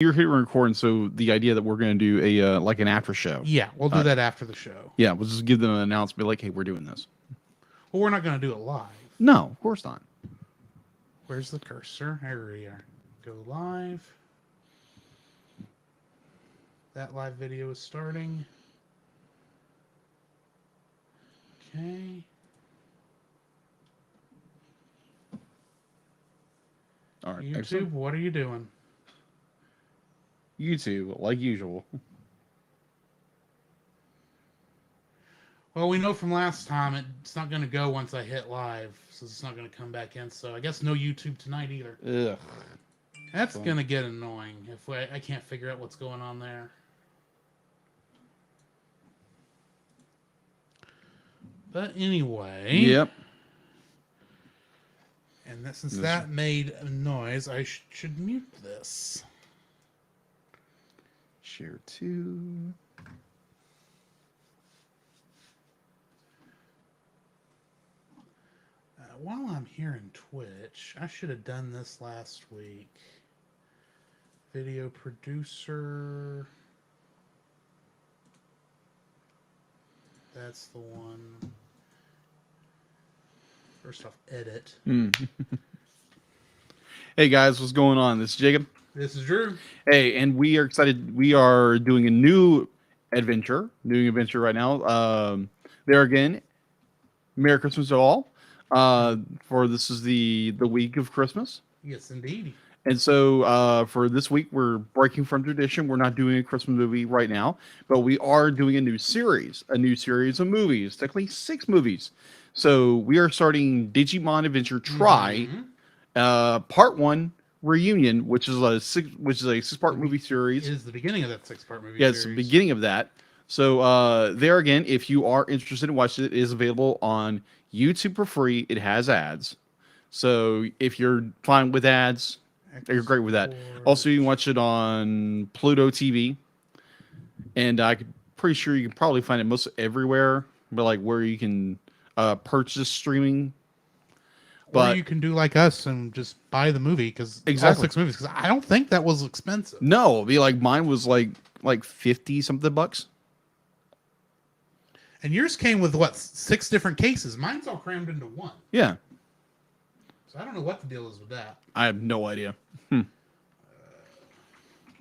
you're hitting record, so the idea that we're going to do a like an after show. Yeah, we'll do that after the show. Yeah, we'll just give them an announcement, like, hey, we're doing this. Well, we're not going to do it live. No, of course not. Where's the cursor? Here we are. Go live. That live video is starting. Okay. All right, YouTube, excellent. what are you doing? YouTube, like usual. Well, we know from last time it's not going to go once I hit live, so it's not going to come back in. So I guess no YouTube tonight either. Ugh. That's going to get annoying if I can't figure out what's going on there. But anyway. Yep. And since that made a noise, I should mute this. Share to. While I'm here in Twitch, I should have done this last week. Video producer. That's the one. First off, edit. Hey guys, what's going on? This is Jacob. This is Drew. Hey, and we are excited. We are doing a new adventure right now. There again, Merry Christmas to all. For this is the week of Christmas. Yes, indeed. And so for this week, we're breaking from tradition. We're not doing a Christmas movie right now, but we are doing a new series of movies, technically 6 movies. So we are starting Digimon Adventure Try, Part 1 Reunion, which is a 6-part movie series. It is the beginning of that 6-part movie Yeah, series. it's the beginning of that. So there again, if you are interested in watching it, it is available on YouTube for free. It has ads. So if you're fine with ads, you're great with that. Also, you can watch it on Pluto TV. And I'm pretty sure you can probably find it most everywhere, but like where you can purchase streaming. But you can do like us and just buy the movie because all 6 movies. Because I don't think that was expensive. No, it'd be like mine was like 50 something bucks. And yours came with what, 6 different cases? Mine's all crammed into one. Yeah. So I don't know what the deal is with that. I have no idea.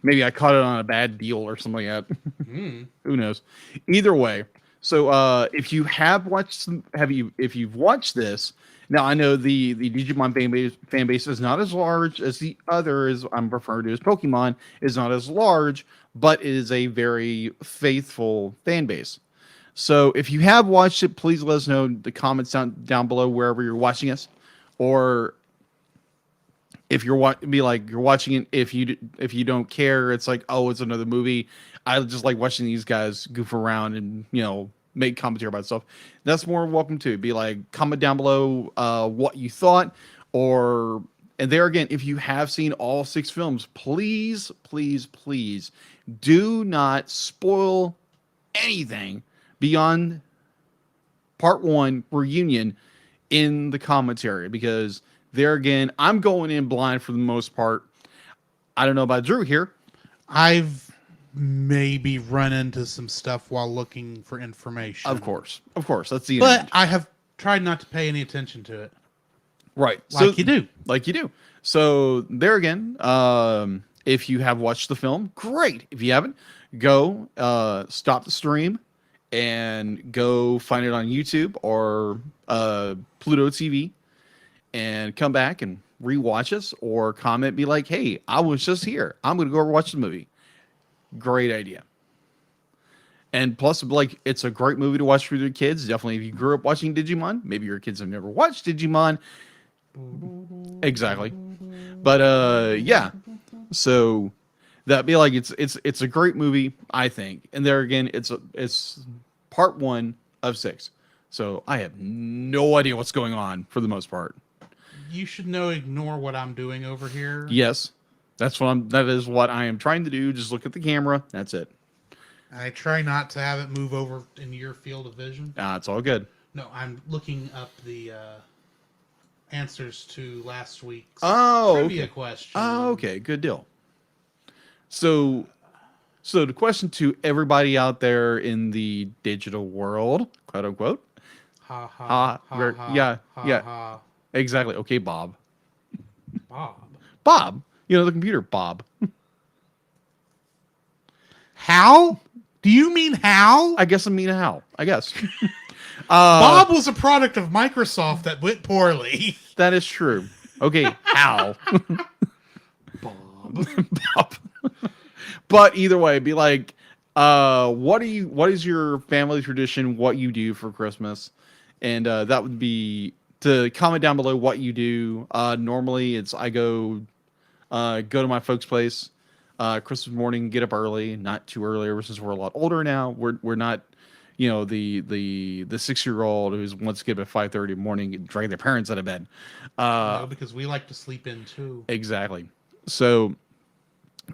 Maybe I caught it on a bad deal or something like that. Who knows? Either way. So if you have watched, if you've watched this, now I know the Digimon fan base is not as large as the others I'm referring to as Pokemon, is not as large, but it is a very faithful fan base. So if you have watched it, please let us know in the comments down below wherever you're watching us, or if you're watching it, if you don't care, it's like, oh, it's another movie. I just like watching these guys goof around and make commentary about stuff. That's more welcome to. Be like, comment down below what you thought, and there again, if you have seen all 6 films, please, please, please do not spoil anything beyond Part 1 Reunion in the commentary, because there again, I'm going in blind for the most part. I don't know about Drew here. I've maybe run into some stuff while looking for information. Of course, that's the. But I have tried not to pay any attention to it. Right, like you do. So there again, if you have watched the film, great. If you haven't, go stop the stream and go find it on YouTube or Pluto TV, and come back and rewatch us, or comment, be like, hey, I was just here, I'm gonna go watch the movie. Great idea. And plus, like, it's a great movie to watch with your kids. Definitely, if you grew up watching Digimon, maybe your kids have never watched Digimon. Exactly. But yeah. So that'd be like, it's a great movie, I think. And there again, it's Part 1 of 6. So I have no idea what's going on for the most part. You should know. Ignore what I'm doing over here. Yes, that is what I am trying to do. Just look at the camera. That's it. I try not to have it move over in your field of vision. It's all good. No, I'm looking up the answers to last week's trivia question. Oh, okay. Good deal. So the question to everybody out there in the digital world, quote unquote, Ha ha ha ha yeah, ha yeah, ha. exactly. Okay, Bob. Bob. Bob, the computer, Bob. Hal? Do you mean Hal? I guess I mean how. I guess. Bob was a product of Microsoft that went poorly. That is true. Okay, Hal. Bob. Bob. But either way, be like, what is your family tradition, what you do for Christmas? And that would be to comment down below what you do. Normally it's I go to my folks' place Christmas morning, get up early, not too early since we're a lot older now. We're not, the 6-year-old who wants to get up at 5:30 in the morning and drag their parents out of bed. No, because we like to sleep in too. Exactly. So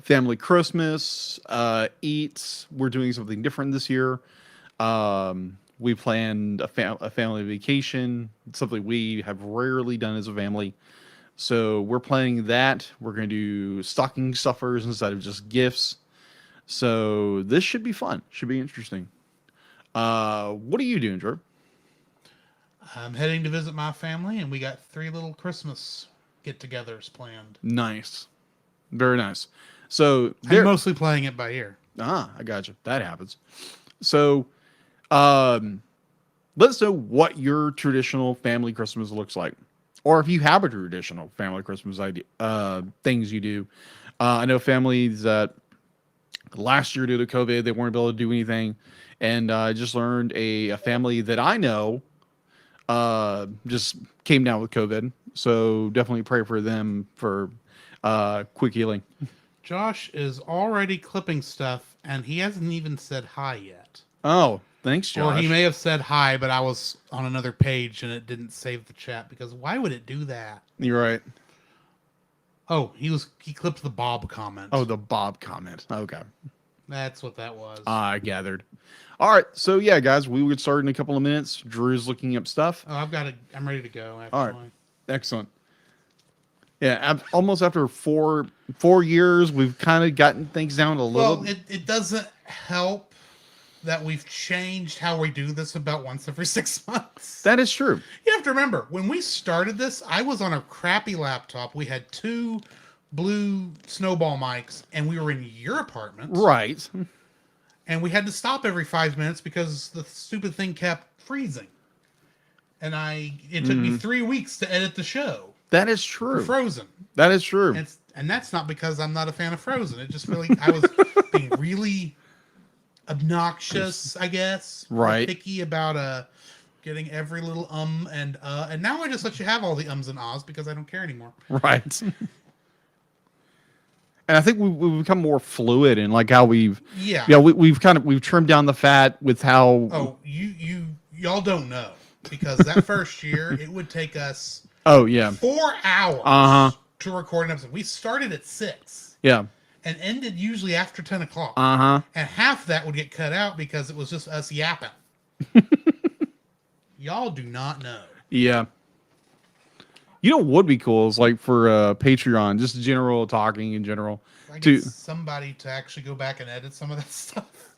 family Christmas, eats. We're doing something different this year. We planned a family vacation, something we have rarely done as a family. So we're planning that. We're going to do stocking stuffers instead of just gifts. So this should be fun. Should be interesting. What are you doing, Drew? I'm heading to visit my family, and we got 3 little Christmas get-togethers planned. Nice. Very nice. So I'm mostly playing it by ear. I got you. That happens. So let us know what your traditional family Christmas looks like. Or if you have a traditional family Christmas idea, things you do. I know families that last year due to COVID, they weren't able to do anything. And I just learned a family that I know just came down with COVID. So definitely pray for them for quick healing. Josh is already clipping stuff, and he hasn't even said hi yet. Oh, thanks, Josh. Or he may have said hi, but I was on another page and it didn't save the chat, because why would it do that? You're right. Oh, he clipped the Bob comment. Oh, the Bob comment. Okay. That's what that was. I gathered. All right. So yeah, guys, we will get started in a couple of minutes. Drew's looking up stuff. Oh, I'm ready to go, actually. All right. Excellent. Yeah, almost after four years, we've kind of gotten things down a little. Well, it doesn't help that we've changed how we do this about once every 6 months. That is true. You have to remember, when we started this, I was on a crappy laptop. We had 2 blue snowball mics, and we were in your apartment. Right. And we had to stop every 5 minutes because the stupid thing kept freezing. And it took me 3 weeks to edit the show. That is true. Frozen. That is true. And that's not because I'm not a fan of Frozen. It just really, I was being really obnoxious, I guess. Right. Picky about getting every little and now I just let you have all the ums and ahs because I don't care anymore. Right. And I think we've become more fluid in like how we've we've trimmed down the fat with how. Oh, y'all don't know, because that first year it would take us 4 hours to record an episode. We started at 6. Yeah. And ended usually after 10 o'clock. And half that would get cut out because it was just us yapping. Y'all do not know. Yeah. You know what would be cool is like for Patreon, just general talking in general. I get somebody to actually go back and edit some of that stuff.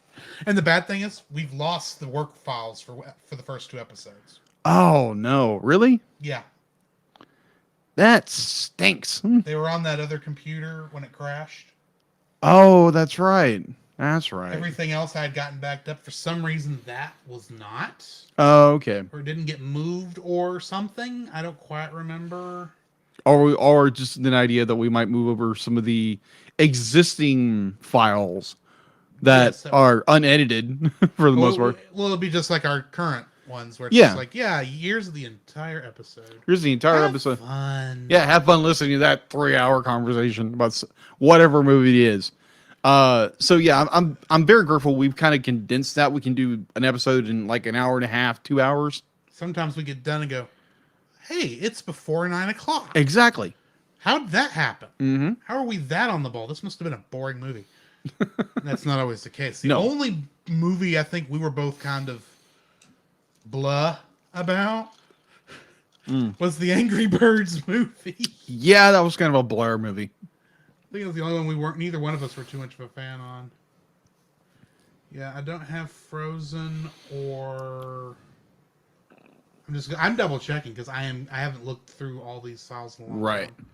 And the bad thing is, we've lost the work files for the first 2 episodes. Oh, no. Really? Yeah. That stinks. They were on that other computer when it crashed. Oh, that's right. That's right. Everything else I had gotten backed up. For some reason, that was not. Oh, okay. Or it didn't get moved or something. I don't quite remember. Or just an idea that we might move over some of the existing files that are unedited for the most part. Well, it'll be just like our current ones where it's just like, here's the entire episode. Here's the entire episode. Fun. Yeah, have fun listening to that 3-hour conversation about whatever movie it is. So yeah, I'm very grateful we've kind of condensed that. We can do an episode in like an hour and a half, 2 hours. Sometimes we get done and go, hey, it's before 9 o'clock. Exactly. How did that happen? Mm-hmm. How are we that on the ball? This must have been a boring movie. That's not always the case. The only movie I think we were both kind of blah about was the Angry Birds movie. Yeah, that was kind of a blur movie. think it was the only one neither one of us were too much of a fan on. Yeah, I don't have Frozen or... I'm double checking because I haven't looked through all these files in a long Right. time.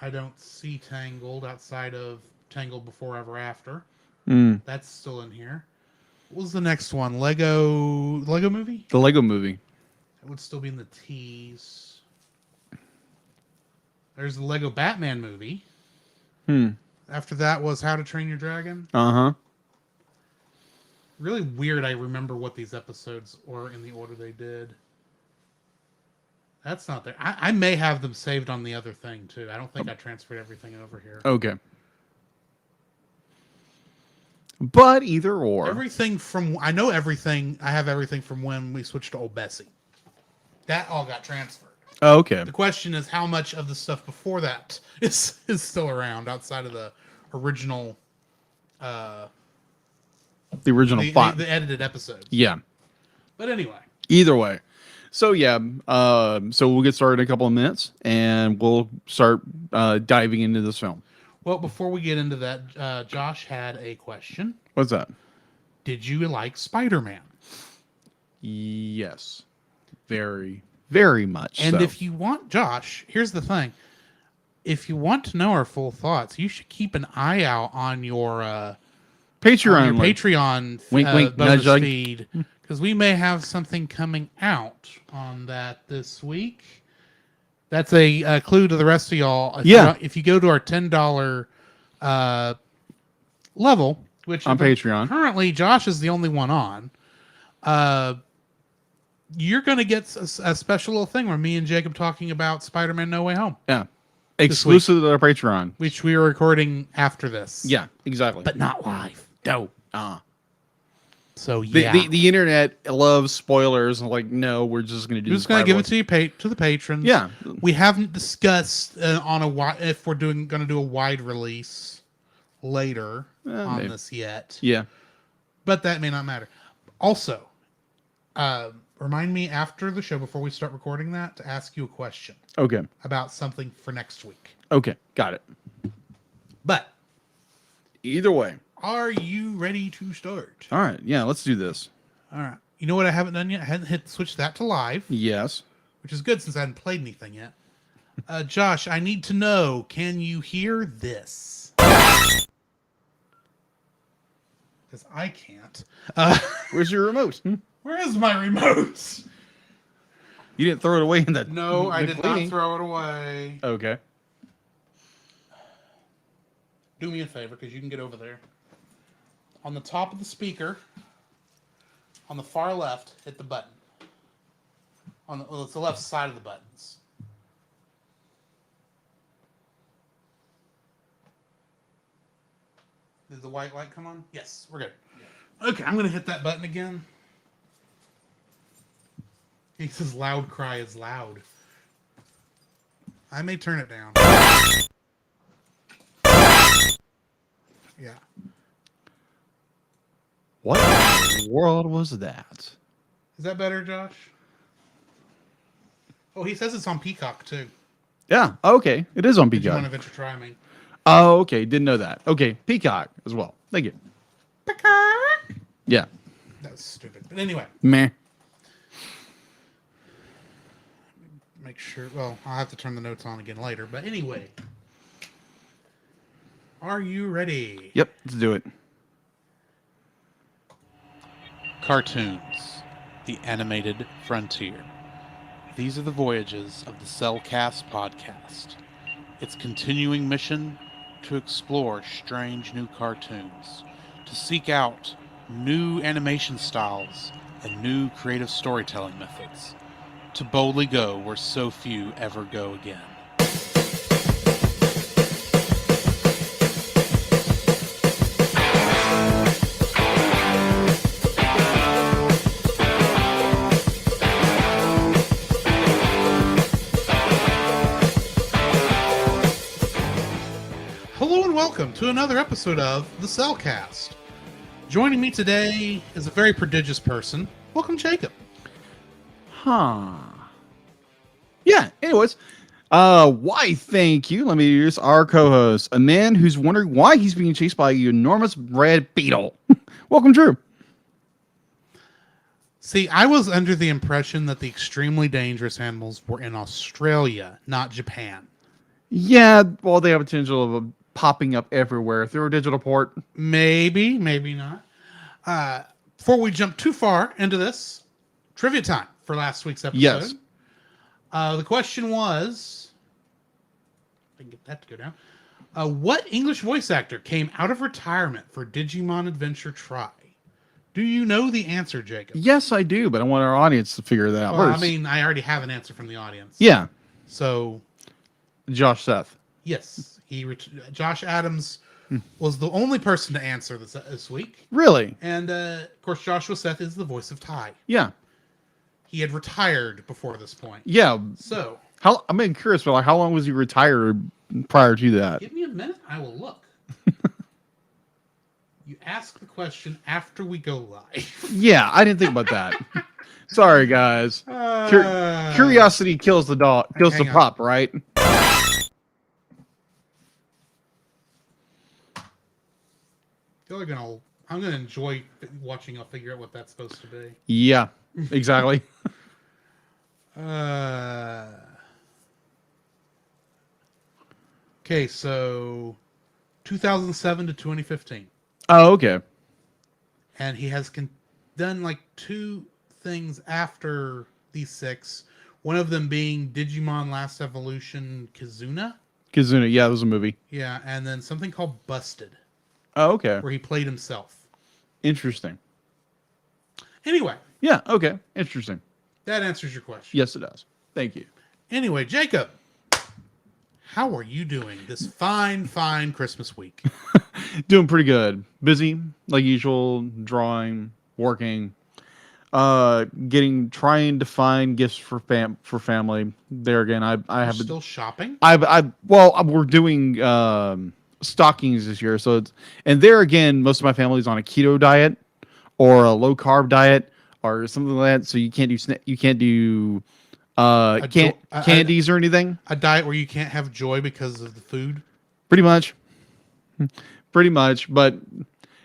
I don't see Tangled outside of Tangled Before Ever After. That's still in here. What was the next one? Lego Movie? The Lego Movie. That would still be in the T's. There's the Lego Batman movie. After that was How to Train Your Dragon. Really weird I remember what these episodes were in the order they did. That's not there. I may have them saved on the other thing, too. I don't think I transferred everything over here. Okay. But either or. Everything from... I know everything. I have everything from when we switched to Old Bessie. That all got transferred. Oh, okay. The question is how much of the stuff before that is still around outside of the original... the original plot. The edited episodes. Yeah. But anyway. Either way. So yeah, so we'll get started in a couple of minutes, and we'll start diving into this film. Well, before we get into that, Josh had a question. What's that? Did you like Spider-Man? Yes. Very, very much And so. if you want, Josh, here's the thing. If you want to know our full thoughts, you should keep an eye out on your Patreon, Patreon wink, wink, bonus nudge, feed, because we may have something coming out on that this week. That's a clue to the rest of y'all. If you go to our $10 level, which on Patreon, currently Josh is the only one on, you're going to get a special little thing where me and Jacob talking about Spider-Man No Way Home. Yeah. Exclusive to our Patreon. Which we are recording after this. Yeah, exactly. But not live. No. So, yeah. The internet loves spoilers. And like, no, we're just going to do this. We're just going to give it to you to the patrons. Yeah. We haven't discussed if we're going to do a wide release later on this yet. Yeah. But that may not matter. Also, remind me after the show, before we start recording that, to ask you a question. Okay. About something for next week. Okay. Got it. But either way. Are you ready to start? All right. Yeah, let's do this. All right. You know what I haven't done yet? I hadn't switched that to live. Yes. Which is good since I hadn't played anything yet. Josh, I need to know, can you hear this? Because I can't. Where's your remote? Where is my remote? You didn't throw it away in that. No, I did not throw it away. Okay. Do me a favor, because you can get over there. On the top of the speaker, on the far left, hit the button. It's the left side of the buttons. Did the white light come on? Yes, we're good. Okay, I'm going to hit that button again. He says loud cry is loud. I may turn it down. Yeah. What in the world was that? Is that better, Josh? Oh, he says it's on Peacock, too. Yeah. Okay. It is on Peacock. Did you want to venture try me? Oh, okay. Didn't know that. Okay. Peacock as well. Thank you. Peacock? Yeah. That was stupid. But anyway. Meh. Make sure. Well, I'll have to turn the notes on again later. But anyway. Are you ready? Yep. Let's do it. Cartoons, the animated frontier. These are the voyages of the Cellcast podcast. Its continuing mission to explore strange new cartoons, to seek out new animation styles and new creative storytelling methods, to boldly go where so few ever go again. Welcome to another episode of the Cellcast. Joining me today is a very prodigious person. Welcome, Jacob. Huh. Yeah. Anyways, why? Thank you. Let me introduce our co-host, a man who's wondering why he's being chased by an enormous red beetle. Welcome, Drew. See, I was under the impression that the extremely dangerous animals were in Australia, not Japan. Yeah, well, they have a potential of popping up everywhere through a digital port. Maybe, maybe not. Before we jump too far into this, trivia time for last week's episode. Yes. The question was, if I can get that to go down. What English voice actor came out of retirement for Digimon Adventure Try? Do you know the answer, Jacob? Yes, I do, but I want our audience to figure that out Well, first. I mean, I already have an answer from the audience. Yeah, So, Josh Seth. yes, Josh Adams was the only person to answer this week. Really? And, of course, Joshua Seth is the voice of Ty. Yeah. He had retired before this point. Yeah. So, I'm being curious, but like, how long was he retired prior to that? give me a minute. I will look. You ask the question after we go live. Yeah, I didn't think about that. Sorry, guys. Curiosity kills the dog, kills the hang on. pup, right? I'm gonna enjoy watching. I'll figure out what that's supposed to be. Yeah, exactly. Okay, so 2007 to 2015, Oh, okay. and he has done like two things after these six. One of them being Digimon Last Evolution Kizuna. Kizuna, yeah, that was a movie. Yeah, and then something called Busted, Oh, okay. where he played himself. Interesting. Anyway, Yeah, okay. Interesting. that answers your question. Yes, it does. Thank you. Anyway, Jacob, how are you doing this fine Christmas week? Doing pretty good. Busy, like usual, drawing, working, trying to find gifts for family. There again, I have Still shopping? we're doing stockings this year, so and there again, most of my family's on a keto diet or a low carb diet or something like that. So you can't do candies or anything. A diet where you can't have joy because of the food? Pretty much. But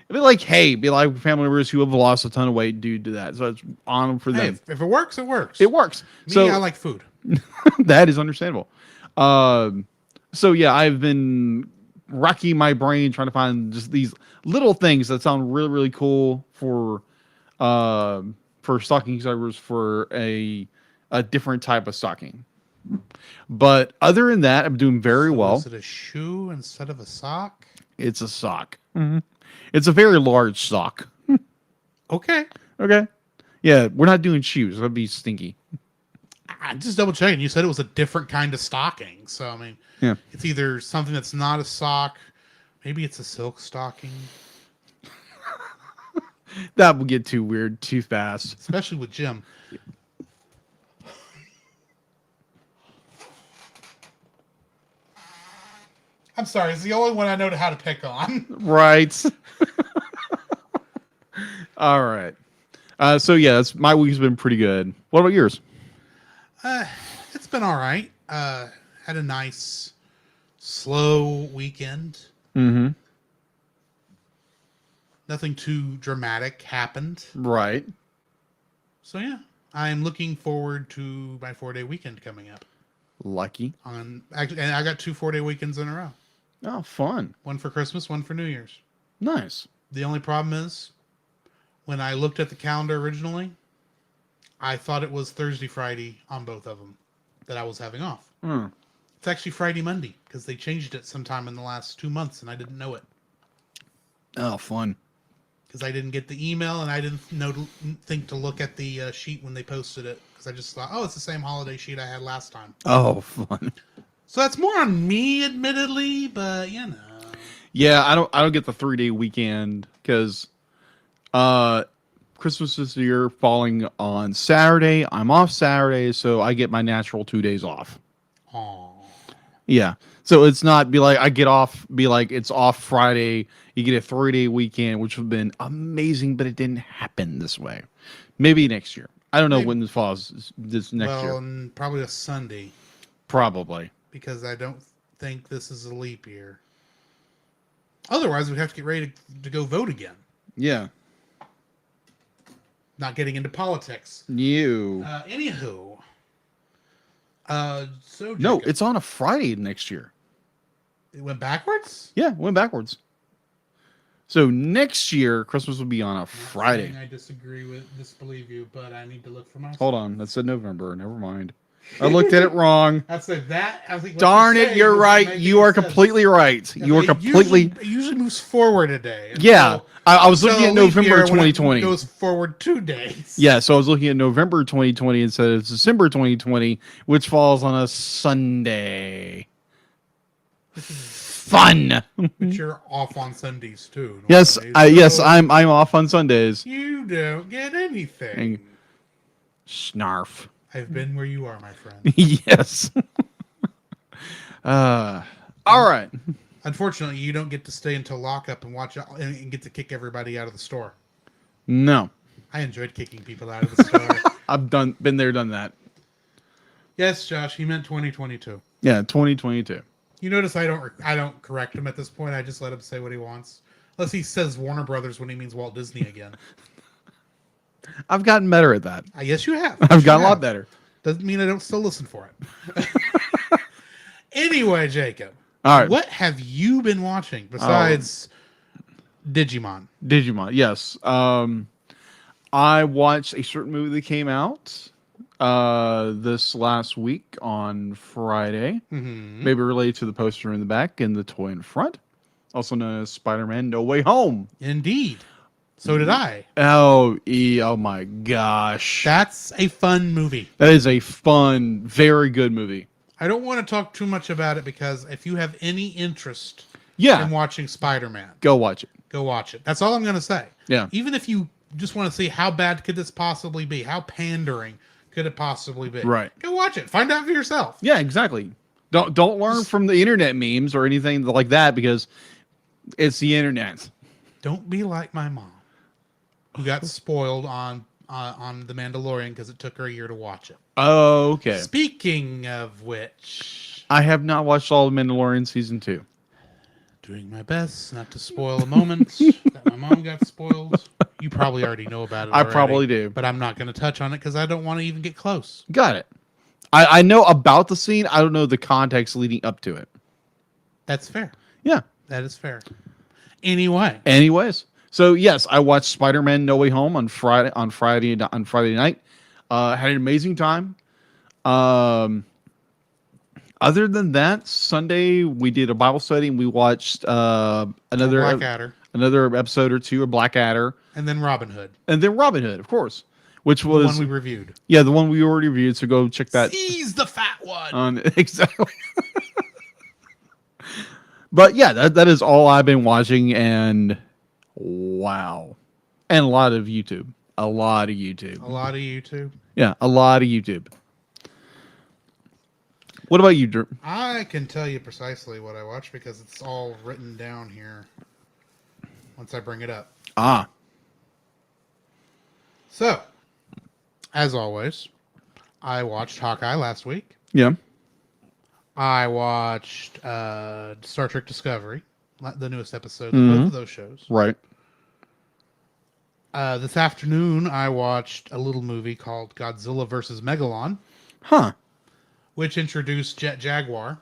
be like family members who have lost a ton of weight do that. So it's on them for Hey, them. if it works, it works. It works. I like food. That is understandable. So yeah, I've been racking my brain trying to find just these little things that sound really, really cool for stocking servers for a different type of stocking. But other than that, I'm doing very well. Is it a shoe instead of a sock? It's a sock. Mm-hmm. It's a very large sock. Okay. Okay. Yeah, we're not doing shoes. That'd be stinky. I'm just double checking. You said it was a different kind of stocking. So, I mean, Yeah. it's either something that's not a sock. Maybe it's a silk stocking. That would get too weird too fast. Especially with Jim. I'm sorry. It's the only one I know how to pick on. Right. All right. So yeah, my week's been pretty good. What about yours? It's been all right. Had a nice, slow weekend. Mm-hmm. Nothing too dramatic happened. Right. So yeah, I'm looking forward to my 4-day weekend coming up. Lucky. And I got 2 4-day weekends in a row. Oh, fun. One for Christmas, one for New Year's. Nice. The only problem is, when I looked at the calendar originally, I thought it was Thursday, Friday on both of them that I was having off. Mm. It's actually Friday, Monday, because they changed it sometime in the last 2 months, and I didn't know it. Oh, fun. Because I didn't get the email, and I didn't think to look at the sheet when they posted it. Because I just thought, oh, it's the same holiday sheet I had last time. Oh, fun. So that's more on me, admittedly, but you know. Yeah, I don't get the 3-day weekend because Christmas this year falling on Saturday. I'm off Saturday, so I get my natural 2 days off. Aww. Yeah. So it's not it's off Friday. You get a 3-day weekend, which would have been amazing, but it didn't happen this way. Maybe next year. I don't know Maybe. when this falls this next year. Probably a Sunday, Probably. because I don't think this is a leap year. Otherwise, we'd have to get ready to go vote again. Yeah. Not getting into politics. Anywho. So No, Jacob, it's on a Friday next year. it went backwards? Yeah, it went backwards. So next year, Christmas will be on a Friday. I disbelieve you, but I need to look for myself. Hold on, that said November. Never mind. I looked at it wrong. I said that. I think. Darn it, you're right. You are completely right. You are completely. It usually moves forward a day. Yeah, I was looking at November 2020. It goes forward 2 days. Yeah, so I was looking at November 2020 instead of December 2020, which falls on a Sunday. Fun. But you're off on Sundays too. Yes, Yes, I'm off on Sundays. You don't get anything. Snarf. I've been where you are, my friend. Yes. All right. Unfortunately, you don't get to stay until lockup and watch and get to kick everybody out of the store. No. I enjoyed kicking people out of the store. I've been there, done that. Yes, Josh, he meant 2022. Yeah, 2022. You notice I don't correct him at this point. I just let him say what he wants. Unless he says Warner Brothers when he means Walt Disney again. I've gotten better at that. Yes, you have. I've gotten a lot better. Doesn't mean I don't still listen for it. Anyway, Jacob. All right. What have you been watching besides Digimon? Digimon, yes. I watched a certain movie that came out this last week on Friday. Mm-hmm. Maybe related to the poster in the back and the toy in front. Also known as Spider-Man No Way Home. Indeed. So did I. Oh my gosh. That's a fun movie. That is a fun, very good movie. I don't want to talk too much about it because if you have any interest Yeah. in watching Spider-Man, Go watch it. go watch it. That's all I'm going to say. Yeah. Even if you just want to see how bad could this possibly be, how pandering could it possibly be, Right. go watch it. Find out for yourself. Yeah, exactly. Don't learn from the internet memes or anything like that because it's the internet. Don't be like my mom, who got spoiled on The Mandalorian because it took her a year to watch it. Oh, okay. Speaking of which, I have not watched all of Mandalorian season 2. doing my best not to spoil a moment that my mom got spoiled. You probably already know about it. I probably do. But I'm not going to touch on it because I don't want to even get close. Got it. I know about the scene. I don't know the context leading up to it. That's fair. Yeah. That is fair. Anyway. Anyways, so yes, I watched Spider-Man No Way Home on Friday night. Had an amazing time. Other than that, Sunday we did a Bible study and we watched another episode or two of Blackadder, and then Robin Hood, of course, which was the one we reviewed. Yeah, the one we already reviewed. So go check that. He's the fat one. Exactly. But yeah, that is all I've been watching, and wow, and a lot of YouTube. A lot of YouTube. Yeah, a lot of YouTube. What about you, Drew? I can tell you precisely what I watched because it's all written down here once I bring it up. Ah. So, as always, I watched Hawkeye last week. Yeah. I watched Star Trek Discovery, the newest episode of both of those shows. Right. This afternoon, I watched a little movie called Godzilla vs. Megalon. Huh. Which introduced Jet Jaguar,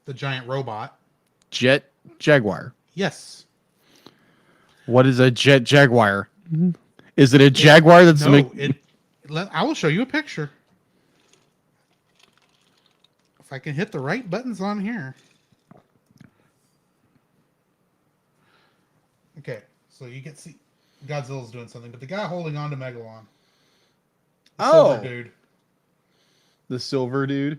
the giant robot. Jet Jaguar. Yes. What is a Jet Jaguar? Is it a Jaguar that's... I will show you a picture. If I can hit the right buttons on here. Okay, so you can see Godzilla's doing something, but the guy holding on to Megalon. Silver dude. The silver dude?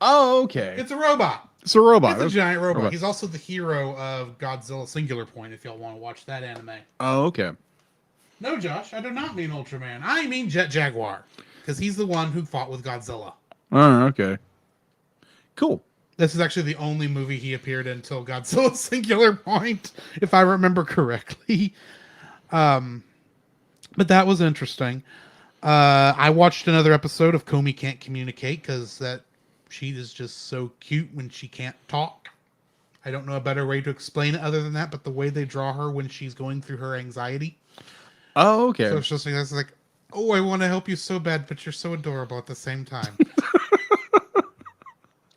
Oh, okay. It's a robot. It's a robot. It's a giant robot. He's also the hero of Godzilla Singular Point, if y'all want to watch that anime. Oh, okay. No, Josh, I do not mean Ultraman. I mean Jet Jaguar. Because he's the one who fought with Godzilla. Oh, okay. Cool. This is actually the only movie he appeared in until Godzilla Singular Point, if I remember correctly. But that was interesting. I watched another episode of Comey Can't Communicate because she is just so cute when she can't talk. I don't know a better way to explain it other than that, but the way they draw her when she's going through her anxiety. Oh, okay. So it's just like, oh, I want to help you so bad, but you're so adorable at the same time.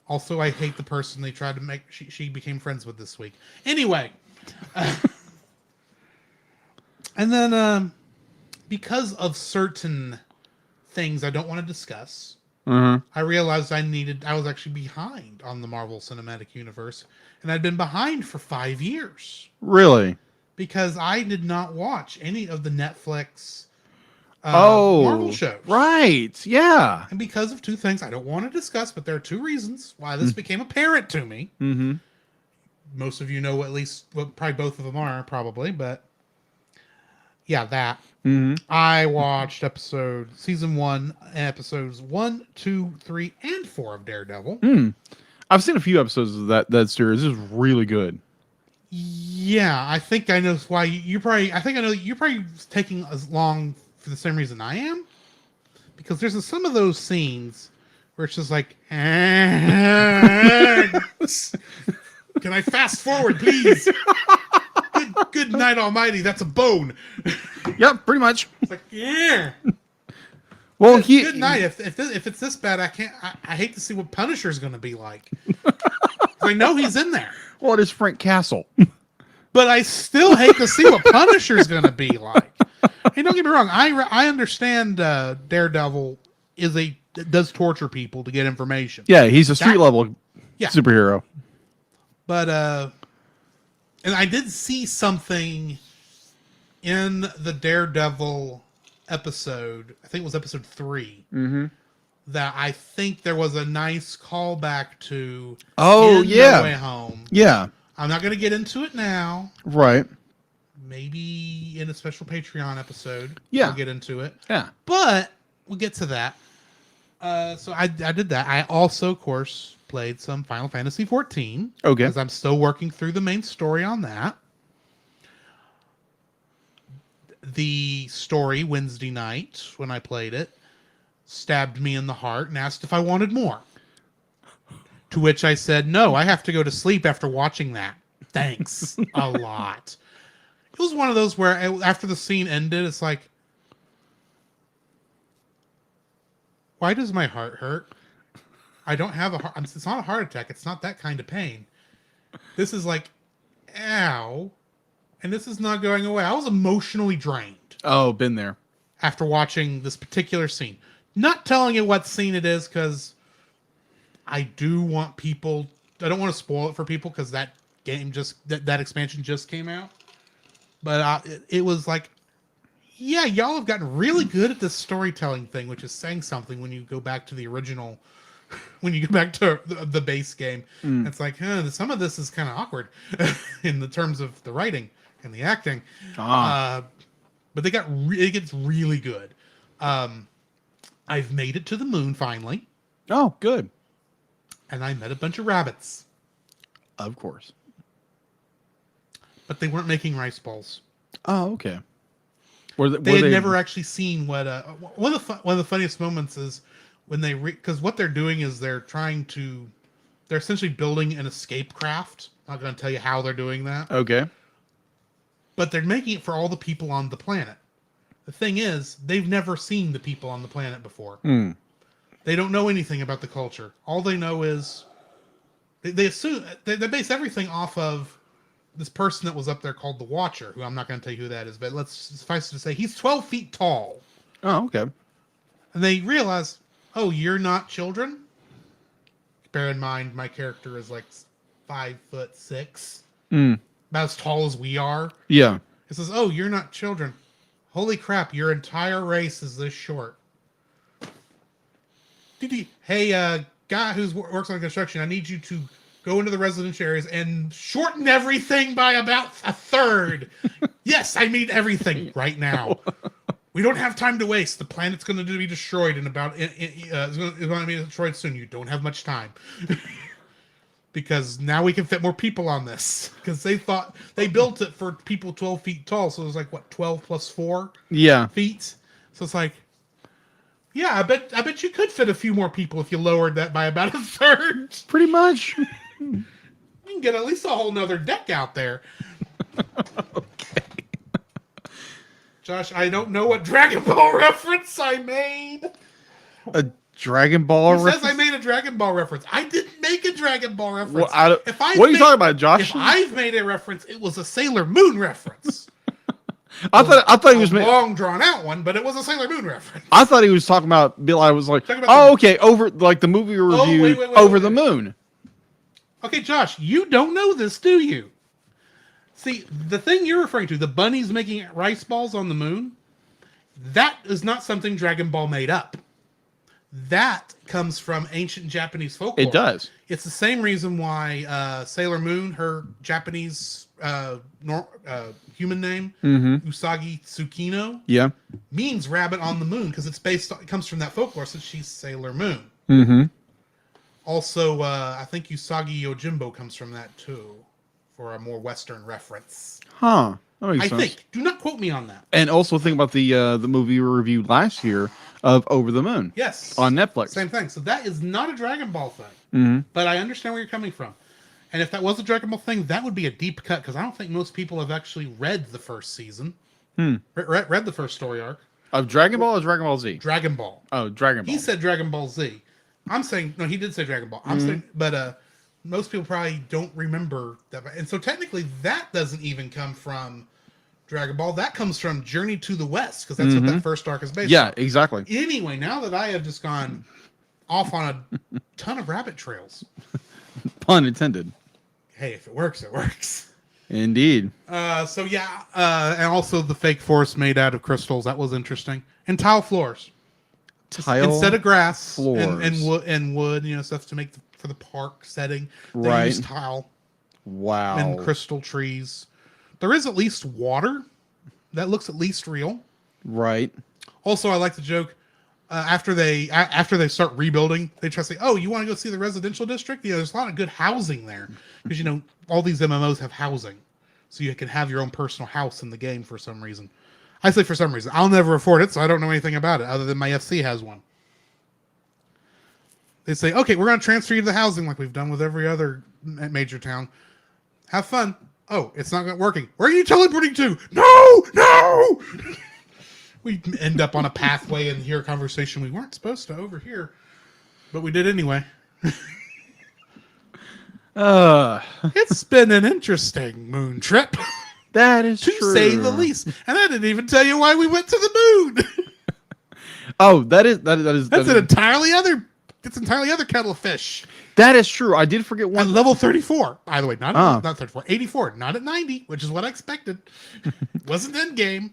Also, I hate the person they tried to make she became friends with this week. Anyway. And then, because of certain things I don't want to discuss, I realized I was actually behind on the Marvel Cinematic Universe, and I'd been behind for 5 years. Really? Because I did not watch any of the Netflix Marvel shows. Right. Yeah. And because of two things I don't want to discuss, but there are two reasons why this became apparent to me. Mm-hmm. Most of you know at least what probably both of them are, probably, but yeah, that. Mm-hmm. I watched season 1, episodes 1, 2, 3, and 4 of Daredevil. I've seen a few episodes of that series. This is really good. Yeah, I think I know why you're probably taking as long for the same reason I am. Because there's some of those scenes where it's just like, can I fast forward, please? Good night, Almighty. That's a bone. Yep, pretty much. It's like, yeah. Well, good night. If it's this bad, I can't. I hate to see what Punisher's going to be like. I know he's in there. Well, it is Frank Castle. But I still hate to see what Punisher's going to be like. Hey, don't get me wrong. I understand Daredevil does torture people to get information. Yeah, he's a street level superhero. But and I did see something in the Daredevil episode. I think it was episode 3. Mm-hmm. That I think there was a nice callback to. Oh, yeah. No Way Home. Yeah. I'm not going to get into it now. Right. Maybe in a special Patreon episode. Yeah. We'll get into it. Yeah. But we'll get to that. So I did that. I also, of course, played some Final Fantasy XIV. Okay. Because I'm still working through the main story on that. The story Wednesday night, when I played it, stabbed me in the heart and asked if I wanted more. To which I said, no, I have to go to sleep after watching that. Thanks a lot. It was one of those where after the scene ended, it's like, why does my heart hurt? I don't have a heart. It's not a heart attack. It's not that kind of pain. This is like, ow. And this is not going away. I was emotionally drained. Oh, been there. After watching this particular scene. Not telling you what scene it is because I do want people. I don't want to spoil it for people because that game that expansion just came out. But it was like, yeah, y'all have gotten really good at this storytelling thing, which is saying something when you go back to the original, when you go back to the base game. It's like, some of this is kind of awkward in the terms of the writing and the acting. But it gets really good. I've made it to the moon finally. Oh, good. And I met a bunch of rabbits. Of course. But they weren't making rice balls. Oh, okay. They had never actually seen what. One of the funniest moments is when because what they're doing is they're essentially building an escape craft. I'm not going to tell you how they're doing that. Okay. But they're making it for all the people on the planet. The thing is, they've never seen the people on the planet before. They don't know anything about the culture. All they know is they assume they base everything off of this person that was up there called the Watcher, who I'm not going to tell you who that is, but let's suffice it to say he's 12 feet tall. Oh, okay. And they realize, oh, you're not children? Bear in mind, my character is like 5'6", about as tall as we are. Yeah. It says, oh, you're not children. Holy crap, your entire race is this short. Hey, guy who works on construction, I need you to go into the residential areas and shorten everything by about a third. Yes, I mean everything right now. We don't have time to waste. The planet's going to be destroyed in about. It's going to be destroyed soon. You don't have much time. Because now we can fit more people on this. Because they thought they built it for people 12 feet tall. So it was like, what, 12 plus 4 yeah. feet? So it's like, Yeah, I bet you could fit a few more people if you lowered that by about a third. Pretty much. You can get at least a whole nother deck out there. Okay. Josh, I don't know what Dragon Ball reference I made. A Dragon Ball He reference? says I made a Dragon Ball reference. I didn't make a Dragon Ball reference. What are you talking about, Josh? If I've made a reference, it was a Sailor Moon reference. I thought he was long drawn out one, but it was a Sailor Moon reference. I thought he was talking about Bill. I was like, okay, over like the movie we reviewed, Over the Moon. Okay, Josh, you don't know this, do you? See, the thing you're referring to, the bunnies making rice balls on the moon, that is not something Dragon Ball made up. That comes from ancient Japanese folklore. It does. It's the same reason why Sailor Moon, her Japanese human name, Usagi Tsukino, means rabbit on the moon because it comes from that folklore since she's Sailor Moon. Mm-hmm. Also, I think Usagi Yojimbo comes from that too, for a more Western reference. Huh. That makes sense. I think. Do not quote me on that. And also think about the movie we reviewed last year of Over the Moon. Yes. On Netflix. Same thing. So that is not a Dragon Ball thing. Mm-hmm. But I understand where you're coming from. And if that was a Dragon Ball thing, that would be a deep cut because I don't think most people have actually read the first season. Read the first story arc. Of Dragon Ball or Dragon Ball Z? Dragon Ball. Oh, Dragon Ball. He said Dragon Ball Z. I'm saying, no, he did say Dragon Ball. I'm saying, but most people probably don't remember that. And so technically that doesn't even come from Dragon Ball. That comes from Journey to the West because that's what that first arc is based on. Yeah, exactly. Anyway, now that I have just gone off on a ton of rabbit trails. Pun intended. Hey, if it works, it works. Indeed. So yeah, and also the fake forest made out of crystals. That was interesting. And tile floors. Instead of grass floors. and wood, stuff to make for the park setting. They use tile. Wow. And crystal trees. There is at least water. That looks at least real. Right. Also, I like the joke. After they start rebuilding, they try to say, "Oh, you want to go see the residential district? Yeah, there's a lot of good housing there because all these MMOs have housing, so you can have your own personal house in the game for some reason." I say for some reason. I'll never afford it, so I don't know anything about it other than my FC has one. They say, "Okay, we're going to transfer you to the housing like we've done with every other major town. Have fun." Oh, it's not working. Where are you teleporting to? No! We end up on a pathway and hear a conversation we weren't supposed to overhear, but we did anyway. It's been an interesting moon trip. That is to true. say the least. And I didn't even tell you why we went to the moon. Oh, that's an entirely other kettle of fish. That is true. I did forget one. At level 34. By the way, not 34, 84, not at 90, which is what I expected. Wasn't in game.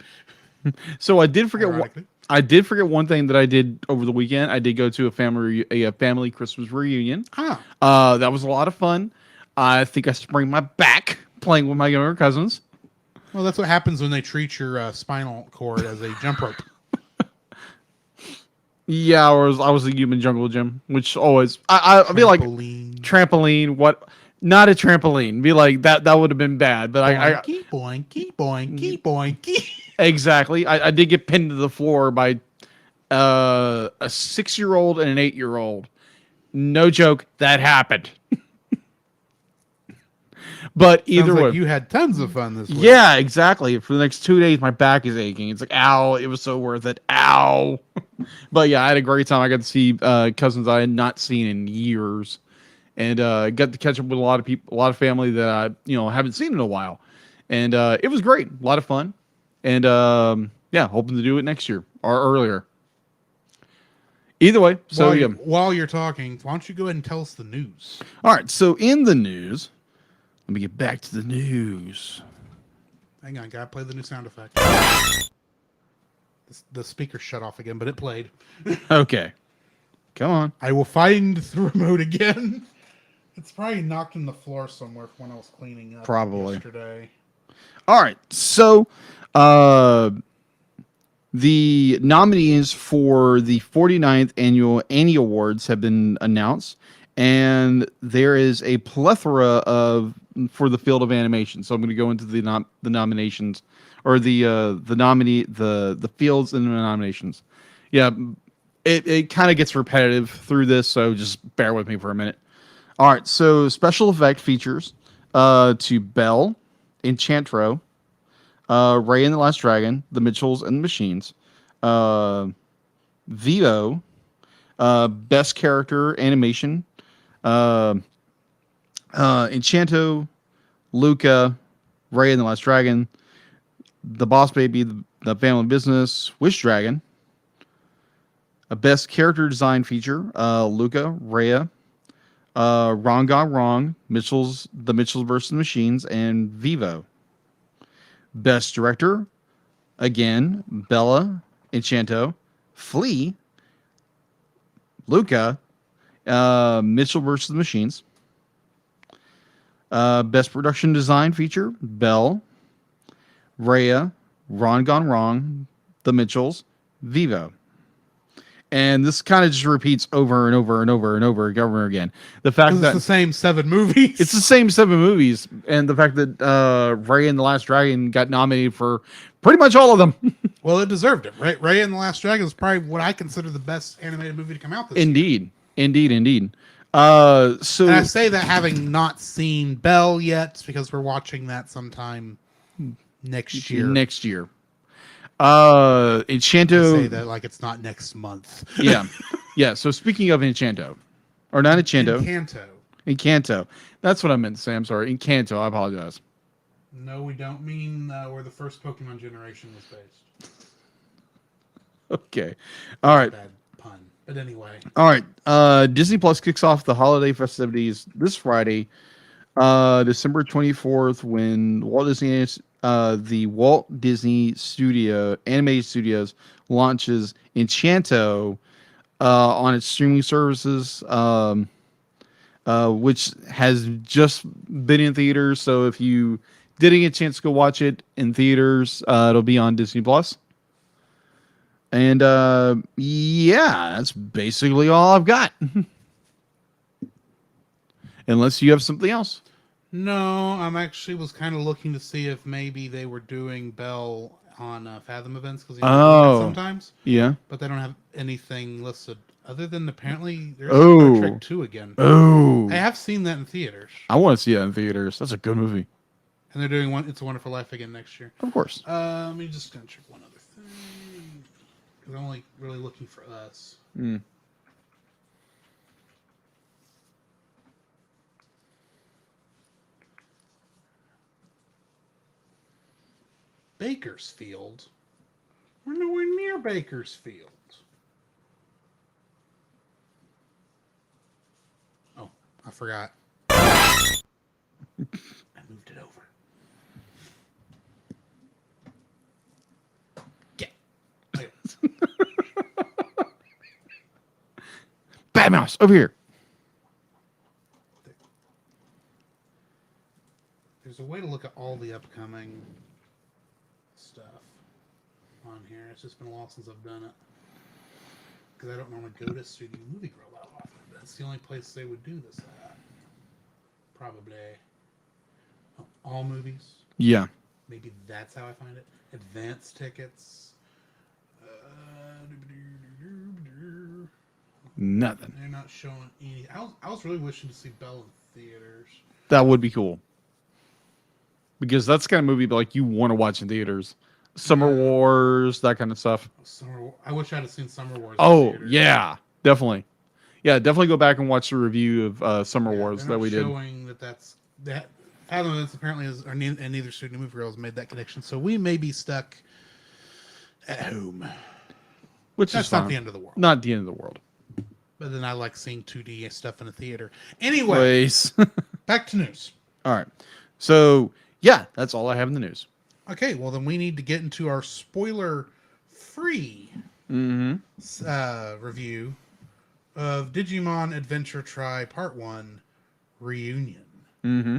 So I did forget one thing that I did over the weekend. I did go to a family Christmas reunion. That was a lot of fun. I think I sprained my back playing with my younger cousins. Well, that's what happens when they treat your spinal cord as a jump rope. Yeah, I was a human jungle gym, which always I'd be like trampoline. What? Not a trampoline. Be like that. That would have been bad. But boinky boinky. Exactly. I did get pinned to the floor by a 6-year-old and an 8-year-old. No joke. That happened. But either way, you had tons of fun this week. Yeah, exactly. For the next 2 days, my back is aching. It's like, ow, it was so worth it. Ow. But yeah, I had a great time. I got to see cousins I had not seen in years, and got to catch up with a lot of people, a lot of family that I haven't seen in a while, and it was great. A lot of fun, and yeah, hoping to do it next year or earlier. Either way, so while you're talking, why don't you go ahead and tell us the news? All right, so in the news. Let me get back to the news. Hang on, gotta play the new sound effect. The speaker shut off again, but it played. Okay. Come on. I will find the remote again. It's probably knocked on the floor somewhere when I was cleaning up yesterday. All right. So, the nominees for the 49th annual Annie Awards have been announced, and there is a plethora for the field of animation. So I'm going to go into the nominations, or the fields and the nominations. Yeah, it kind of gets repetitive through this, so just bear with me for a minute. All right, so special effect features to Belle, Enchantro, Ray and the Last Dragon, The Mitchells and the Machines, Vivo, best character animation, uh, Enchanto, Luca, Ray and the Last Dragon, The Boss Baby, the Family Business, Wish Dragon, a best character design feature, Luca, Rhea, Wrong Gone Wrong, The Mitchells versus the Machines, and Vivo. Best director, again, Bella, Enchanto, Flea, Luca, Mitchell versus the Machines. Best production design feature, Belle, Rhea, Ron Gone Wrong, The Mitchells, Vivo. And this kind of just repeats over and over and over and over and over again. The fact that it's the same 7 movies. it's the same 7 movies, and the fact that Ray and the Last Dragon got nominated for pretty much all of them. Well, it deserved it, right? Ray and the Last Dragon is probably what I consider the best animated movie to come out this year. Indeed. So And I say that having not seen Belle yet, because we're watching that sometime next year. Enchanto. I say that like it's not next month. yeah. So speaking of Enchanto, or not Enchanto, Encanto. That's what I meant to say. I'm sorry, Encanto. I apologize. No, we don't mean where the first Pokemon generation was based. Okay. All right. Bad pun. But anyway. All right. Disney Plus kicks off the holiday festivities this Friday, December 24th, when the Walt Disney Animated Studios launches Enchanto on its streaming services, which has just been in theaters. So if you didn't get a chance to go watch it in theaters, it'll be on Disney Plus. And yeah, that's basically all I've got. Unless you have something else. No, I'm actually was kind of looking to see if maybe they were doing Belle on Fathom events because sometimes. Yeah. But they don't have anything listed other than apparently there's Star Trek 2 again. Oh. I have seen that in theaters. I want to see that in theaters. That's a good movie. And they're doing It's a Wonderful Life again next year. Of course. Let me just gonna check one other thing. Because I'm only really looking for us. Bakersfield? We're nowhere near Bakersfield. Oh, I forgot. I moved it over. Get. Okay. Bad Mouse, over here. There's a way to look at all the upcoming stuff on here. It's just been a while since I've done it. Because I don't normally go to Studio Movie Grill that often. That's the only place they would do this at. Probably. Oh, all movies. Yeah. Maybe that's how I find it. Advance tickets. Nothing. They're not showing any. I was really wishing to see Belle in theaters. That would be cool. Because that's the kind of movie like you want to watch in theaters. Summer Wars, that kind of stuff. I wish I had seen Summer Wars. Oh, yeah. Definitely. Yeah, definitely go back and watch the review of Summer Wars that we did. Showing that Fathom Events apparently and neither Studio Movie Girls made that connection. So we may be stuck at home. Which that's is not fine. the end of the world. Not the end of the world. But then I like seeing 2D stuff in a theater. Anyway, back to news. All right. So, yeah, that's all I have in the news. Okay, well, then we need to get into our spoiler-free review of Digimon Adventure Try Part 1 Reunion. Mm-hmm.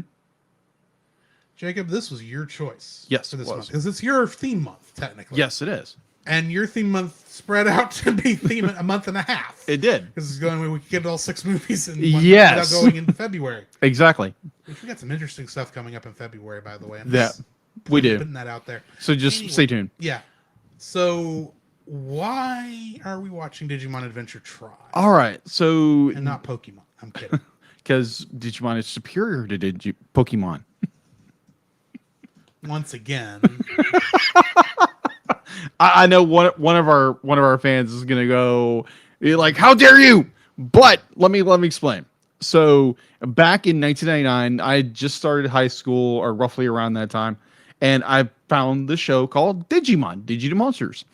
Jacob, this was your choice. Yes, for this month. Because it's your theme month, technically. Yes, it is. And your theme month spread out to be a month and a half. It did. Because it's going where we could get all 6 movies in one without going into February. Exactly. Which we got some interesting stuff coming up in February, by the way. We do. Putting that out there. So just stay tuned. Yeah. So why are we watching Digimon Adventure Try All right, so and not Pokemon? I'm kidding. because Digimon is superior to Pokemon. Once again, I know one of our fans is gonna go like, "How dare you!" But let me explain. So back in 1999, I just started high school, or roughly around that time, and I found the show called Digimon, Digital Monsters,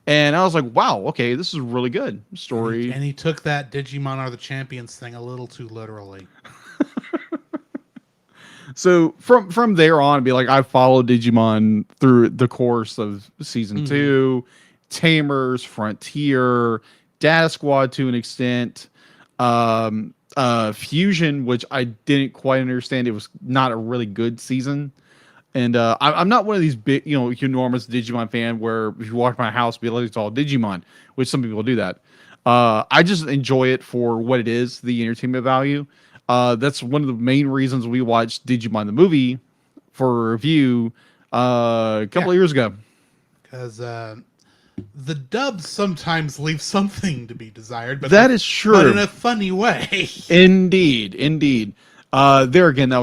and I was like, "Wow, okay, this is really good story." and he took that Digimon are the champions thing a little too literally. So from there on, be like, I followed Digimon through the course of season 2, Tamers, Frontier, Data Squad to an extent, Fusion, which I didn't quite understand. It was not a really good season. And I'm not one of these big, enormous Digimon fan where if you walk by my house, be like, it's all Digimon, which some people do that. I just enjoy it for what it is, the entertainment value. That's one of the main reasons we watched Digimon the movie for a review a couple of years ago. Because the dubs sometimes leave something to be desired, but That is true, but in a funny way. Indeed. There again, that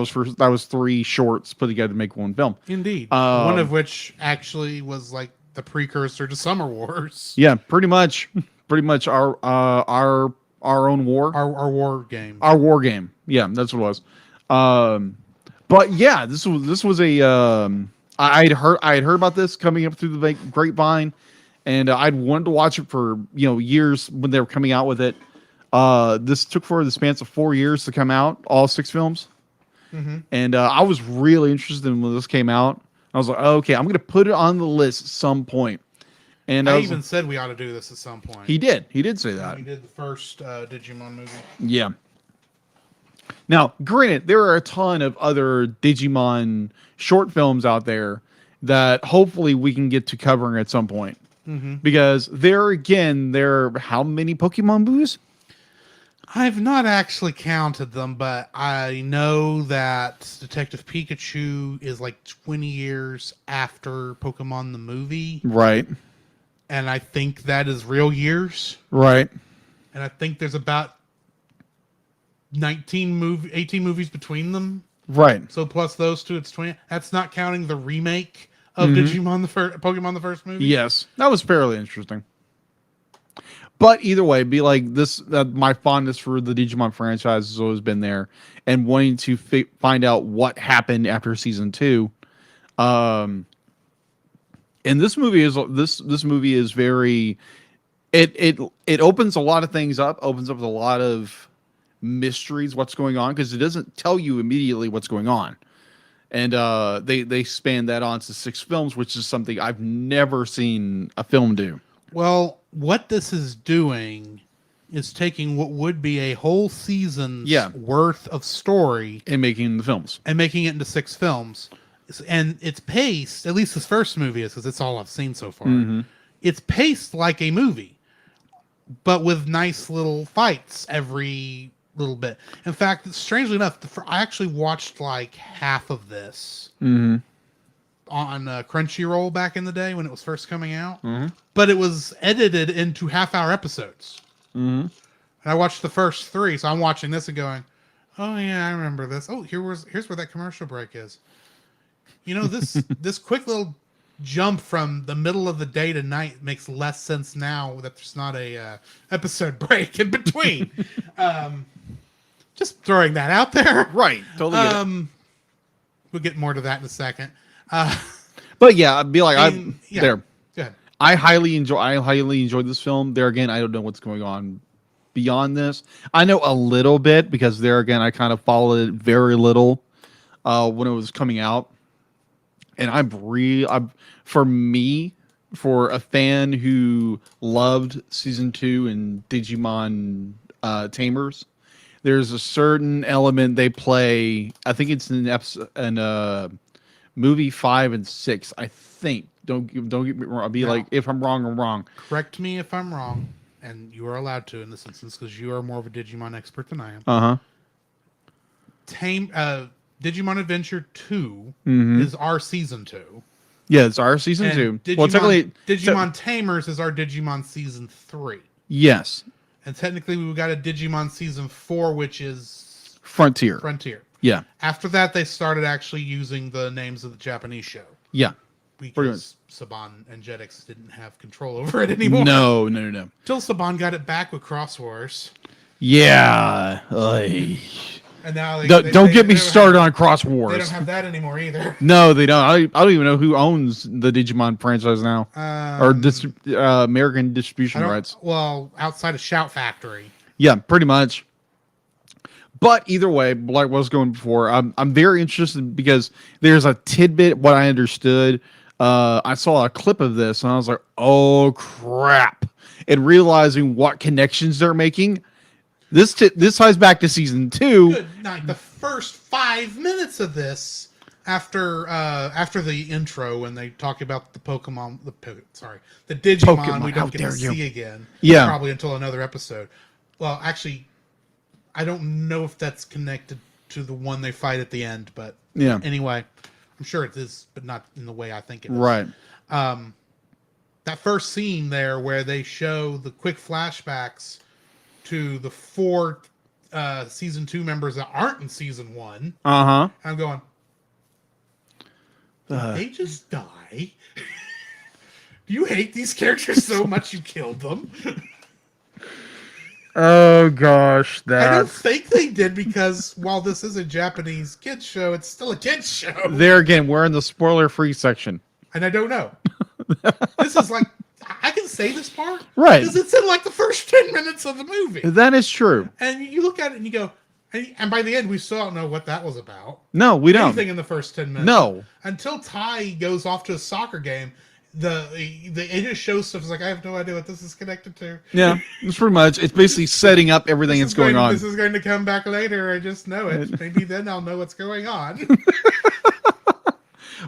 was 3 shorts put together to make one film. Indeed, one of which actually was like the precursor to Summer Wars. Yeah, pretty much our own war, our war game. our war game. Yeah, that's what it was. But yeah, this was a I had heard about this coming up through the grapevine, and I'd wanted to watch it for years when they were coming out with it. This took for the span of 4 years to come out, all 6 films, and I was really interested when this came out. I was like, okay, I'm gonna put it on the list at some point. And I even said we ought to do this at some point. He did say that. We did the first Digimon movie. Yeah. Now, granted, there are a ton of other Digimon short films out there that hopefully we can get to covering at some point. Because there are how many Pokemon movies? I've not actually counted them, but I know that Detective Pikachu is like 20 years after Pokemon the movie. Right. And I think that is real years. Right. And I think there's about 18 movies between them. Right. So plus those 2, it's 20. That's not counting the remake of Digimon Pokemon the first movie. Yes, that was fairly interesting. But either way, be like this. My fondness for the Digimon franchise has always been there, and wanting to find out what happened after season 2. And this movie is very. It opens a lot of things up. Opens up a lot of mysteries. What's going on, because it doesn't tell you immediately what's going on. And they span that on to 6 films, which is something I've never seen a film do. Well, what this is doing is taking what would be a whole season's worth of story and making the films and making it into 6 films. And it's paced, at least this first movie is, because it's all I've seen so far. It's paced like a movie, but with nice little fights every little bit. In fact, strangely enough, I actually watched like half of this on Crunchyroll back in the day when it was first coming out. But it was edited into half-hour episodes. And I watched the first 3, so I'm watching this and going, "Oh yeah, I remember this. Oh, here's where that commercial break is. This quick little jump from the middle of the day to night makes less sense now that there's not a episode break in between." Just throwing that out there. Right. Totally. We'll get more to that in a second. But yeah, I'd be like, Go ahead. I highly enjoyed this film. There again, I don't know what's going on beyond this. I know a little bit because there again, I kind of followed it very little when it was coming out. And for a fan who loved season 2 and Digimon Tamers, there's a certain element they play. I think it's in movie 5 and 6. I think. Don't get me wrong. I'll be like, if I'm wrong, I'm wrong. Correct me if I'm wrong, and you are allowed to in this instance because you are more of a Digimon expert than I am. Digimon Adventure 2 is our season 2. Yeah, it's our season And 2. Well, technically, Digimon Tamers is our Digimon season 3. yes, And technically, we've got a Digimon season 4, which is Frontier. Yeah, After that, they started actually using the names of the Japanese show. yeah. Because Saban and Jetix didn't have control over it anymore. No. Till Saban got it back with Cross Wars. Yeah. And now don't get me started on Cross Wars. They don't have that anymore either. No, they don't. I don't even know who owns the Digimon franchise now, or American distribution rights. Well, outside of Shout Factory. Yeah, pretty much. But either way, like what I was going before, I'm very interested because there's a tidbit. What I understood, I saw a clip of this and I was like, "Oh crap!" And realizing what connections they're making. This ties back to season 2. Good night. The first 5 minutes of this, after the intro, when they talk about the Pokemon, the Digimon we don't get to see again. Yeah, probably until another episode. Well, actually, I don't know if that's connected to the one they fight at the end, but yeah. Anyway, I'm sure it is, but not in the way I think it is. Right. That first scene there where they show the quick flashbacks to the 4 season 2 members that aren't in season 1. I'm going, did they just die? Do you hate these characters so much you killed them? Oh gosh, I don't think they did, because while this is a Japanese kids show, it's still a kids show. There again, we're in the spoiler-free section, and I don't know. This is like, I can say this part, right? Because it's in like the first 10 minutes of the movie. That is true. And you look at it and you go, and by the end, we still don't know what that was about. No, we don't. Anything in the first 10 minutes. No. Until Ty goes off to a soccer game, it just shows stuff. It's like, I have no idea what this is connected to. Yeah, it's pretty much. It's basically setting up everything that's going on. This is going to come back later. I just know it. Maybe then I'll know what's going on.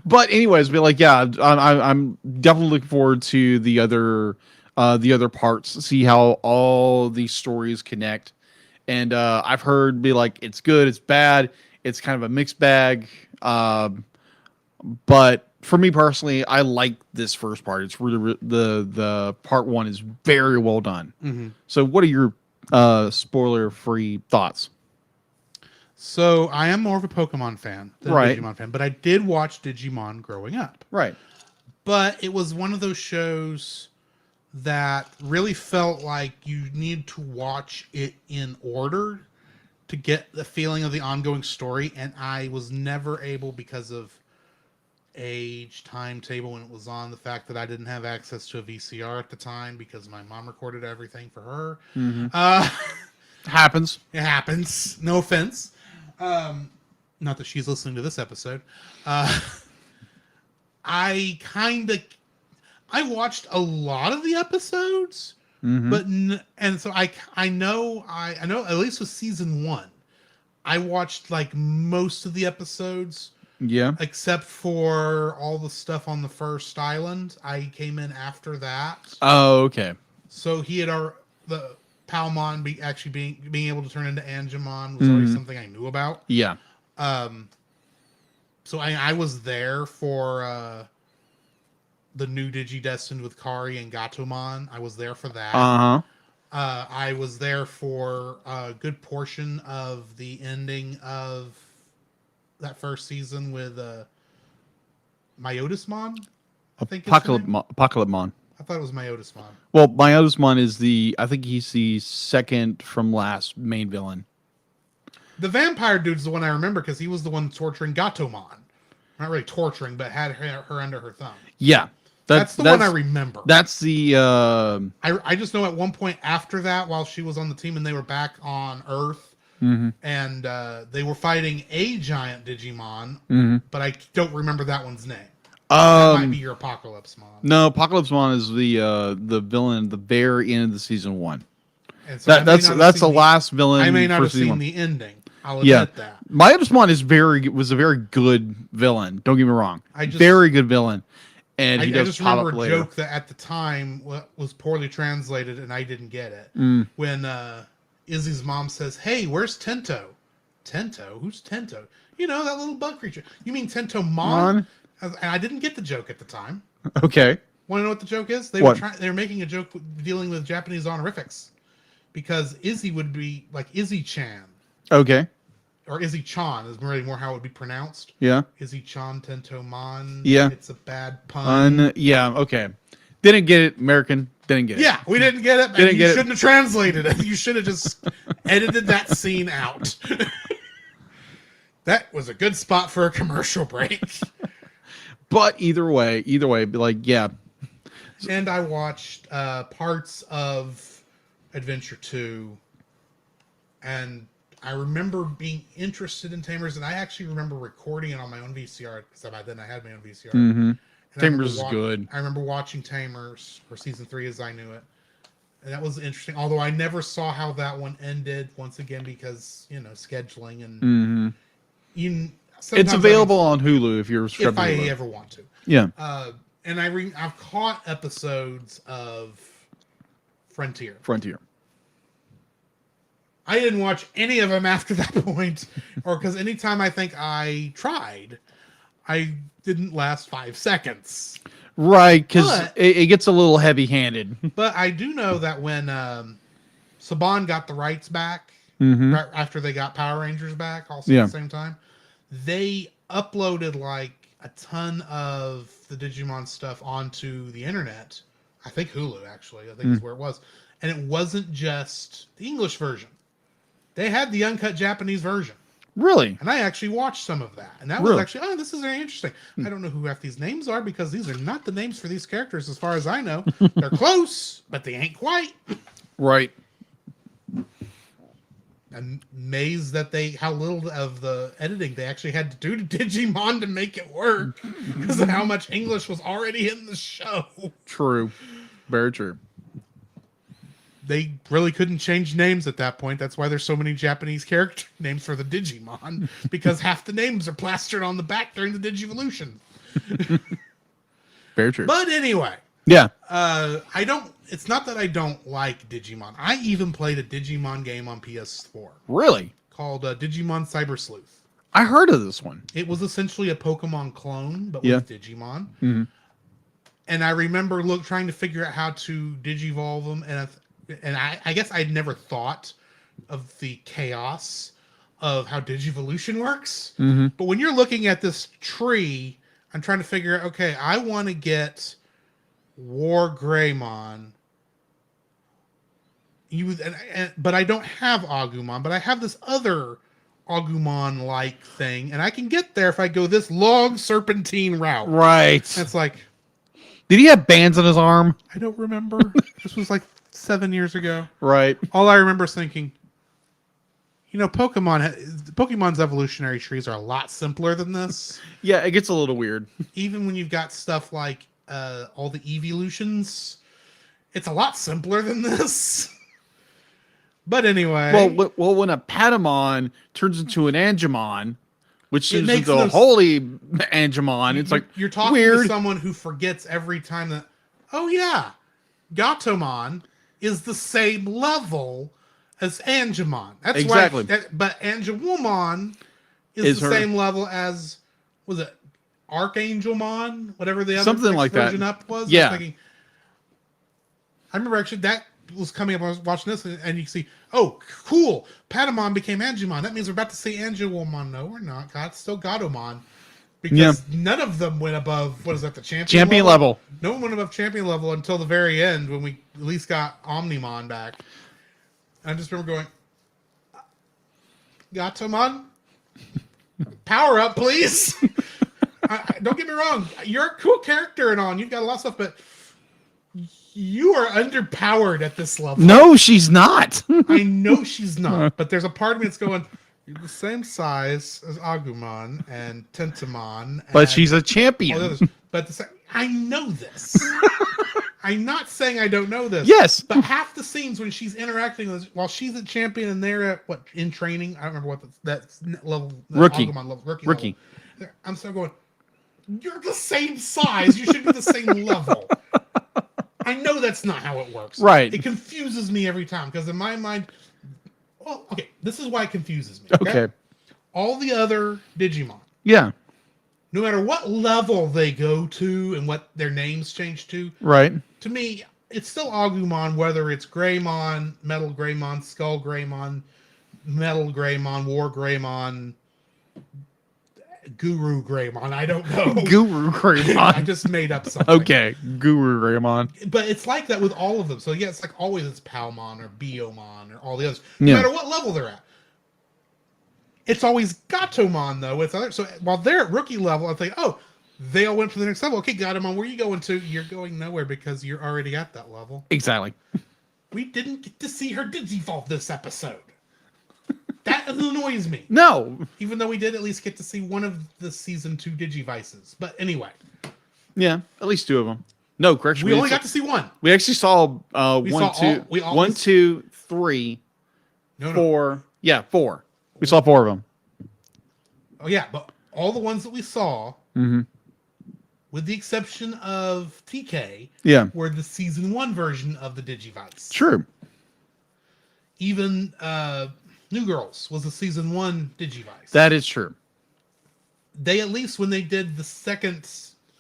But anyways, I'm definitely looking forward to the other parts. See how all these stories connect. And I've heard it's good, it's bad, it's kind of a mixed bag. But for me personally, I like this first part. It's really the part 1 is very well done. Mm-hmm. So, what are your spoiler-free thoughts? So, I am more of a Pokemon fan than a Digimon fan, but I did watch Digimon growing up. Right. But it was one of those shows that really felt like you need to watch it in order to get the feeling of the ongoing story, and I was never able, because of age, timetable when it was on, the fact that I didn't have access to a VCR at the time because my mom recorded everything for her. Mm-hmm. Happens. It happens. No offense. Not that she's listening to this episode. I watched a lot of the episodes, but so I know at least with season 1, I watched like most of the episodes. Yeah. Except for all the stuff on the first island. I came in after that. Oh, okay. So he had the Palmon being able to turn into Angemon was already something I knew about. Yeah. So I was there for the new Digidestined with Kari and Gatomon. I was there for that. I was there for a good portion of the ending of that first season with Myotismon, I think. Apocalypmon. I thought it was Myotismon. Well, Myotismon is I think he's the second from last main villain. The vampire dude's the one I remember because he was the one torturing Gatomon. Not really torturing, but had her under her thumb. Yeah. That's the one I remember. That's the... I just know at one point after that, while she was on the team and they were back on Earth, and they were fighting a giant Digimon, but I don't remember that one's name. That might be your Apocalypsemon. No, Apocalypsemon is the villain at the very end of the season 1. And so that's the last villain. I may not have seen the ending. I'll admit that. Myotismon was a very good villain. Don't get me wrong. Very good villain. And I just remember a joke that at the time was poorly translated, and I didn't get it. When Izzy's mom says, "Hey, where's Tento?" Tento? Who's Tento? You know, that little bug creature. You mean Tentomon? And I didn't get the joke at the time. Okay. Want to know what the joke is? They What? were making a joke dealing with Japanese honorifics, because Izzy would be like Izzy-chan, Okay. or Izzy-chan is really more how it would be pronounced. Yeah. Izzy-chan Tentomon. Yeah. It's a bad pun. Yeah. Okay. Didn't get it. American. Didn't get it. Yeah, we didn't get it. Didn't And get you it. shouldn't have translated it. You should have just edited that scene out. That was a good spot for a commercial break. But either way, like, yeah. And I watched parts of Adventure 2, and I remember being interested in Tamers, and I actually remember recording it on my own VCR, because by then I had my own VCR. Mm-hmm. And Tamers is good. I remember watching Tamers, or season 3 as I knew it. And that was interesting, although I never saw how that one ended, once again, because, scheduling and... Mm-hmm. It's available on Hulu if you're if I ever want to. Yeah. And I've caught episodes of Frontier. I didn't watch any of them after that point, or because anytime I think I tried, I didn't last 5 seconds. Right, because it gets a little heavy-handed. But I do know that when Saban got the rights back, Mm-hmm. right after they got Power Rangers back, also at the same time, they uploaded like a ton of the Digimon stuff onto the internet. I think Hulu, actually. I think is where it was. And it wasn't just the English version. They had the uncut Japanese version. Really? And I actually watched some of that. And that was actually, this is very interesting. I don't know who half these names are, because these are not the names for these characters as far as I know. They're close, but they ain't quite. Right. I'm amazed that how little of the editing they actually had to do to Digimon to make it work, because of how much English was already in the show. True. Very true. They really couldn't change names at that point. That's why there's so many Japanese character names for the Digimon, because half the names are plastered on the back during the Digivolution. Very true. But anyway. Yeah. It's not that I don't like Digimon. I even played a Digimon game on PS4. Really? Called Digimon Cyber Sleuth. I heard of this one. It was essentially a Pokemon clone, but with Digimon. Mm-hmm. And I remember trying to figure out how to Digivolve them, and I guess I'd never thought of the chaos of how Digivolution works. Mm-hmm. But when you're looking at this tree, I'm trying to figure out, okay, I want to get War Greymon. But I don't have Agumon, but I have this other Agumon-like thing, and I can get there if I go this long serpentine route. Right. And it's like... Did he have bands on his arm? I don't remember. This was like 7 years ago. Right. All I remember is thinking, Pokemon's evolutionary trees are a lot simpler than this. Yeah, it gets a little weird. Even when you've got stuff like all the evolutions, it's a lot simpler than this. But anyway. Well, when a Patamon turns into an Angemon, which turns into a those... holy Angemon, it's like you're talking weird. To someone who forgets every time that, oh yeah, Gatomon is the same level as Angemon. That's exactly. But Angewomon is the same level as, was it Archangelmon? Whatever the other something like version that up was. Yeah. I remember actually that was coming up. I was watching this, and you see, oh, cool, Patamon became Angemon. That means we're about to see Angewomon. No, we're not. Still Gatomon. Because none of them went above, what is that, the champion level? No one went above champion level until the very end, when we at least got Omnimon back. And I just remember going, Gatomon, power up, please. Don't get me wrong, you're a cool character and all, and you've got a lot of stuff, but you are underpowered at this level. No, she's not. I know she's not, but there's a part of me that's going, you're the same size as Agumon and Tentomon. But she's a champion. But I know this. I'm not saying I don't know this. Yes. But half the scenes when she's interacting with, while she's a champion and they're at, in training, I don't remember what that level. Rookie. Agumon level, rookie. Level. I'm still going, you're the same size. You should be the same level. I know that's not how it works. Right. It confuses me every time, because in my mind, well, okay, this is why it confuses me. Okay. All the other Digimon. Yeah. no matter what level they go to and what their names change to, Right. to me, it's still Agumon, whether it's Greymon, Metal Greymon, Skull Greymon, Metal Greymon, War Greymon, Guru Greymon. I don't know. Guru Greymon. I just made up something. Okay, Guru Greymon. But it's like that with all of them. So yeah, it's like always it's Palmon or Biomon or all the others. Yeah. No matter what level they're at. It's always Gatomon though. With other, so while they're at rookie level, I think, oh, they all went to the next level. Okay, Gatomon, where are you going to? You're going nowhere because you're already at that level. Exactly. We didn't get to see her Digivolve this episode. That annoys me. No. Even though we did at least get to see one of the season 2 Digivices. But anyway. Yeah, at least 2 of them. No, correction. We only got to see one. We actually saw We 1, saw 2, all- 1, 2, 3, No. 4. Yeah, 4. We saw 4 of them. Oh yeah, but all the ones that we saw, Mm-hmm. with the exception of TK, Yeah. were the season 1 version of the Digivice. True. Even New Girls was a season 1 Digivice. That is true. They at least, when they did the second,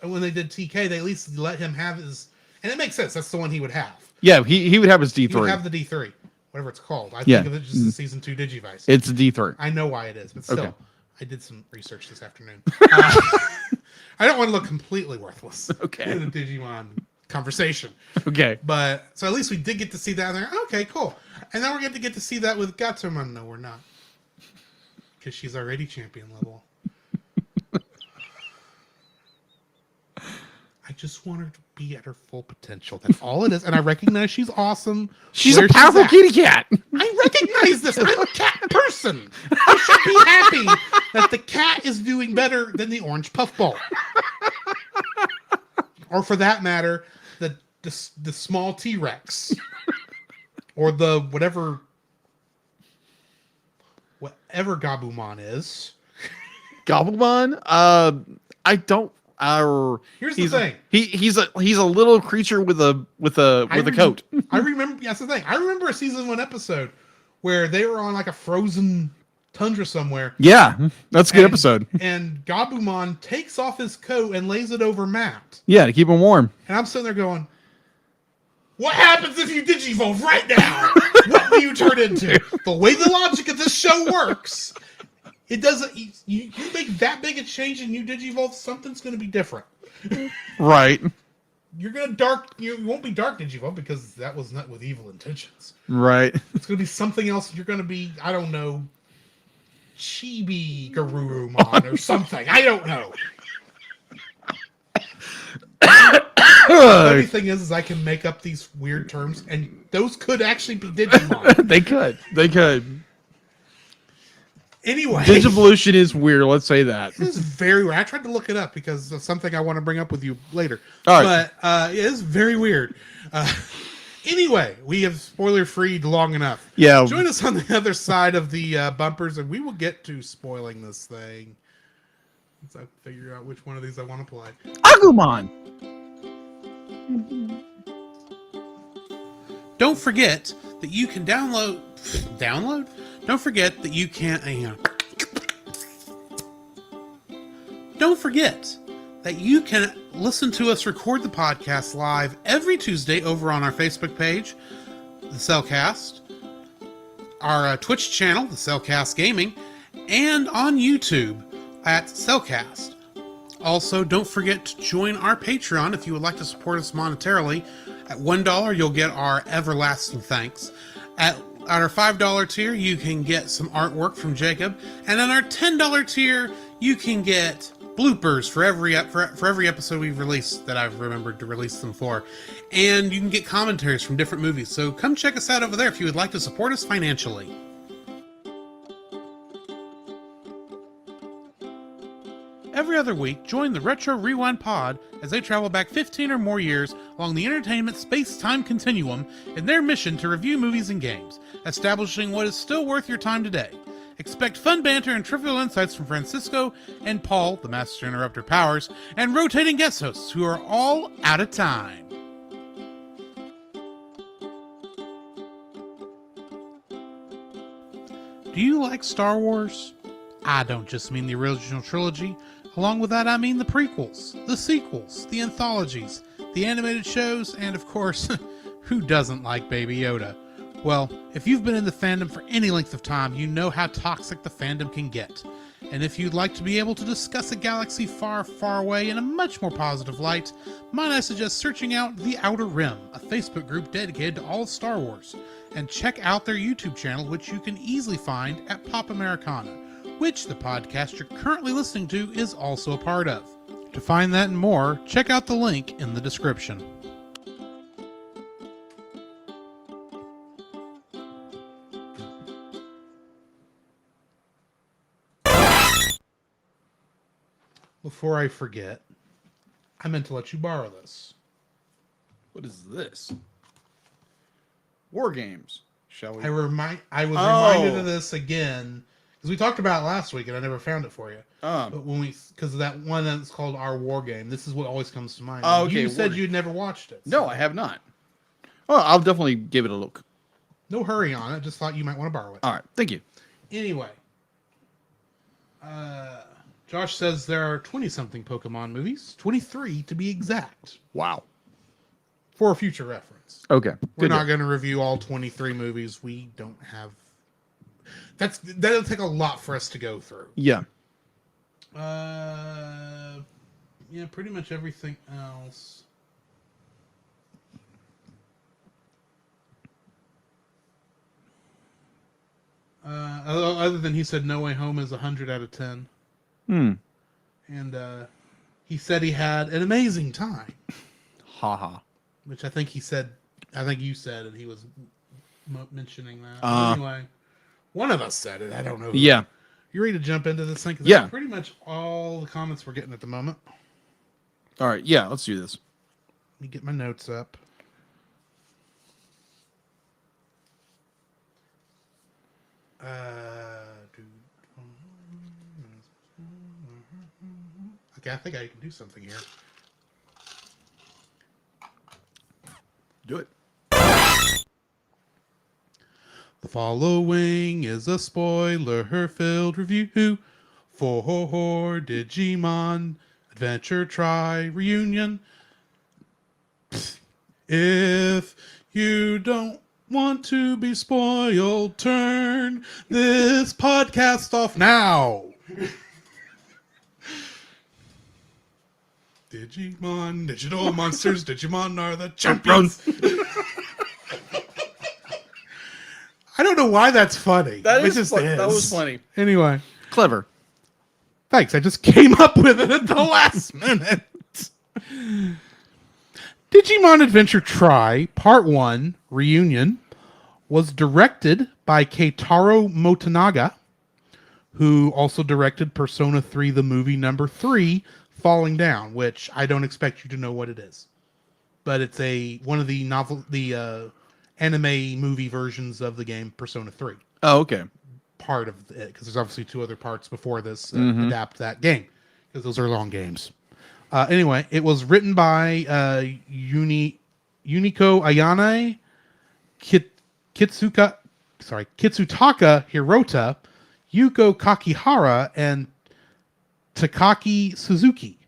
when they did TK, they at least let him have his, and it makes sense. That's the one he would have. Yeah, he would have his D3. He would have the D3, whatever it's called. I Yeah. think of it just as season 2 Digivice. It's a D3. I know why it is, but still, Okay. I did some research this afternoon. I don't want to look completely worthless Okay. in a Digimon conversation. Okay. But, so at least we did get to see that. And there. Okay, cool. And then we're going to get to see that with Gatomon. No, we're not. Because she's already champion level. I just want her to be at her full potential. That's all it is. And I recognize she's awesome. She's where a powerful at. kitty cat. I recognize this. I'm a cat person. I should be happy that the cat is doing better than the orange puffball. Or for that matter, the small T-Rex. Or the whatever Gabumon is. Gobblemon? I don't. Here's the thing. He's a little creature with a coat. I remember. That's the thing. I remember a season 1 episode where they were on like a frozen tundra somewhere. Yeah, that's a good episode. And Gabumon takes off his coat and lays it over Matt. Yeah, to keep him warm. And I'm sitting there going, "What happens if you Digivolve right now? What do you turn into?" The way the logic of this show works. It doesn't. You make that big a change and you Digivolve, something's going to be different. Right. You're going to you won't be Dark Digivolve because that was not with evil intentions. Right. It's going to be something else. You're going to be, I don't know, Chibi Garurumon or something. I don't know. The funny thing is I can make up these weird terms, and those could actually be Digimon. They could. Anyway. Digivolution is weird, let's say that. It is very weird. I tried to look it up because of something I want to bring up with you later. All right. But it is very weird. Anyway, we have spoiler-freed long enough. Yeah. Join us on the other side of the bumpers, and we will get to spoiling this thing. Once I figure out which one of these I want to play. Agumon! Don't forget that you can download. Don't forget that you can. Don't forget that you can listen to us record the podcast live every Tuesday over on our Facebook page, the Cellcast, our Twitch channel, the Cellcast Gaming, and on YouTube at Cellcast. Also, don't forget to join our Patreon if you would like to support us monetarily. At $1, you'll get our everlasting thanks. At our $5 tier, you can get some artwork from Jacob. And on our $10 tier, you can get bloopers for every episode we've released that I've remembered to release them for. And you can get commentaries from different movies. So come check us out over there if you would like to support us financially. Every other week, join the Retro Rewind Pod as they travel back 15 or more years along the entertainment space-time continuum in their mission to review movies and games, establishing what is still worth your time today. Expect fun banter and trivial insights from Francisco and Paul, the Master Interrupter Powers, and rotating guest hosts who are all out of time. Do you like Star Wars? I don't just mean the original trilogy. Along with that, I mean the prequels, the sequels, the anthologies, the animated shows, and of course, who doesn't like Baby Yoda? Well, if you've been in the fandom for any length of time, you know how toxic the fandom can get. And if you'd like to be able to discuss a galaxy far, far away in a much more positive light, might I suggest searching out The Outer Rim, a Facebook group dedicated to all of Star Wars, and check out their YouTube channel, which you can easily find at Pop Americana, which the podcast you're currently listening to is also a part of. To find that and more, check out the link in the description. Before I forget, I meant to let you borrow this. What is this? War games. Shall we? I was reminded of this again because we talked about it last week and I never found it for you. But because of that one that's called Our War Game, this is what always comes to mind. Oh, okay. You said you'd never watched it. No, I have not. Well, I'll definitely give it a look. No hurry on it. Just thought you might want to borrow it. All right. Thank you. Anyway, Josh says there are 20-something Pokemon movies, 23 to be exact. Wow. For future reference. Okay. We're not going to review all 23 movies. We don't have... That'll take a lot for us to go through. Yeah. Yeah, pretty much everything else. Other than he said No Way Home is 100 out of 10. And he said he had an amazing time. Haha. Which I think you said, and he was mentioning that. Anyway, one of us said it. I don't know. Yeah. You ready to jump into this thing? 'Cause Yeah. that's pretty much all the comments we're getting at the moment. All right. Yeah. Let's do this. Let me get my notes up. Okay, I think I can do something here. Do it. The following is a spoiler-filled review for Digimon Adventure Try Reunion. If you don't want to be spoiled, turn this podcast off now. Digimon, digital monsters, Digimon are the champions. I don't know why that's funny. That is is. That was funny. Anyway. Clever. Thanks. I just came up with it at the last minute. Digimon Adventure Try Part 1 Reunion was directed by Keitaro Motonaga, who also directed Persona 3 the movie number 3 Falling Down, which I don't expect you to know what it is. But it's one of the anime movie versions of the game Persona 3. Oh, okay. Part of it, because there's obviously 2 other parts before this adapt that game, because those are long games. Anyway, it was written by Yuniko Ayane, Kitsutaka Hirota, Yuko Kakihara, and Takaki Suzuki.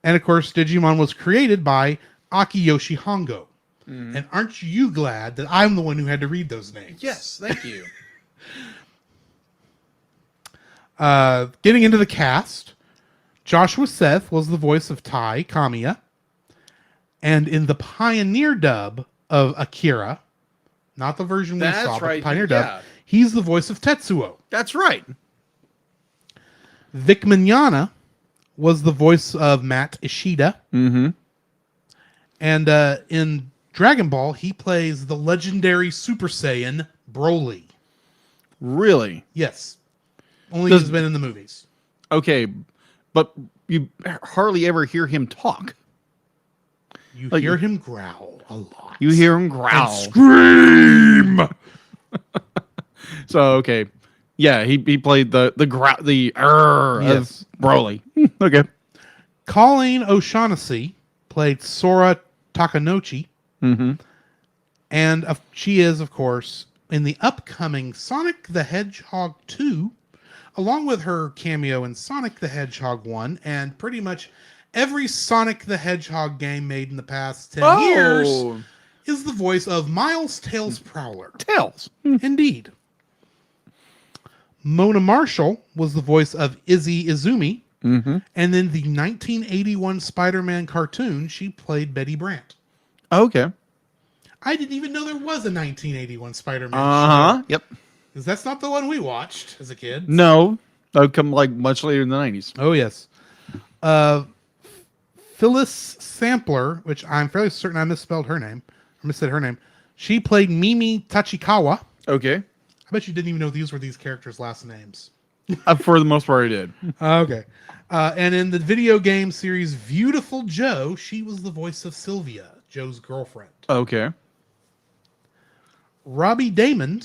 And of course, Digimon was created by Akiyoshi Hongo. And aren't you glad that I'm the one who had to read those names? Yes, thank you. Getting into the cast, Joshua Seth was the voice of Tai Kamiya. And in the Pioneer dub of Akira, not the version we saw, but the Pioneer dub, he's the voice of Tetsuo. That's right. Vic Mignogna was the voice of Matt Ishida. And in Dragon Ball, he plays the legendary Super Saiyan Broly. Really? Yes. Only he's been in the movies. Okay, but you hardly ever hear him talk. You hear him growl a lot. You hear him growl. And scream! So, okay. Yeah, he played the growl, of Broly. Okay. Colleen O'Shaughnessy played Sora Takanouchi. And she is, of course, in the upcoming Sonic the Hedgehog 2, along with her cameo in Sonic the Hedgehog 1 and pretty much every Sonic the Hedgehog game made in the past 10 years, is the voice of Miles Tails Prowler. Tails. Indeed. Mona Marshall was the voice of Izzy Izumi. Mm-hmm. And in the 1981 Spider-Man cartoon, she played Betty Brant. Okay. I didn't even know there was a 1981 Spider-Man show. Yep. Because that's not the one we watched as a kid. No. That would come like much later in the 90s. Oh, yes. Phyllis Sampler, which I'm fairly certain I misspelled her name. I missaid her name. She played Mimi Tachikawa. Okay. I bet you didn't even know these were these characters' last names. For the most part, I did. Okay. And in the video game series Beautiful Joe, she was the voice of Sylvia, Joe's girlfriend. Okay. Robbie Damon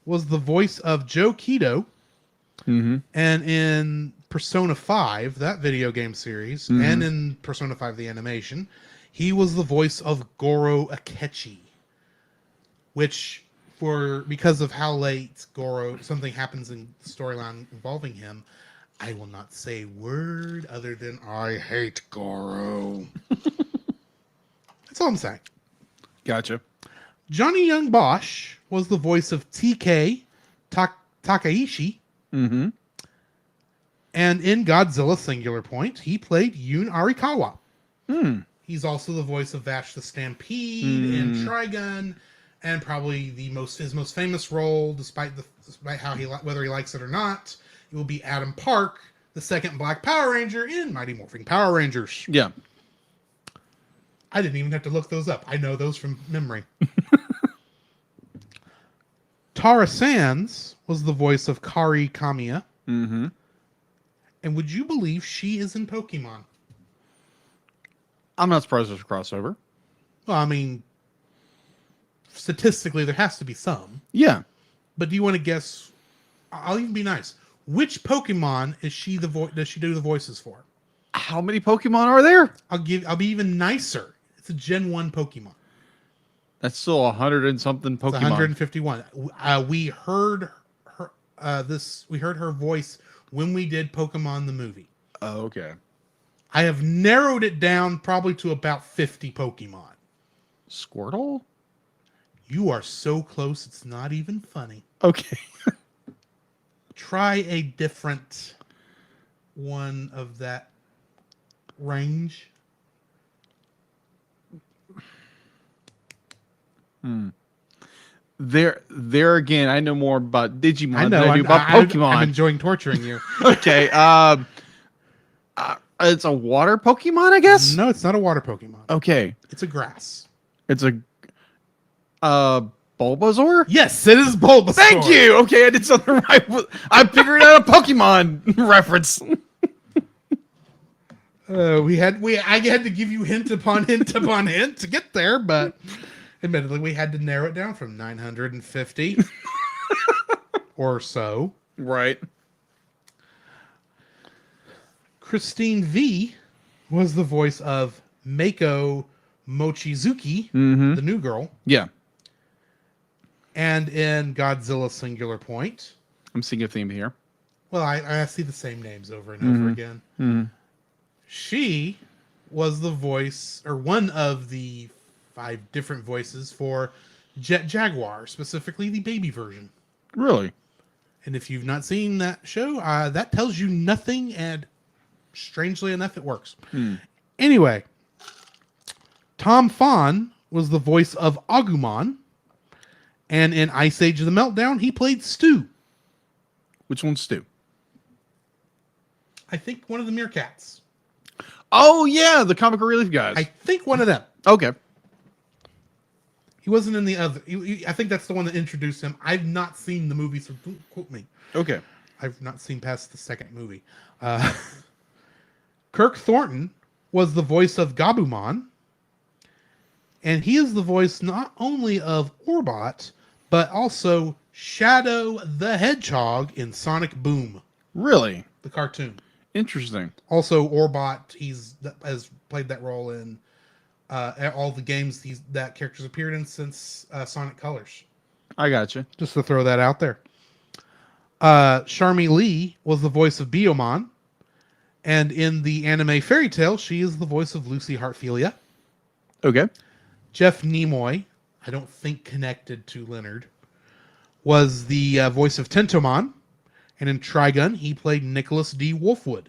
was the voice of Joe Keto. Mm-hmm. And in Persona 5, that video game series, and in Persona 5, the animation, he was the voice of Goro Akechi. Which, because of how late Goro, something happens in the storyline involving him, I will not say a word other than I hate Goro. That's all I'm saying. Gotcha. Johnny Young Bosch was the voice of TK Takaishi. Mm-hmm. And in Godzilla Singular Point, he played Yun Arikawa. He's also the voice of Vash the Stampede in Trigun, and probably his most famous role, despite how whether he likes it or not, it will be Adam Park, the second Black Power Ranger in Mighty Morphin Power Rangers. Yeah. I didn't even have to look those up. I know those from memory. Tara Sands was the voice of Kari Kamiya. Mm-hmm. And would you believe she is in Pokemon? I'm not surprised there's a crossover. Well, I mean, statistically, there has to be some. Yeah. But do you want to guess? I'll even be nice. Which Pokemon is she does she do the voices for? How many Pokemon are there? I'll be even nicer. It's a Gen 1 Pokemon. That's still 100 and something Pokemon. It's 151. We heard her voice when we did Pokemon the movie. Oh, okay. I have narrowed it down probably to about 50 Pokemon. Squirtle? You are so close, it's not even funny. Okay. Try a different one of that range. There again, I know more about Digimon I know, than I do about Pokemon. I'm enjoying torturing you. Okay. It's a water Pokemon, I guess? No, it's not a water Pokemon. Okay. It's a grass. It's a Bulbasaur? Yes, it is Bulbasaur. Thank you. Okay, I did something right. I figured out a Pokemon reference. I had to give you hint upon hint upon hint to get there, but admittedly, we had to narrow it down from 950 or so. Right. Christine V was the voice of Mako Mochizuki, the new girl. Yeah. And in Godzilla Singular Point. I'm seeing a theme here. Well, I see the same names over and over again. Mm-hmm. She was the voice, or one of the 5 different voices for Jet Jaguar, specifically the baby version. Really? And if you've not seen that show, that tells you nothing, and strangely enough, it works. Anyway, Tom Fawn was the voice of Agumon, and in Ice Age of the Meltdown, he played Stu. Which one's Stu? I think one of the Meerkats. Oh, yeah, the comic relief guys. I think one of them. Okay. He wasn't in the other. I think that's the one that introduced him. I've not seen the movie, so don't quote me. Okay. I've not seen past the second movie. Kirk Thornton was the voice of Gabumon. And he is the voice not only of Orbot, but also Shadow the Hedgehog in Sonic Boom. Really? The cartoon. Interesting. Also, Orbot, has played that role in all the games that character's appeared in since Sonic Colors. I gotcha. Just to throw that out there. Sharmi Lee was the voice of Biyomon. And in the anime Fairy Tail, she is the voice of Lucy Heartfilia. Okay. Jeff Nimoy, I don't think connected to Leonard, was the voice of Tentomon. And in Trigun, he played Nicholas D. Wolfwood.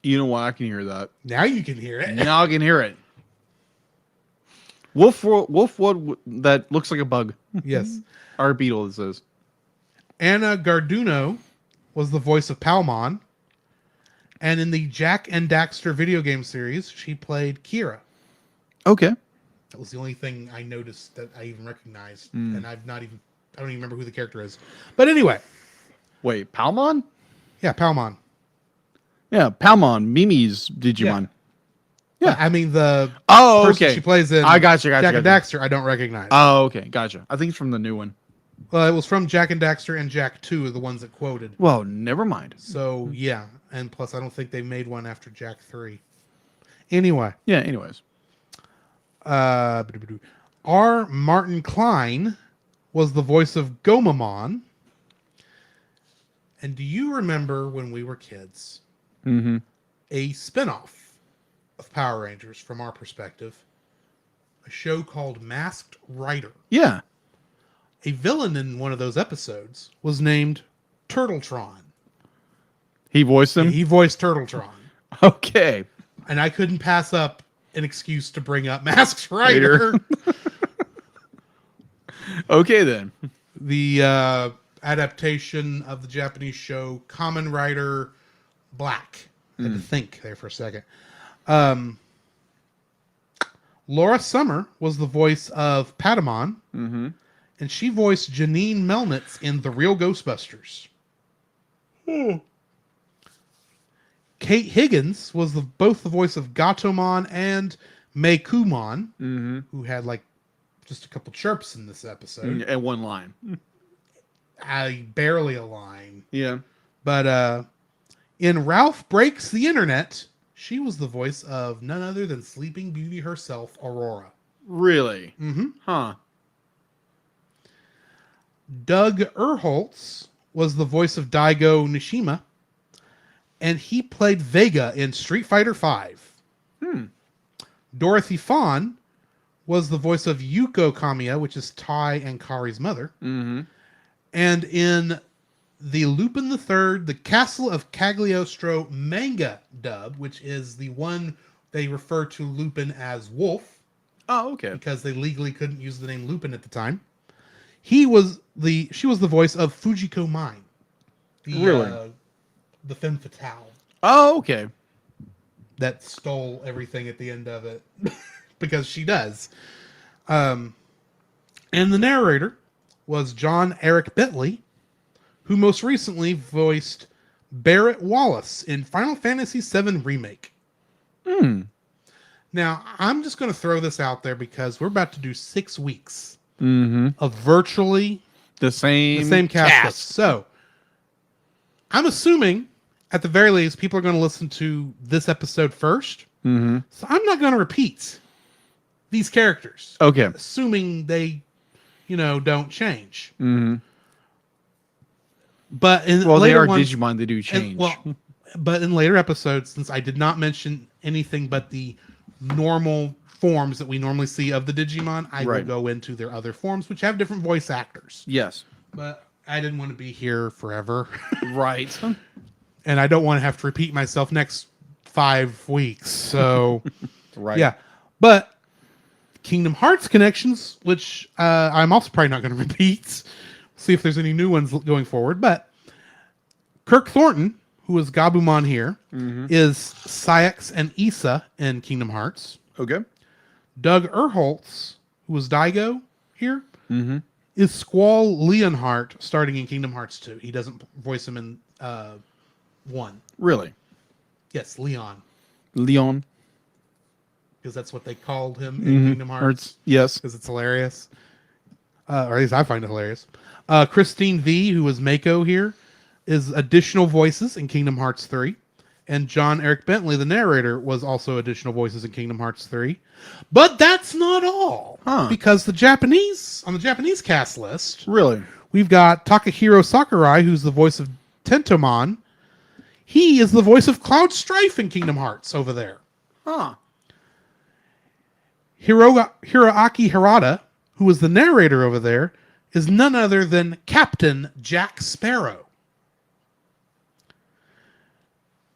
You know why I can hear that? Now you can hear it. Now I can hear it. Wolfwood that looks like a bug. Yes. Or a beetle, it says. Anna Garduno was the voice of Palmon. And in the Jack and Daxter video game series, she played Kira. Okay. That was the only thing I noticed that I even recognized. And I don't even remember who the character is. But anyway. Wait, Palmon? Yeah, Palmon. Yeah, Palmon, Mimi's Digimon. Yeah. I mean, the person she plays in I gotcha, Jack and Daxter, I don't recognize. Oh, okay, gotcha. I think it's from the new one. Well, it was from Jack and Daxter and Jak 2 are the ones that quoted. Well, never mind. So, yeah. And plus, I don't think they made one after Jak 3. Anyway. Yeah, anyways. R. Martin Klein was the voice of Gomamon. And do you remember when we were kids, a spinoff of Power Rangers from our perspective, a show called Masked Rider? Yeah. A villain in one of those episodes was named Turtletron. He voiced him? He voiced Turtletron. Okay. And I couldn't pass up an excuse to bring up Masked Rider. Okay, then. The adaptation of the Japanese show Kamen Rider Black. I had to think there for a second. Laura Summer was the voice of Patamon. And she voiced Janine Melnitz in The Real Ghostbusters. Kate Higgins was both the voice of Gatomon and Meikumon, who had like just a couple chirps in this episode. And one line. Barely a line. Yeah. But in Ralph Breaks the Internet, she was the voice of none other than Sleeping Beauty herself, Aurora. Really? Huh. Doug Erholtz was the voice of Daigo Nishima, and he played Vega in Street Fighter V. Dorothy Fawn was the voice of Yuko Kamiya, which is Tai and Kari's mother. And in the Lupin III, the Castle of Cagliostro manga dub, which is the one they refer to Lupin as Wolf. Oh, okay. Because they legally couldn't use the name Lupin at the time. She was the voice of Fujiko Mine. The femme fatale. Oh, okay. That stole everything at the end of it. Because she does. And the narrator was John Eric Bentley, who most recently voiced Barrett Wallace in Final Fantasy VII Remake. Now, I'm just going to throw this out there because we're about to do 6 weeks of virtually the same cast list. So, I'm assuming, at the very least, people are going to listen to this episode first. So I'm not going to repeat these characters. Okay. Assuming they, don't change. But in they are ones, Digimon, they do change. But in later episodes, since I did not mention anything but the normal forms that we normally see of the Digimon, I will go into their other forms, which have different voice actors. Yes. But I didn't want to be here forever. Right. And I don't want to have to repeat myself next 5 weeks. So, yeah. But Kingdom Hearts connections, which I'm also probably not going to repeat. See if there's any new ones going forward. But Kirk Thornton, who is Gabumon here, is Saix and Issa in Kingdom Hearts. Okay. Doug Erholtz, who was Daigo here, is Squall Leonhardt starting in Kingdom Hearts 2. He doesn't voice him in 1. Really? Yes, Leon. Leon. Because that's what they called him in Kingdom Hearts. Yes. Because it's hilarious. Or at least I find it hilarious. Christine V, who was Mako here, is additional voices in Kingdom Hearts 3. And John Eric Bentley, the narrator, was also additional voices in Kingdom Hearts 3. But that's not all. Because on the Japanese cast list, really, We've got Takahiro Sakurai, who's the voice of Tentomon. He is the voice of Cloud Strife in Kingdom Hearts over there. Huh. Hiroaki Hirata, who is the narrator over there, is none other than Captain Jack Sparrow.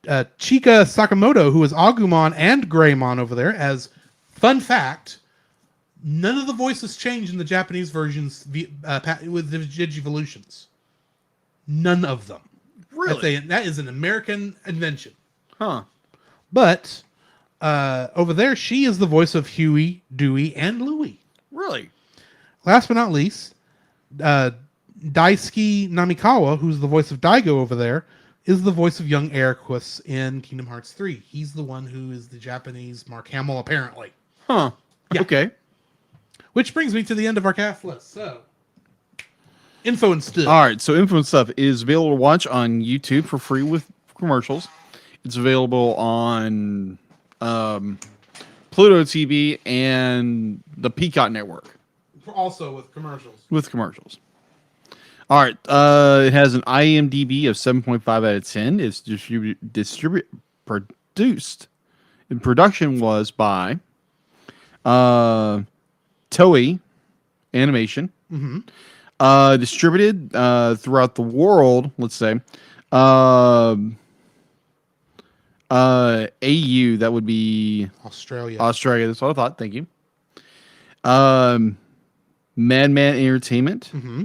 Chika Sakamoto, who is Agumon and Greymon over there, as fun fact, none of the voices change in the Japanese versions with the Digivolutions. None of them. Really? That is an American invention. Huh. But over there, she is the voice of Huey, Dewey, and Louie. Really? Last but not least, Daisuke Namikawa, who's the voice of Daigo over there, is the voice of young Eraqus in Kingdom Hearts 3. He's the one who is the Japanese Mark Hamill, apparently. Huh. Yeah. Okay. Which brings me to the end of our cast list. So, info and stuff. All right. So info and stuff is available to watch on YouTube for free with commercials. It's available on Pluto TV and the Peacock Network. Also with commercials. With commercials. All right. It has an IMDb of 7.5 out of 10. It's produced. And production was by Toei Animation. Mm-hmm. Distributed throughout the world, let's say. AU, that would be Australia. That's what I thought. Thank you. Madman Entertainment. Mm-hmm.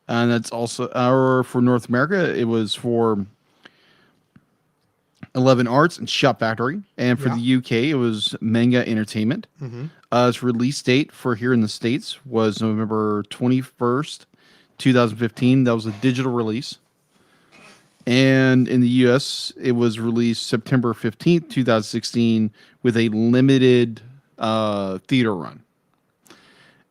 And that's also for North America. It was for 11 Arts and Shop Factory. And for the UK, it was Manga Entertainment. Mm-hmm. Its release date for here in the States was November 21st, 2015. That was a digital release. And in the US, it was released September 15th, 2016 with a limited theater run.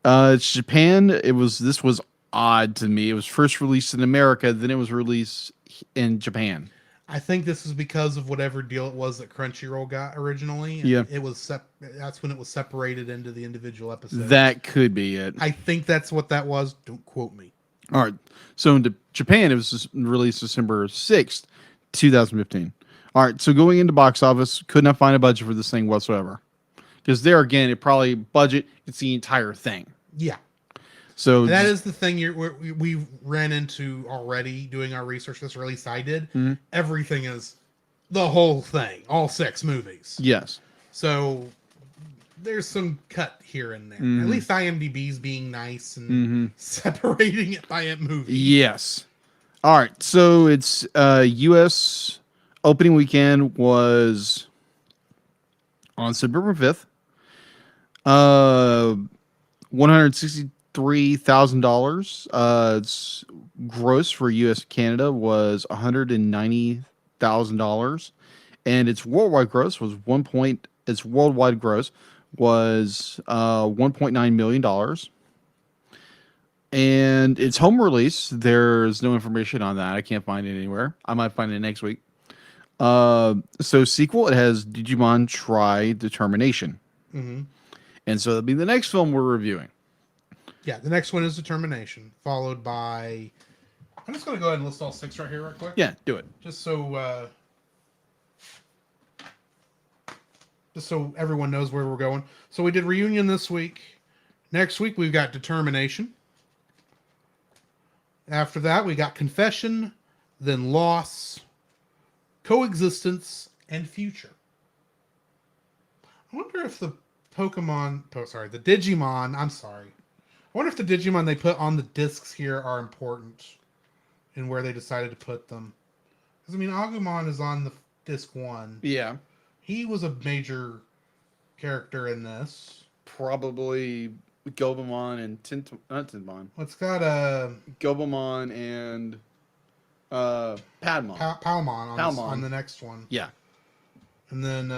It's Japan. This was odd to me. It was first released in America, then it was released in Japan. I think this is because of whatever deal it was that Crunchyroll got originally. Yeah. It was that's when it was separated into the individual episodes. That could be it. I think that's what that was. Don't quote me. All right. So in Japan, it was released December 6th, 2015. All right. So going into box office, could not find a budget for this thing whatsoever. Because there again, it probably budget, it's the entire thing. Yeah. So that is the thing we ran into already doing our research. This, or at least I did. Mm-hmm. Everything is the whole thing, all 6 movies. Yes. So there's some cut here and there. Mm-hmm. At least IMDb's being nice and separating it by a movie. Yes. All right. So it's U.S. opening weekend was on September 5th. $163,000. Its gross for U.S. Canada was $190,000, and its worldwide gross was $1.9 million. And its home release, there's no information on that. I can't find it anywhere. I might find it next week. So sequel, it has Digimon Tri Determination. Mm-hmm. And so that'll be the next film we're reviewing. Yeah, the next one is Determination, followed by... I'm just going to go ahead and list all 6 right here real quick. Yeah, do it. Just so everyone knows where we're going. So we did Reunion this week. Next week, we've got Determination. After that, we got Confession, then Loss, Coexistence, and Future. I wonder if the Digimon, I wonder if the Digimon they put on the discs here are important in where they decided to put them. Because, I mean, Agumon is on the disc 1. Yeah. He was a major character in this. Probably Gobamon and not Tinmon. It's got Gobamon and Padmon. Palmon on the next one. Yeah. And then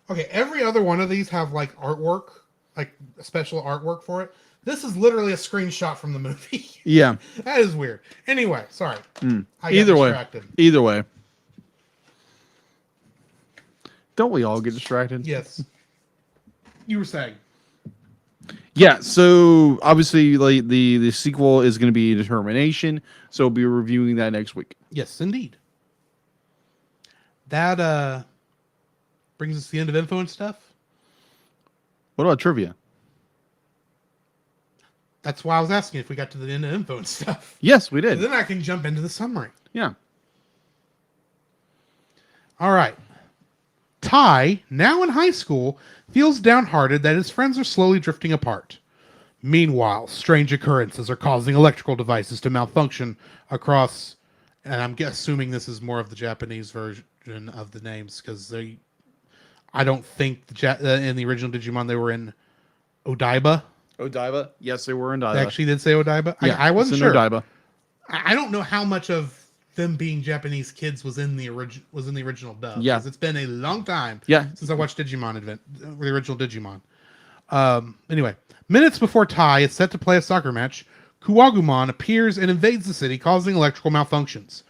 okay, every other one of these have like artwork, like special artwork for it. This is literally a screenshot from the movie. Yeah. That is weird. Anyway, sorry. Either way. Don't we all get distracted? Yes. You were saying. Yeah, so obviously, like the sequel is going to be Determination, so we'll be reviewing that next week. Yes, indeed. That brings us to the end of info and stuff. What about trivia? That's why I was asking if we got to the end of info and stuff. Yes, we So did. then I can jump into the summary. Yeah. All right. Ty, now in high school, feels downhearted that his friends are slowly drifting apart. Meanwhile, strange occurrences are causing electrical devices to malfunction across, and I'm assuming this is more of the Japanese version of the names, because I don't think in the original Digimon they were in Odaiba. Odaiba? Yes, they were in Odaiba. They actually did say Odaiba? Yeah, I wasn't it's in sure. Odaiba. I don't know how much of them being Japanese kids was in the original dub. Yeah. 'Cause it's been a long time since I watched Digimon the original Digimon. Anyway, minutes before Tai is set to play a soccer match, Kuwagumon appears and invades the city, causing electrical malfunctions.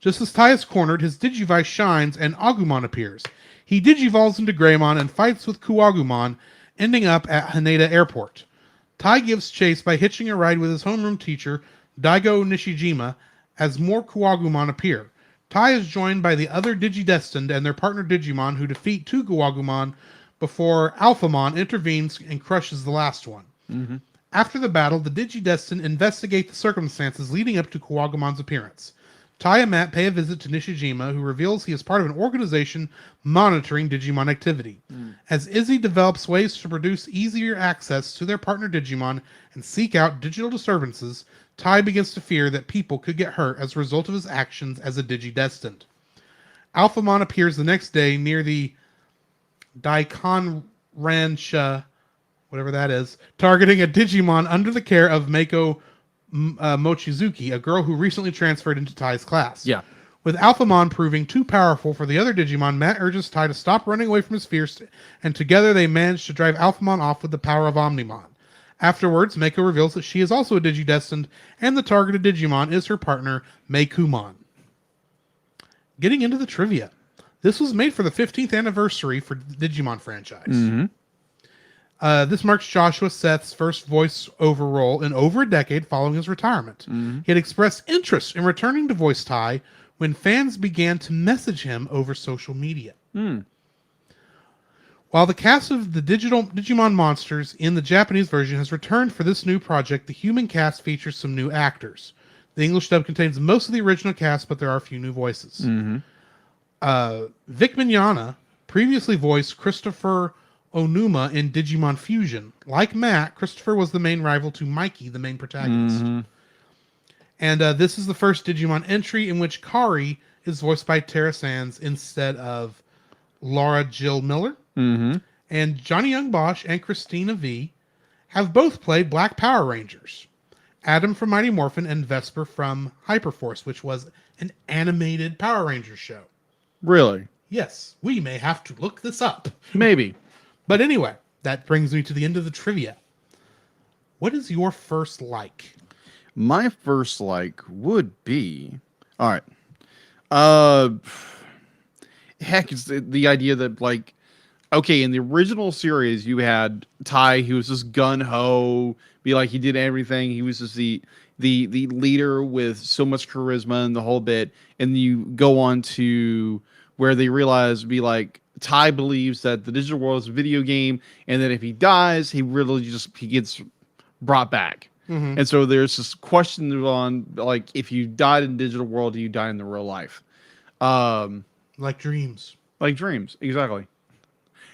Just as Tai is cornered, his Digivice shines and Agumon appears. He digivolves into Greymon and fights with Kuwagumon, ending up at Haneda Airport. Tai gives chase by hitching a ride with his homeroom teacher, Daigo Nishijima, as more Kuwagumon appear. Tai is joined by the other Digidestined and their partner Digimon, who defeat two Kuwagumon before Alphamon intervenes and crushes the last one. Mm-hmm. After the battle, the Digidestined investigate the circumstances leading up to Kuwagumon's appearance. Tai and Matt pay a visit to Nishijima, who reveals he is part of an organization monitoring Digimon activity. As Izzy develops ways to produce easier access to their partner Digimon and seek out digital disturbances, Tai begins to fear that people could get hurt as a result of his actions as a Digidestined. Alphamon appears the next day near the Daikon Rancha, whatever that is, targeting a Digimon under the care of Mako Mochizuki, a girl who recently transferred into Tai's class. Yeah. With Alphamon proving too powerful for the other Digimon, Matt urges Tai to stop running away from his fears, and together they manage to drive Alphamon off with the power of Omnimon. Afterwards, Mako reveals that she is also a Digidestined, and the targeted Digimon is her partner, Meikumon. Getting into the trivia. This was made for the 15th anniversary for the Digimon franchise. Mm-hmm. This marks Joshua Seth's first voice-over role in over a decade following his retirement. Mm-hmm. He had expressed interest in returning to voice Tai when fans began to message him over social media. While the cast of the Digimon monsters in the Japanese version has returned for this new project, the human cast features some new actors. The English dub contains most of the original cast, but there are a few new voices. Mm-hmm. Vic Mignogna previously voiced Christopher Onuma in Digimon Fusion. Like Matt, Christopher was the main rival to Mikey, the main protagonist. Mm-hmm. And this is the first Digimon entry in which Kari is voiced by Tara Sands instead of Laura Jill Miller. Mm-hmm. And Johnny Young Bosch and Christina V have both played Black Power Rangers. Adam from Mighty Morphin and Vesper from Hyperforce, which was an animated Power Rangers show. Really? Yes, we may have to look this up. Maybe. But anyway, that brings me to the end of the trivia. What is your first like? My first like would be, all right. Heck, it's the idea that, like, okay, in the original series you had Tai, who was just gun ho, be like he did everything. He was just the leader with so much charisma and the whole bit. And you go on to where they realize, be like, Tai believes that the digital world is a video game, and that if he dies, he gets brought back. Mm-hmm. And so there's this question on, like, if you died in the digital world, do you die in the real life? Like dreams. Like dreams, exactly.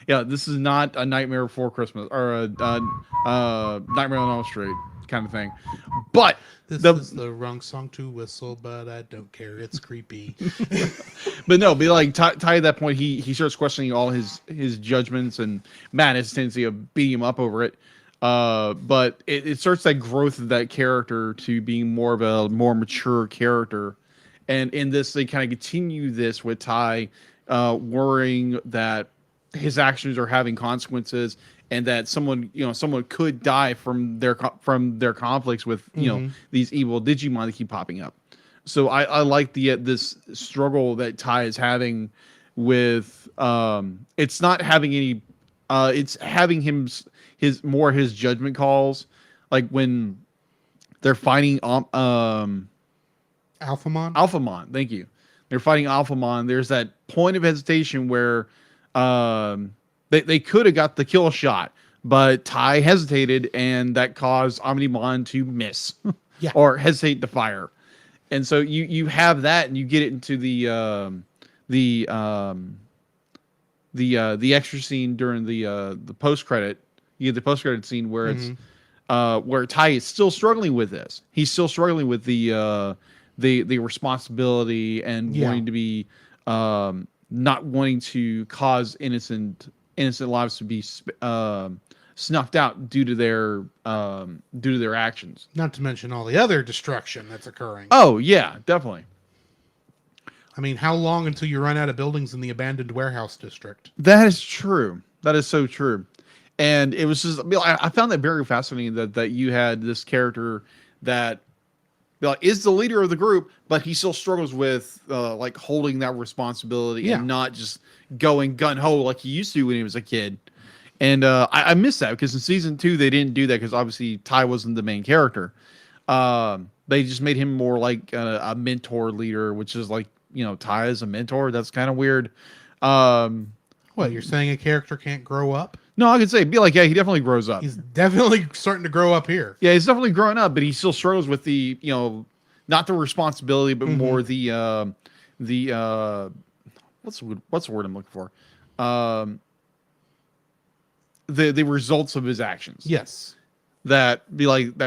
Yeah, this is not a Nightmare Before Christmas or a Nightmare on Elm Street kind of thing. But This is the wrong song to whistle, but I don't care. It's creepy. But no, be like Ty at that point, he starts questioning all his judgments, and Matt has a tendency of beating him up over it. But it starts that growth of that character to being more of a more mature character. And in this, they kind of continue this with Ty worrying that his actions are having consequences, and that someone could die from their conflicts with these evil Digimon that keep popping up. So I like this struggle that Ty is having with it's not having any it's having his judgment calls, like when they're fighting Alphamon. Alphamon. Thank you. They're fighting Alphamon. There's that point of hesitation where they could have got the kill shot, but Ty hesitated, and that caused Omnimon to miss or hesitate to fire. And so you have that, and you get it into the extra scene during the post credit. You get the post credit scene where it's where Ty is still struggling with this. He's still struggling with the responsibility and wanting to be not wanting to cause innocent lives to be snuffed out due to their actions. Not to mention all the other destruction that's occurring. Oh yeah, definitely. I mean, how long until you run out of buildings in the abandoned warehouse district? That is true. That is so true. And it was just, I found that very fascinating that you had this character that is the leader of the group, but he still struggles with like holding that responsibility and not just going gun ho like he used to when he was a kid. And I miss that because in season 2 they didn't do that because obviously Ty wasn't the main character. They just made him more like a mentor leader, which is like, Ty is a mentor. That's kind of weird. What, you're saying a character can't grow up? No, I could say be like, yeah, he definitely grows up. He's definitely starting to grow up here. Yeah, he's definitely growing up, but he still struggles with the, not the responsibility, but more the what's the word I'm looking for? The results of his actions. Yes. That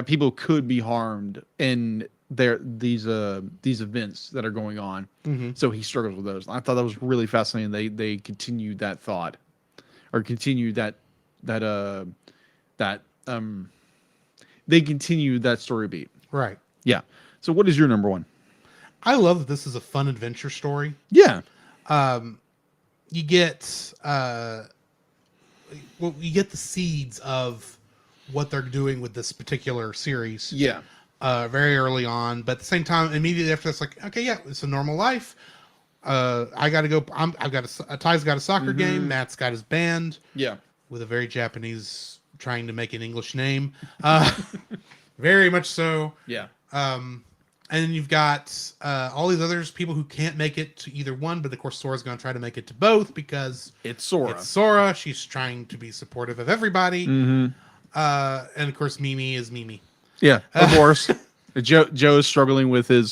people could be harmed in these events that are going on. So he struggles with those. I thought that was really fascinating. They continued that thought, or continued they continued that story beat. Right. Yeah. So what is your number one? I love that this is a fun adventure story. Yeah. You get you get the seeds of what they're doing with this particular series. Yeah. Very early on, but at the same time, immediately after that's like, okay, yeah, it's a normal life. I got to go. Ty's got a soccer game. Matt's got his band. Yeah. With a very Japanese, trying to make an English name. Very much so. Yeah. And then you've got all these others, people who can't make it to either one, but of course Sora's going to try to make it to both because it's Sora. It's Sora. She's trying to be supportive of everybody. And of course Mimi is Mimi. Yeah, of course. Joe is struggling with his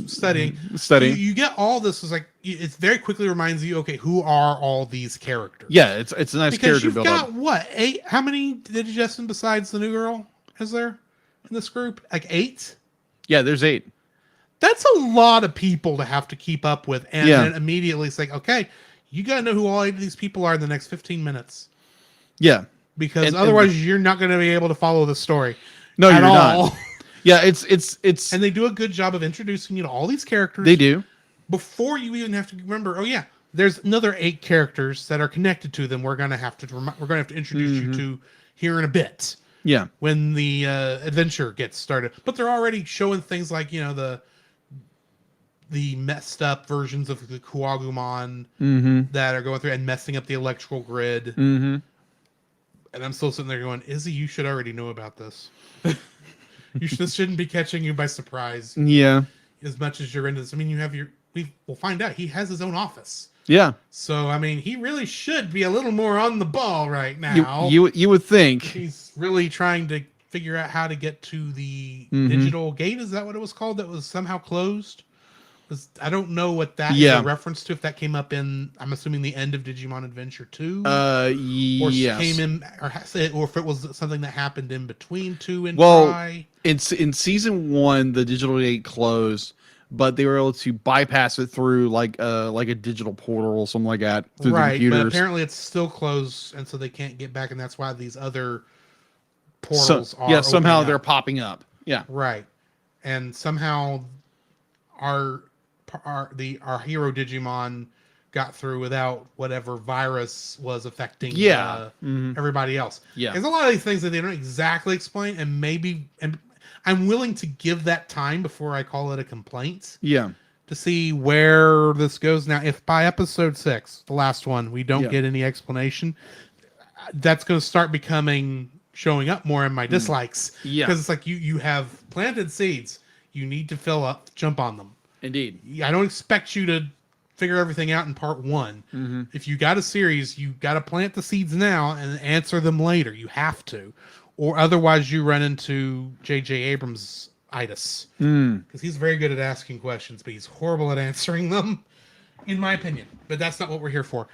studying. You get all this is like it very quickly reminds you, okay, who are all these characters? Yeah, it's a nice because character build up. You've got what, 8? How many Digestion besides the new girl is there in this group? Like 8? Yeah, there's 8. That's a lot of people to have to keep up with, and then immediately it's like, okay, you got to know who all 8 of these people are in the next 15 minutes. Yeah, because otherwise you're not going to be able to follow the story. No, you're not. Yeah, it's and they do a good job of introducing you to all these characters. They do before you even have to remember. Oh yeah, there's another 8 characters that are connected to them. We're gonna have to introduce you to here in a bit. Yeah, when the adventure gets started, but they're already showing things like the messed up versions of the Kuwagumon that are going through and messing up the electrical grid. And I'm still sitting there going, Izzy, you should already know about this. This shouldn't be catching you by surprise. Yeah. As much as you're into this. I mean, we'll find out. He has his own office. Yeah. So, I mean, he really should be a little more on the ball right now. You would think. He's really trying to figure out how to get to the digital gate. Is that what it was called? That was somehow closed? I don't know what that is a reference to. If that came up in, I'm assuming the end of Digimon Adventure 2. Yes. Came in, or if it was something that happened in between 2 and Tri. It's in season 1 the digital gate closed, but they were able to bypass it through like a digital portal or something like that through the computers. But apparently it's still closed, and so they can't get back, and that's why these other portals are. Yeah, somehow they're popping up. Yeah, right, and somehow our hero Digimon got through without whatever virus was affecting everybody else. Yeah, there's a lot of these things that they don't exactly explain, and I'm willing to give that time before I call it a complaint. Yeah, to see where this goes. Now, if by episode 6, the last one, we don't get any explanation, that's going to start becoming showing up more in my dislikes. Yeah. Because it's like you have planted seeds. You need to jump on them. Indeed. I don't expect you to figure everything out in part one. Mm-hmm. If you got a series, you got to plant the seeds now and answer them later. You have to. Or otherwise you run into J.J. Abrams' itis. Because he's very good at asking questions, but he's horrible at answering them, in my opinion. But that's not what we're here for.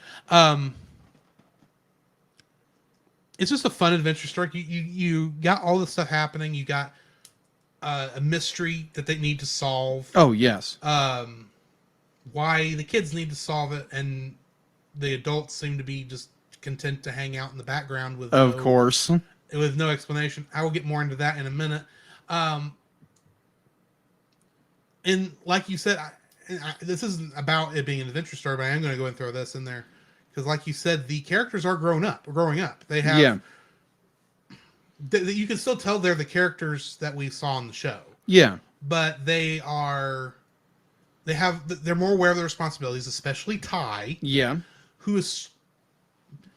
It's just a fun adventure story. You got all this stuff happening. You got a mystery that they need to solve. Oh, yes. Why the kids need to solve it, and the adults seem to be just content to hang out in the background with course. With no explanation. I will get more into that in a minute. And like you said, this isn't about it being an adventure story, but I am going to go and throw this in there. Because like you said, the characters are growing up. They have... Yeah. You can still tell they're the characters that we saw on the show. Yeah. But they're more aware of their responsibilities, especially Ty. Yeah.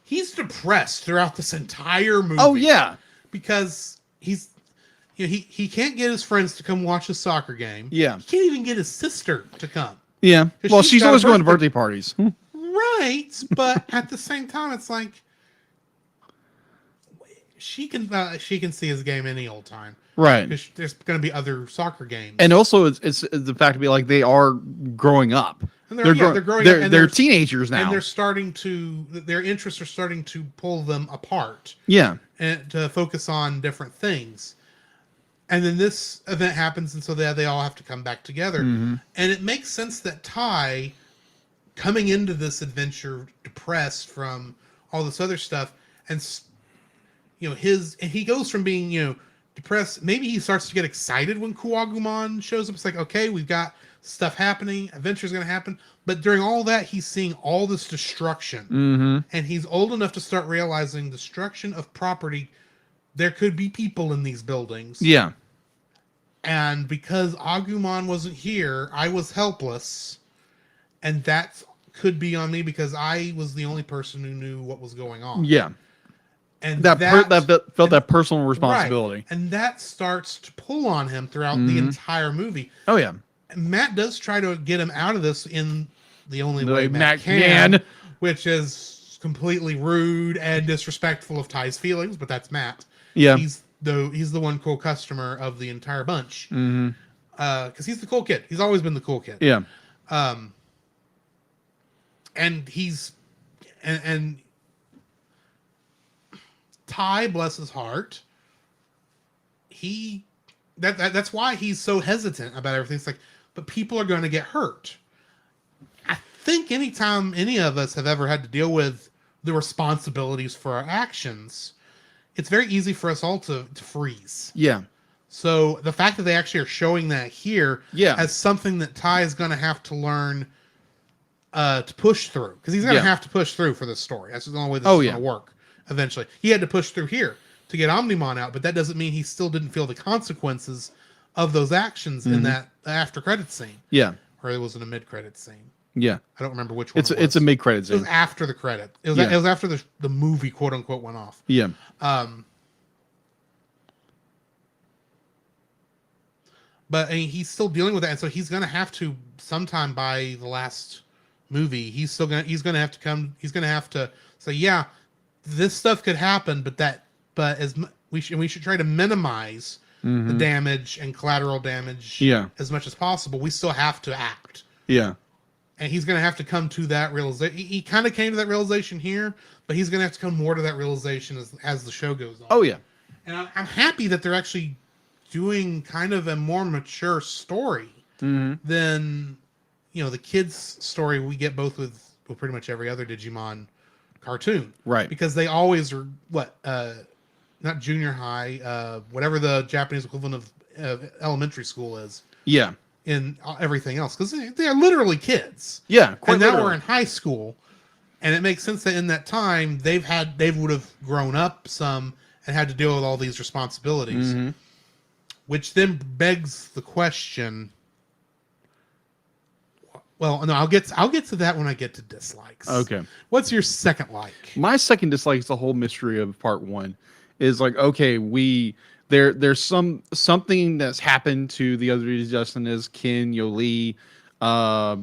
He's depressed throughout this entire movie. Oh, yeah. Because he can't get his friends to come watch his soccer game. Yeah. He can't even get his sister to come. Yeah. Well, she's always going to birthday parties. Right. But at the same time, it's like she can see his game any old time. Right. There's going to be other soccer games. And also it's the fact to be like they are growing up. And they're growing up. And they're teenagers now. And their interests are starting to pull them apart. Yeah. And to focus on different things. And then this event happens, and so they all have to come back together. Mm-hmm. And it makes sense that Ty, coming into this adventure depressed from all this other stuff, and he goes from being depressed. Maybe he starts to get excited when Kuwagumon shows up. It's like, okay, we've got stuff happening, adventure's going to happen. But during all that, he's seeing all this destruction. Mm-hmm. And he's old enough to start realizing destruction of property. There could be people in these buildings. Yeah. And because Agumon wasn't here, I was helpless. And that could be on me because I was the only person who knew what was going on. Yeah. And that personal responsibility. Right. And that starts to pull on him throughout the entire movie. Oh, yeah. And Matt does try to get him out of this in the only way Matt can, which is completely rude and disrespectful of Ty's feelings, but that's Matt. Yeah. He's the one cool customer of the entire bunch. Mm-hmm. Because he's the cool kid. He's always been the cool kid. Yeah. And and Ty, bless his heart, that's why he's so hesitant about everything. It's like, but people are going to get hurt. I think anytime any of us have ever had to deal with the responsibilities for our actions, it's very easy for us all to freeze. Yeah. So the fact that they actually are showing that here as something that Ty is going to have to learn to push through, because he's going to have to push through for this story. That's the only way this is going to work. Eventually, he had to push through here to get Omnimon out, but that doesn't mean he still didn't feel the consequences of those actions in that after credit scene. Yeah, or it was in a mid credit scene. Yeah, I don't remember which one. It's a mid credit scene. It was after the credit. It was after the movie quote unquote went off. Yeah. But I mean, he's still dealing with that, and so he's going to have to sometime by the last movie. He's going to have to come. He's going to have to say, yeah, this stuff could happen, but we should try to minimize the damage and collateral damage as much as possible. We still have to act. Yeah. And he's going to have to come to that realization. He kind of came to that realization here, but he's going to have to come more to that realization as the show goes on. Oh, yeah. And I'm happy that they're actually doing kind of a more mature story than, the kids' story we get both with pretty much every other Digimon cartoon. Right. Because they always are, not junior high, whatever the Japanese equivalent of elementary school is. Yeah. In everything else. Because they are literally kids. Yeah. And now we're in high school. And it makes sense that in that time, they would have grown up some and had to deal with all these responsibilities. Mm-hmm. Which then begs the question. Well, no, I'll get to that when I get to dislikes. Okay. What's your second like? My second dislike is the whole mystery of part one. is like, okay, there's something that's happened to the other Justin is Ken, Yoli, uh,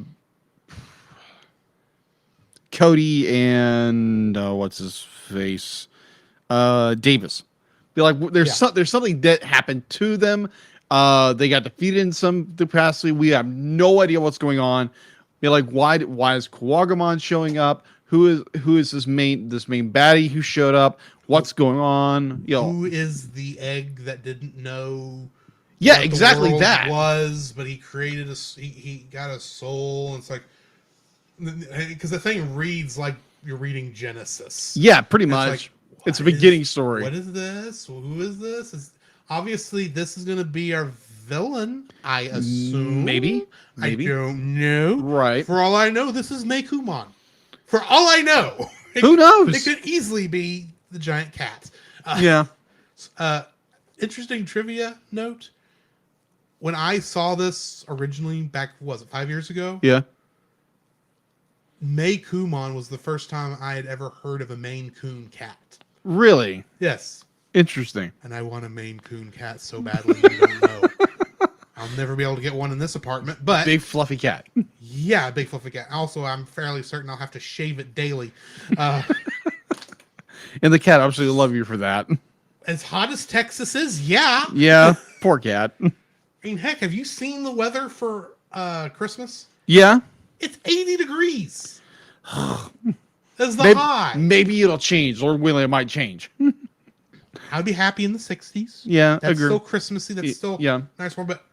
Cody, and what's his face, Davis. They're like, there's something that happened to them. They got defeated in some capacity. We have no idea what's going on. They're like, why is Kuwagamon showing up? Who is this main baddie who showed up? What's going on? Who is the egg that didn't know? Yeah, what exactly the world that was, but he created he got a soul. And it's like, because the thing reads like you're reading Genesis. Yeah, pretty And much. It's a what beginning story. What is this? Who is this? Obviously, this is going to be our villain, I assume. Maybe. I don't know. Right. For all I know, this is Meikumon. For all I know. Who knows? It could easily be the giant cat. Yeah. Interesting trivia note. When I saw this originally back, was it 5 years ago? Yeah. Meikumon was the first time I had ever heard of a Maine Coon cat. Really? Yes. Interesting. And I want a Maine Coon cat so badly you don't know. I'll never be able to get one in this apartment, but... Big fluffy cat. Yeah, big fluffy cat. Also, I'm fairly certain I'll have to shave it daily. And the cat absolutely love you for that. As hot as Texas is, yeah. Yeah, poor cat. I mean, heck, have you seen the weather for Christmas? Yeah. It's 80 degrees. That's the high. Maybe it'll change. Lord willing, it might change. I'd be happy in the 60s. Yeah, That's agree. still Christmassy. That's still yeah. nice warm. But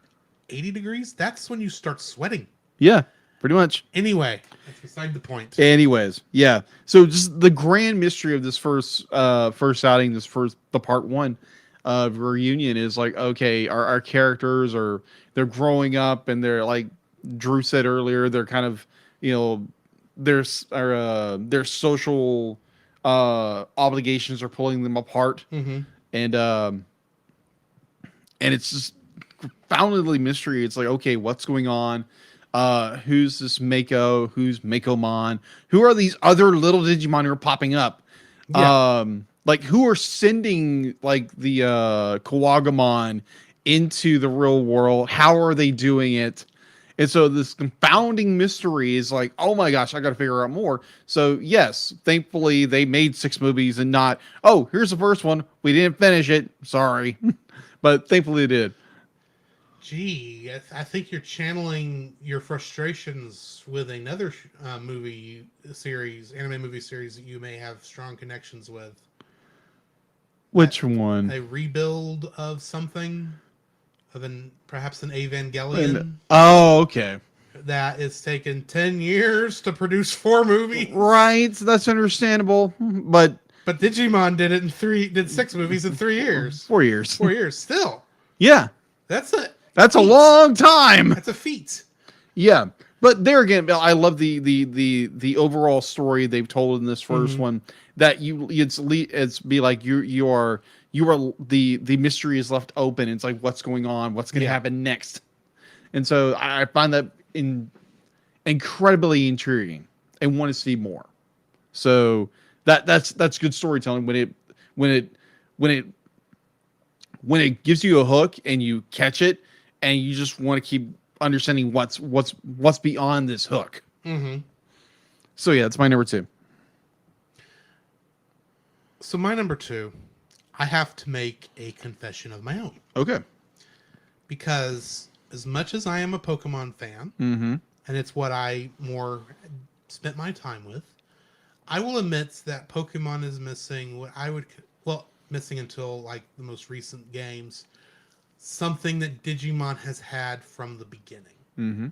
80 degrees, that's when you start sweating. Yeah, pretty much. Anyway, that's beside the point. Anyways, yeah. So just the grand mystery of this first outing, the part one of reunion is like, okay, our characters they're growing up and they're like Drew said earlier, they're kind of, their social obligations are pulling them apart. Mm-hmm. And it's just profoundly mystery. It's like, okay, what's going on? Who's this Mako? Who's Makomon? Who are these other little Digimon who are popping up? Yeah. Like who are sending like the Kuwagamon into the real world? How are they doing it? And so this confounding mystery is like, oh my gosh, I got to figure out more. So yes, thankfully they made 6 movies and not, oh, here's the first one. We didn't finish it. Sorry. But thankfully they did. Gee, I think you're channeling your frustrations with another anime movie series that you may have strong connections with. Which one? A rebuild of something, perhaps an Evangelion. Oh, okay. That it's taken 10 years to produce 4 movies. Right, that's understandable. But Digimon did 6 movies in 3 years. 4 years. 4 years still. Yeah. That's a long time. That's a feat. Yeah. But there again, I love the overall story they've told in this first one. That it's be like you are the mystery is left open. It's like what's going on, what's going to happen next, and so I find that incredibly intriguing and want to see more. So that's good storytelling when it gives you a hook and you catch it and you just want to keep understanding what's beyond this hook. Mm-hmm. So yeah, that's my number 2. So my number 2, I have to make a confession of my own. Okay. Because as much as I am a Pokemon fan, and it's what I more spent my time with, I will admit that Pokemon is missing what I would, missing until like the most recent games, something that Digimon has had from the beginning. Mm-hmm.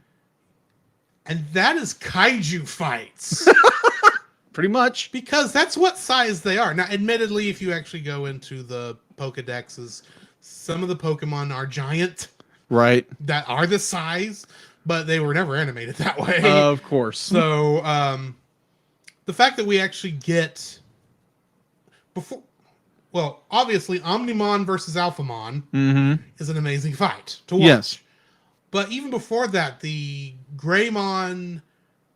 And that is kaiju fights. Pretty much. Because that's what size they are. Now, admittedly, if you actually go into the Pokedexes, some of the Pokemon are giant. Right. That are the size, but they were never animated that way. Of course. So, the fact that we actually get obviously Omnimon versus Alphamon is an amazing fight to watch. Yes. But even before that, the Greymon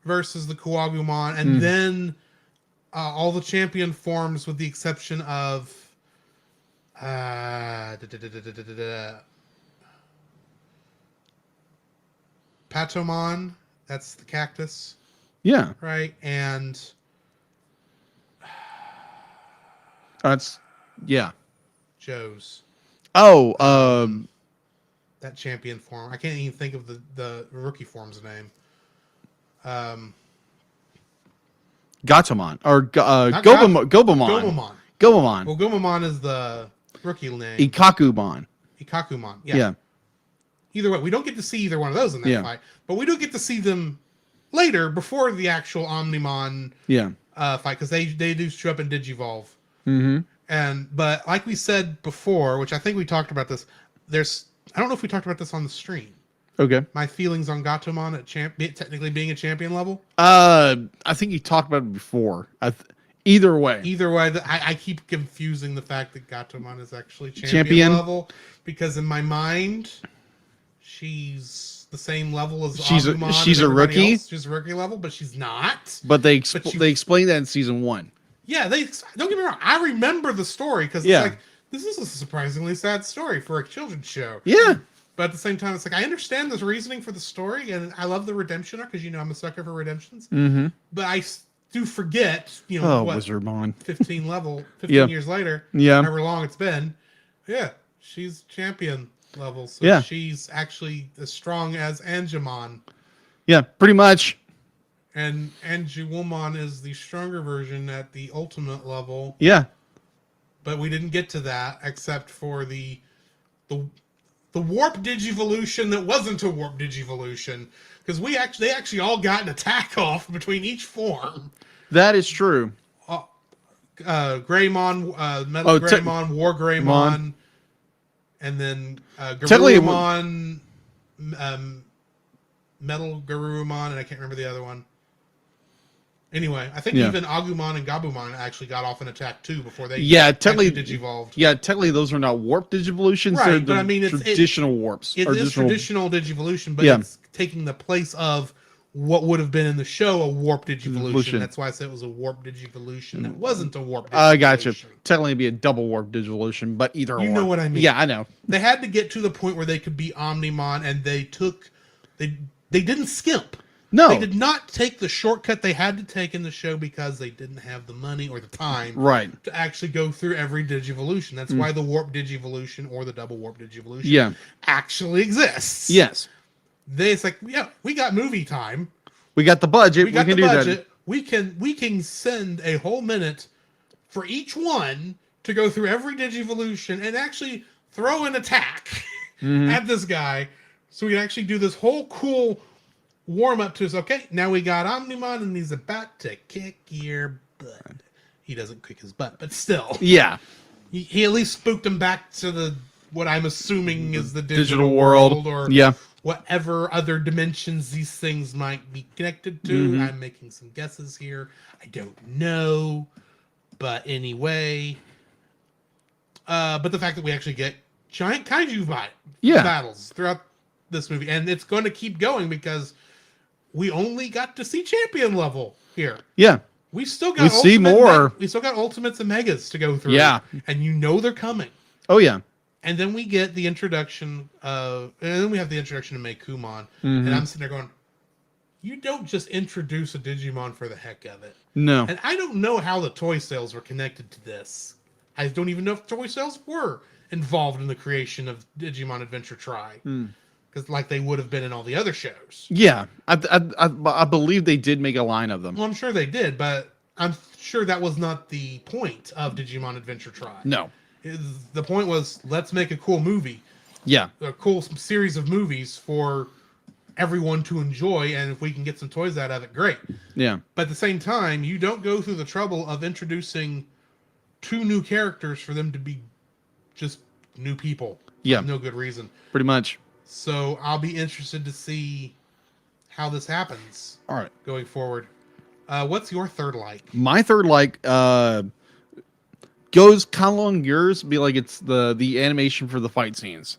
versus the Kuwagumon, and then all the champion forms with the exception of Patomon, that's the cactus, Yeah, right? And that's yeah. Joe's. Oh, That champion form. I can't even think of the rookie form's name. Gatomon or Not Gobamon. Gomamon. Gomamon. Well, Gomamon is the rookie name. Ikakumon. Ikakumon. Yeah. Either way, we don't get to see either one of those in that fight, but we do get to see them later before the actual Omnimon fight, because they do show up in Digivolve. Mm-hmm. But like we said before, which I think we talked about this, I don't know if we talked about this on the stream. Okay. My feelings on Gatomon at technically being a champion level. I think you talked about it before. Either way, I keep confusing the fact that Gatomon is actually champion level, because in my mind, she's the same level as Agumon. She's a rookie. Else. She's a rookie level, but she's not. But they explained that in season 1. Yeah, don't get me wrong. I remember the story because it's like, this is a surprisingly sad story for a children's show. Yeah. But at the same time, it's like, I understand this reasoning for the story, and I love the redemption arc, because, I'm a sucker for redemptions. Mm-hmm. But I do forget, Wizardmon. 15 years later, however long it's been, she's champion level. So she's actually as strong as Angemon. Yeah, pretty much. And Angemon is the stronger version at the ultimate level. Yeah. But we didn't get to that except for the warp digivolution that wasn't a warp digivolution, because they actually all got an attack off between each form. That is true. Greymon, Metal Greymon, War Greymon, and then Garurumon, Metal Garurumon, and I can't remember the other one. Anyway, I think even Agumon and Gabumon actually got off an attack too before they technically digivolved. Yeah, technically those are not warp digivolutions. Right, they're but I mean, it's traditional warps. It is traditional digivolution, but it's taking the place of what would have been in the show a warp digivolution. That's why I said it was a warp digivolution. That wasn't a warp digivolution. I gotcha. Technically it'd be a double warp digivolution, but either You know what I mean. Yeah, I know. They had to get to the point where they could be Omnimon, and they didn't skimp. No. They did not take the shortcut they had to take in the show because they didn't have the money or the time to actually go through every digivolution. That's why the warp digivolution or the double warp digivolution actually exists. Yes. It's like, we got movie time. We got the budget. We got the budget. We can send a whole minute for each one to go through every digivolution and actually throw an attack at this guy, so we can actually do this whole cool warm up to us. Okay, now we got Omnimon, and he's about to kick your butt. He doesn't kick his butt, but still. Yeah. He at least spooked him back to what I'm assuming is the digital world, or whatever other dimensions these things might be connected to. I'm making some guesses here. I don't know. But anyway. But the fact that we actually get giant kaiju battles throughout this movie, and it's going to keep going because we only got to see champion level here. Yeah. We still got we still got ultimates and megas to go through. Yeah. And they're coming. Oh yeah. And then we get the introduction and then we have the introduction of Meikumon. And I'm sitting there going, you don't just introduce a Digimon for the heck of it. No. And I don't know how the toy sales were connected to this. I don't even know if toy sales were involved in the creation of Digimon Adventure Tri. Because like they would have been in all the other shows. Yeah, I believe they did make a line of them. Well, I'm sure they did, but I'm sure that was not the point of Digimon Adventure Tri. No. The point was, let's make a cool movie. Yeah. A cool series of movies for everyone to enjoy, and if we can get some toys out of it, great. Yeah. But at the same time, you don't go through the trouble of introducing 2 new characters for them to be just new people. Yeah. No good reason. Pretty much. So I'll be interested to see how this happens. All right. Going forward. What's your third like? My third like goes kind of along yours. Be like it's the animation for the fight scenes.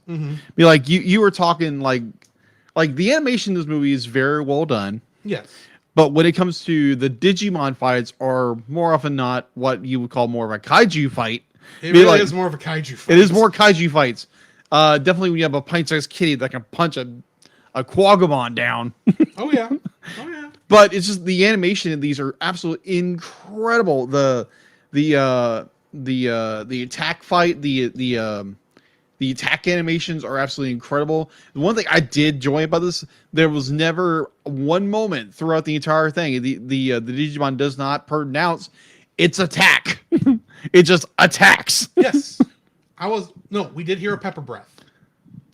Be like you were talking like the animation in this movie is very well done. Yes. But when it comes to the Digimon fights are more often not what you would call more of a kaiju fight. It really like, is more of a kaiju fight. It is more kaiju fights. Definitely when you have a pint-sized kitty that can punch a Quagmon down. Oh yeah. Oh yeah. But it's just the animation in these are absolutely incredible. The attack fight, the attack animations are absolutely incredible. The one thing I did enjoy about this, there was never one moment throughout the entire thing. The Digimon does not pronounce its attack. It just attacks. Yes. We did hear a pepper breath.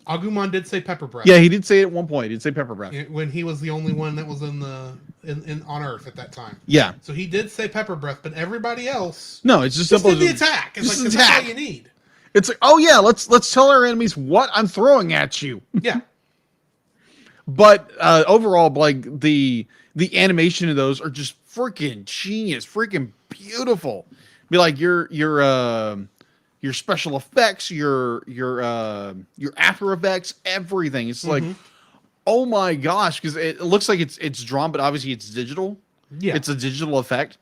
Agumon did say pepper breath. Yeah, he did say it at one point. He did say pepper breath. When he was the only one that was in on Earth at that time. Yeah. So he did say pepper breath, but everybody else No, it's just did simple. the attack. It's like that's all you need. It's like, oh yeah, let's tell our enemies what I'm throwing at you. Yeah. But overall, like the animation of those are just freaking genius, freaking beautiful. Be like your special effects, your after effects, everything. It's like, oh my gosh, because it looks like it's drawn, but obviously it's digital. Yeah, it's a digital effect.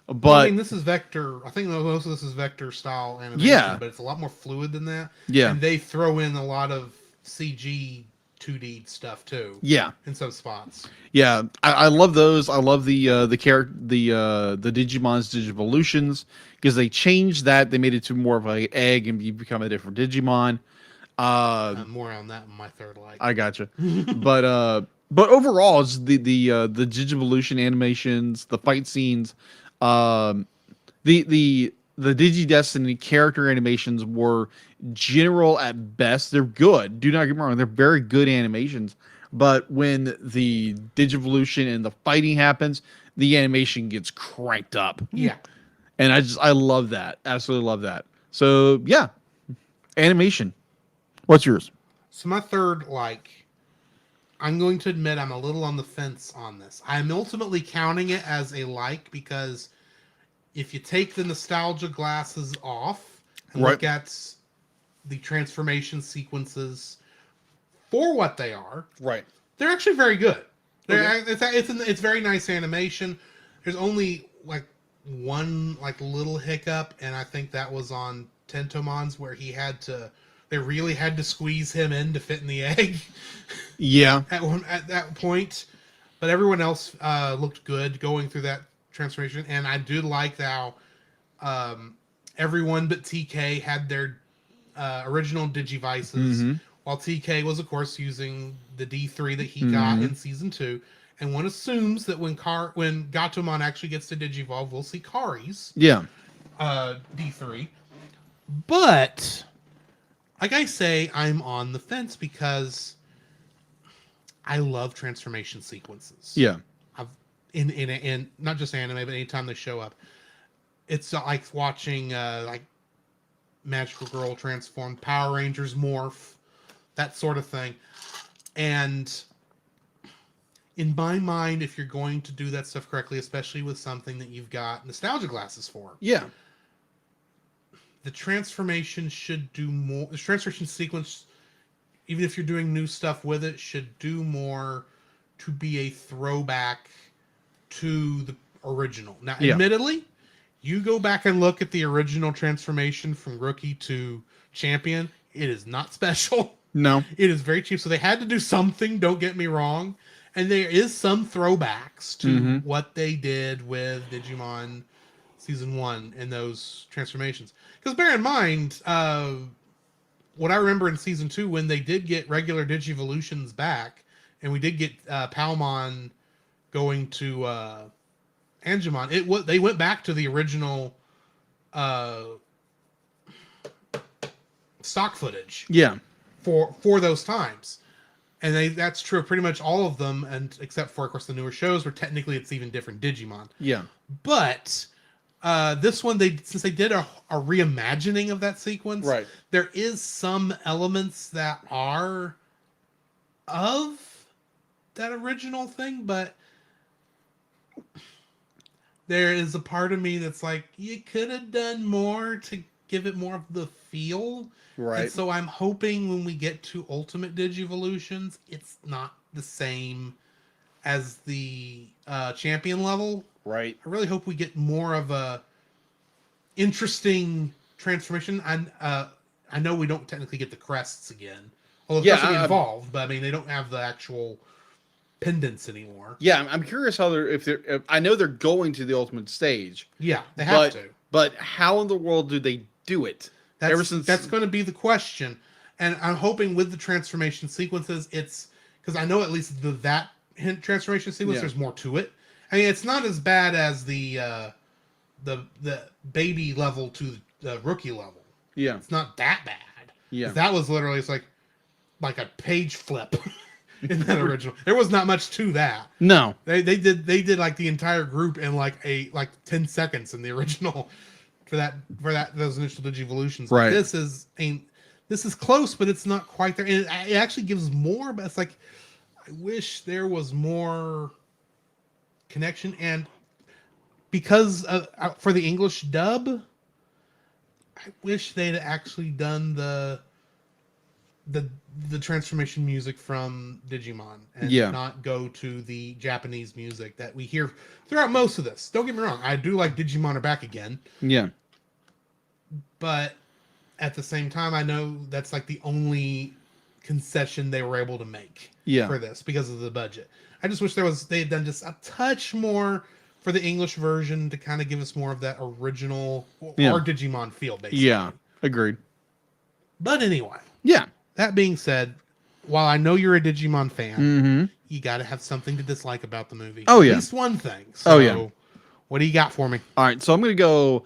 But well, I mean, this is vector. I think most of this is vector style animation. Yeah, but it's a lot more fluid than that. Yeah, and they throw in a lot of CG 2D stuff too. Yeah, in some spots. Yeah, I love those. I love the Digimon's Digivolutions because they changed that. They made it to more of an egg and you become a different Digimon. More on that in my third like. I gotcha. but overall, it's the Digivolution animations, the fight scenes, the Digi-Destiny character animations were general at best. They're good. Do not get me wrong. They're very good animations. But when the Digivolution and the fighting happens, the animation gets cranked up. Yeah. And I love that. Absolutely love that. So, yeah. Animation. What's yours? So my third I'm going to admit I'm a little on the fence on this. I'm ultimately counting it as a because if you take the nostalgia glasses off and look at the transformation sequences for what they are, they're actually very good. It's very nice animation. There's only one little hiccup, and I think that was on Tentomon's where they really had to squeeze him in to fit in the egg. Yeah. at that point, but everyone else looked good going through that transformation, and I do like how everyone but TK had their original Digivices, while TK was, of course, using the D3 that he got in Season 2. And one assumes that when Gatomon actually gets to Digivolve, we'll see Kari's D3. But, like I say, I'm on the fence because I love transformation sequences. Yeah. In not just anime, but anytime they show up. It's like watching Magical Girl transform, Power Rangers morph, that sort of thing. And in my mind, if you're going to do that stuff correctly, especially with something that you've got nostalgia glasses for, the transformation should do more. The transformation sequence, even if you're doing new stuff with it, should do more to be a throwback to the original. Now, admittedly, you go back and look at the original transformation from Rookie to Champion, it is not special. No. It is very cheap. So they had to do something, don't get me wrong. And there is some throwbacks to what they did with Digimon Season 1 and those transformations. Because bear in mind, what I remember in Season 2, when they did get regular Digivolutions back, and we did get Palmon going to Angemon, they went back to the original stock footage. Yeah. For those times. And that's true of pretty much all of them, and except for, of course, the newer shows where technically it's even different Digimon. Yeah. But this one, since they did a reimagining of that sequence, there is some elements that are of that original thing, but there is a part of me that's like, you could have done more to give it more of the feel. Right. And so I'm hoping when we get to Ultimate Digivolutions, it's not the same as the champion level. Right. I really hope we get more of a interesting transformation. I know we don't technically get the crests again, although Yeah, it's supposed to be involved. But I mean, they don't have the actual pendants anymore. Yeah, I'm curious how if I know they're going to the ultimate stage. Yeah, they have to. But how in the world do they do it? That's going to be the question, and I'm hoping with the transformation sequences, it's because I know at least that transformation sequence, there's more to it. I mean, it's not as bad as the baby level to the rookie level. Yeah, it's not that bad. Yeah, that was literally it's like a page flip in that original. There was not much to that. No, they did like the entire group in like 10 seconds in the original for those initial Digivolutions. Right. This is close, but it's not quite there. And it actually gives more, but it's like I wish there was more connection. And because for the English dub, I wish they'd actually done the transformation music from Digimon and not go to the Japanese music that we hear throughout most of this. Don't get me wrong, I do like Digimon Are Back Again. Yeah. But at the same time, I know that's like the only concession they were able to make for this because of the budget. I just wish they had done just a touch more for the English version to kind of give us more of that original our Digimon feel, basically. Yeah, agreed. But anyway. Yeah. That being said, while I know you're a Digimon fan, mm-hmm. you got to have something to dislike about the movie. Oh, yeah. At least one thing. So, what do you got for me? All right, so I'm going to go,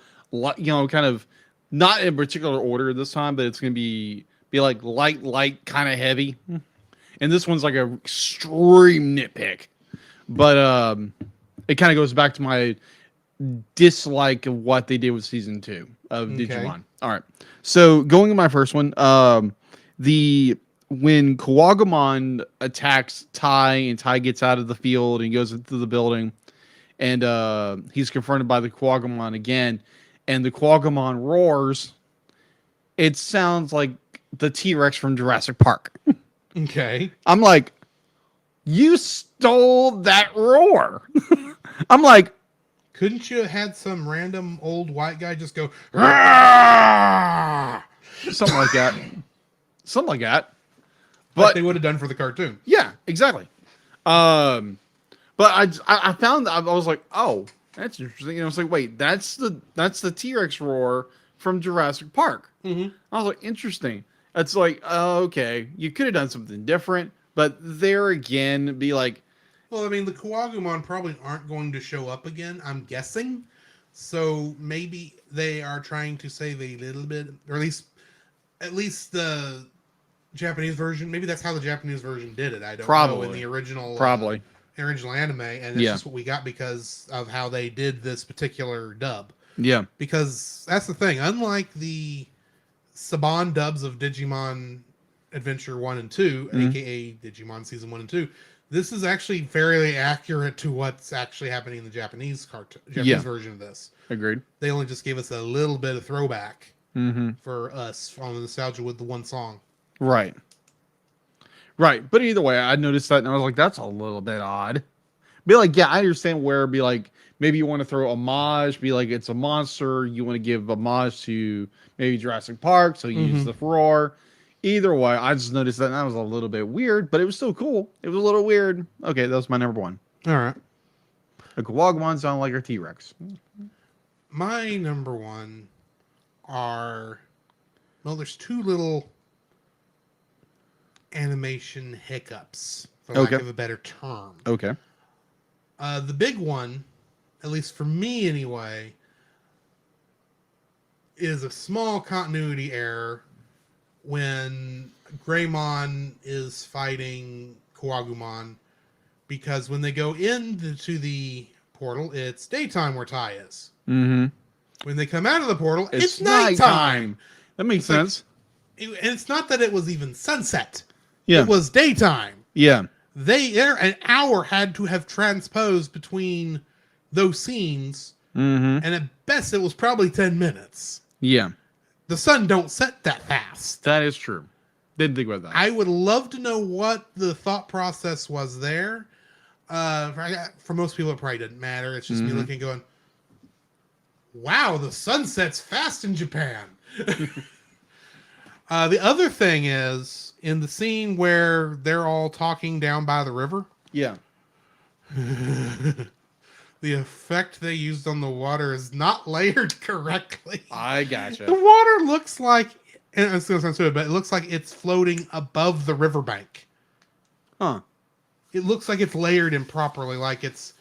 kind of not in particular order this time, but it's going to be like light, kind of heavy. And this one's like an extreme nitpick. But it kind of goes back to my dislike of what they did with season 2 of Digimon. All right. So going to my first one, when Kawagumon attacks Tai and Tai gets out of the field and goes into the building, and he's confronted by the Kawagumon again, and the Kawagumon roars, it sounds like the T-Rex from Jurassic Park. Okay. I'm like, you stole that roar. I'm like, couldn't you have had some random old white guy just go something like that? Something like that. But like they would have done for the cartoon. Yeah, exactly. But I found I was like, oh, that's interesting. And I was like, wait, that's the T-Rex roar from Jurassic Park. Mm-hmm. I was like, interesting. It's like, oh, okay, you could have done something different, but there again, be like, well, I mean, the Kawagumon probably aren't going to show up again, I'm guessing. So maybe they are trying to save a little bit, or at least the Japanese version. Maybe that's how the Japanese version did it. I don't know in the original original anime, and that's just what we got because of how they did this particular dub. Yeah, because that's the thing. Unlike the Saban dubs of Digimon Adventure 1 and 2, aka Digimon Season 1 and 2, this is actually fairly accurate to what's actually happening in the Japanese version of this. Agreed. They only just gave us a little bit of throwback for us on the nostalgia with the one song. Right. But either way, I noticed that and I was like, that's a little bit odd. Be like, yeah, I understand where be like, maybe you want to throw homage, be like, it's a monster. You want to give homage to maybe Jurassic Park. So you use the roar. Either way, I just noticed that and that was a little bit weird, but it was still cool. It was a little weird. Okay, that was my number 1. All right. The Kawagumon sound like a T-Rex. My number 1 are, well, there's 2 little animation hiccups, for lack of a better term. Okay. The big one, at least for me anyway, is a small continuity error when Greymon is fighting Kawagumon, because when they go into the portal, it's daytime where Tai is. Mm-hmm. When they come out of the portal, it's nighttime. That makes sense. And it's not that it was even sunset. Yeah. It was daytime. Yeah. An hour had to have transposed between those scenes, and at best it was probably 10 minutes. Yeah. The sun don't set that fast. That is true. Didn't think about that. I would love to know what the thought process was there. For most people, it probably didn't matter. It's just me looking, going, wow, the sun sets fast in Japan. The other thing is, in the scene where they're all talking down by the river, Yeah. the effect they used on the water is not layered correctly. I gotcha. The water looks like, and it's going to sound stupid, but it looks like it's floating above the riverbank. Huh. It looks like it's layered improperly, like it's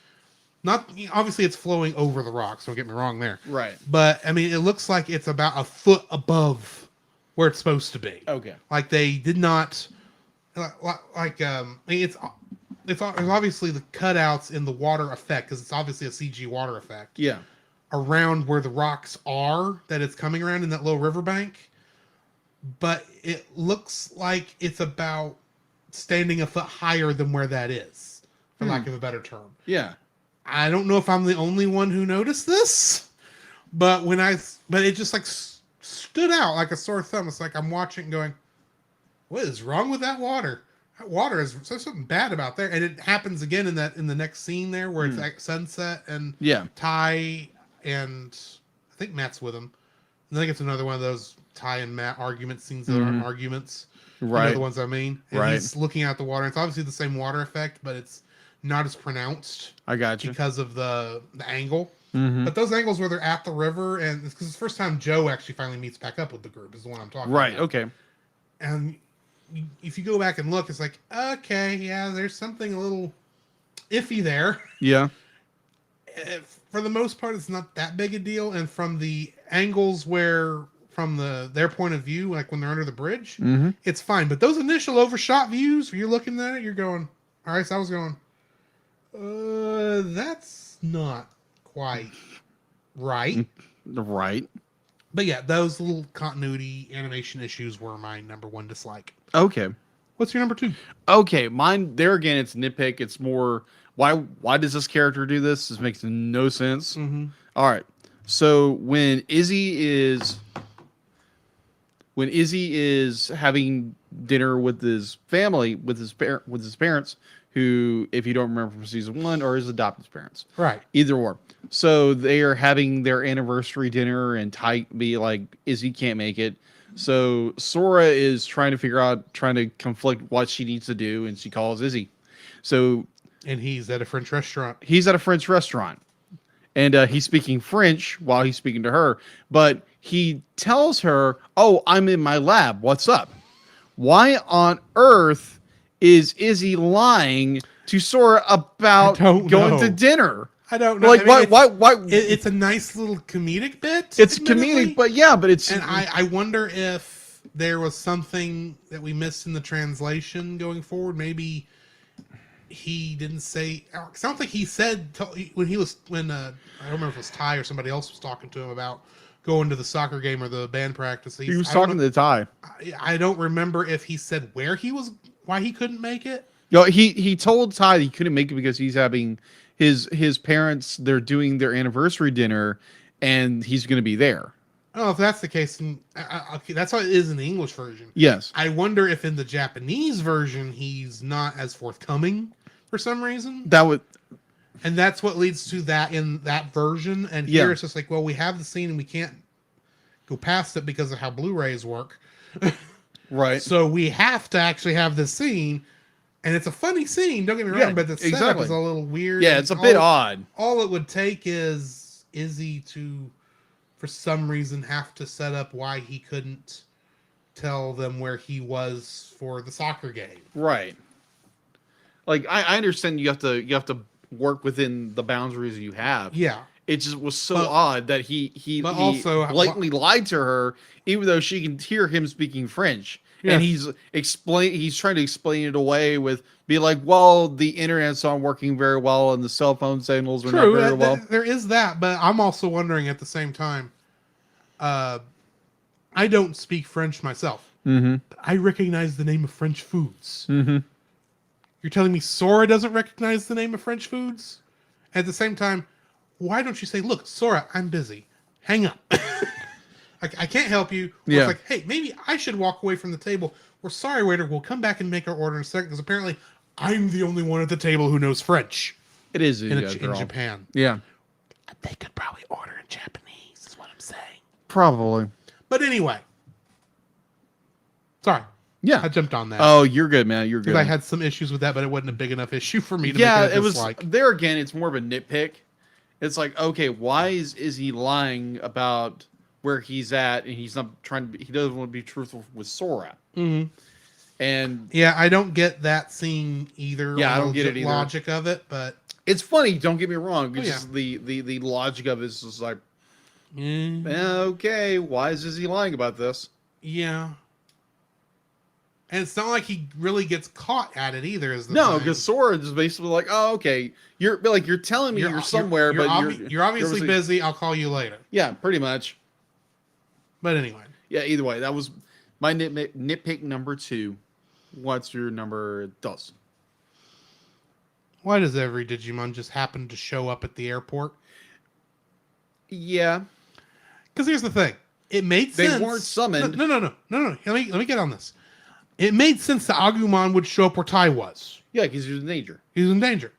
not, obviously it's flowing over the rocks, don't get me wrong there. Right. But, I mean, it looks like it's about a foot above where it's supposed to be. Okay. Like they did not, it's obviously the cutouts in the water effect, because it's obviously a CG water effect. Yeah. Around where the rocks are that it's coming around in that little riverbank. But it looks like it's about standing a foot higher than where that is, for lack of a better term. Yeah. I don't know if I'm the only one who noticed this, but it just like stood out like a sore thumb. It's like I'm watching going, what is wrong with that water? That water is, there's something bad about there. And it happens again in the next scene there where it's like sunset and Ty and I think Matt's with him. And I think it's another one of those Ty and Matt argument scenes that aren't arguments. Right. You know the ones I mean. And right. He's looking at the water. It's obviously the same water effect, but it's not as pronounced. I got you. Because of the angle. Mm-hmm. But those angles where they're at the river, and it's because it's the first time Joe actually finally meets back up with the group is the one I'm talking about. Right, okay. And if you go back and look, it's like, okay, yeah, there's something a little iffy there. Yeah. For the most part, it's not that big a deal. And from the angles where, from their point of view, like when they're under the bridge, it's fine. But those initial overshot views, where you're looking at it, you're going, all right, so I was going, that's not quite right. Right. But yeah, those little continuity animation issues were my number one dislike. Okay. What's your number two? Okay, mine, there again, it's nitpick. It's more, why does this character do this? This makes no sense. Mm-hmm. All right. So when Izzy is having dinner with his family, with his parents, who, if you don't remember from season 1, are his adopted parents. Right. Either or. So they are having their anniversary dinner, and Ty be like, Izzy can't make it. So Sora is trying to conflict what she needs to do, and she calls Izzy. And he's at a French restaurant. And he's speaking French while he's speaking to her. But he tells her, oh, I'm in my lab. What's up? Why on earth is Izzy lying to Sora about going to dinner? I don't know. Like, why? It's a nice little comedic bit. It's comedic, but it's... And I wonder if there was something that we missed in the translation going forward. Maybe he didn't say... I don't think he said... When I don't remember if it was Ty or somebody else was talking to him about going to the soccer game or the band practice. He was talking to Ty. I don't remember if he said why he couldn't make it. No, he told Ty he couldn't make it because he's having his parents, they're doing their anniversary dinner, and he's going to be there. Oh, if that's the case, then, okay, that's how it is in the English version. Yes. I wonder if in the Japanese version he's not as forthcoming for some reason. And that's what leads to that in that version. And here it's just like, well, we have the scene and we can't go past it because of how Blu-rays work. Right. So we have to actually have this scene. And it's a funny scene, don't get me wrong, but the setup is a little weird. Yeah, it's a bit odd. All it would take is Izzy to, for some reason, have to set up why he couldn't tell them where he was for the soccer game. Right. Like, I understand you have to work within the boundaries you have. Yeah. It just was so odd that he also blatantly lied to her, even though she can hear him speaking French. Yes. And he's trying to explain it away with be like, well, the internet's not working very well and the cell phone signals are not very well. There is that, but I'm also wondering at the same time, I don't speak French myself. Mm-hmm. But I recognize the name of French foods. Mm-hmm. You're telling me Sora doesn't recognize the name of French foods? At the same time, why don't you say, look, Sora, I'm busy. Hang up. I can't help you. Or it's like, hey, maybe I should walk away from the table. We're sorry, waiter. We'll come back and make our order in a second because apparently I'm the only one at the table who knows French. It is in Japan. Yeah. They could probably order in Japanese. saying. Probably. But anyway. Sorry. Yeah. I jumped on that. Oh, you're good, man. You're good. I had some issues with that, but it wasn't a big enough issue for me to yeah, make it a it was dislike. there again. It's more of a nitpick. It's like, okay, why is he lying about where he's at, and he's not trying to? He doesn't want to be truthful with Sora. Mm-hmm. And yeah, I don't get that scene either. Yeah, I don't get it either. Logic of it, but it's funny. Don't get me wrong. It's yeah. just the logic of it is just like, okay, why is he lying about this? Yeah. And it's not like he really gets caught at it either. No, because Sora is basically like, "Oh, okay, you're telling me you're somewhere, but you're obviously busy. I'll call you later." Yeah, pretty much. But anyway, yeah. Either way, that was my nitpick number 2. What's your number 2? Why does every Digimon just happen to show up at the airport? Yeah, because here's the thing: it made sense. They weren't summoned. No. Let me get on this. It made sense that Agumon would show up where Tai was. Yeah, because he was in danger. He was in danger.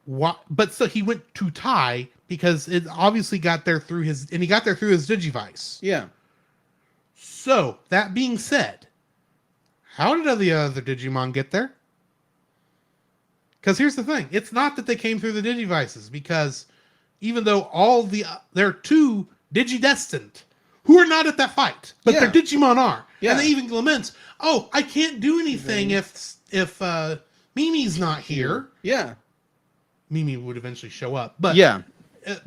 What? But so he went to Tai because it obviously got there through his Digivice. Yeah. So that being said, how did the other Digimon get there? Because here's the thing: it's not that they came through the Digivices, because even though there are 2 Digidestined who are not at that fight, but their Digimon are. Yeah. And they even lament, "Oh, I can't do anything if Mimi's not here." Yeah. Mimi would eventually show up, but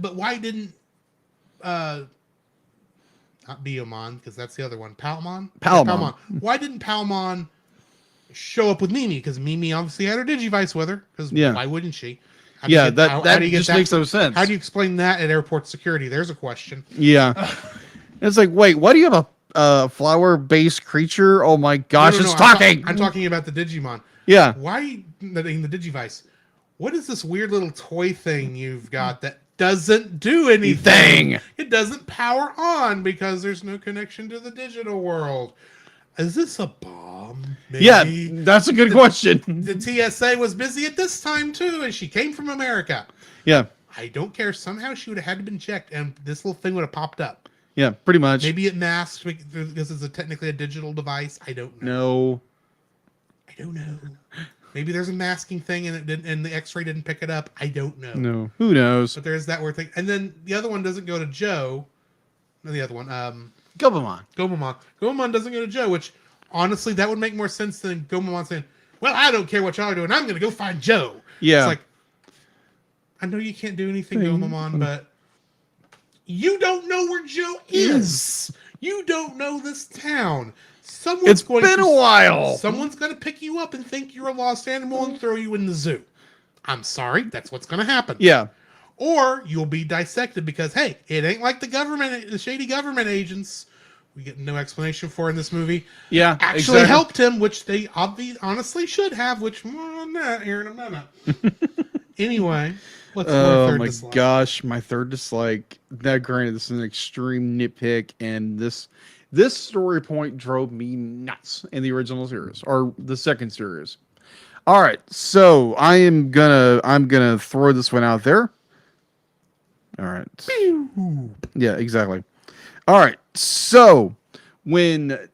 but why didn't not Biomon, because that's the other one, Palmon? Palmon. Why didn't Palmon show up with Mimi? Because Mimi obviously had her Digivice with her. Because why wouldn't she? That just makes no sense. How do you explain that at airport security? There's a question. Yeah. It's like, wait, why do you have a flower-based creature? Oh my gosh, it's talking! I'm talking about the Digimon. Yeah. Why in the Digivice? What is this weird little toy thing you've got that doesn't do anything? It doesn't power on because there's no connection to the digital world. Is this a bomb? Maybe? Yeah, that's a good question. The TSA was busy at this time too, and she came from America. Yeah. I don't care. Somehow she would have had to been checked, and this little thing would have popped up. Yeah, pretty much. Maybe it masked because it's technically a digital device. I don't know. No. I don't know. Maybe there's a masking thing and the X-ray didn't pick it up. I don't know. No. Who knows? But there's that weird thing. And then the other one doesn't go to Joe. No, the other one. Gomamon. Gomamon doesn't go to Joe, which honestly that would make more sense than Gomamon saying, "Well, I don't care what y'all are doing. I'm going to go find Joe." Yeah. It's like, I know you can't do anything, Gomamon, but you don't know where Joe is. You don't know this town. It's been a while. Someone's going to pick you up and think you're a lost animal and throw you in the zoo. I'm sorry. That's what's going to happen. Yeah. Or you'll be dissected because, hey, it ain't like the shady government agents we get no explanation for in this movie. Yeah. Actually helped him, which they honestly should have, which more on that here in a minute. Anyway. Oh my gosh, my third dislike. That granted, this is an extreme nitpick, and this story point drove me nuts in the original series or the second series. All right, so I'm gonna throw this one out there. All right. Yeah, exactly. All right, so when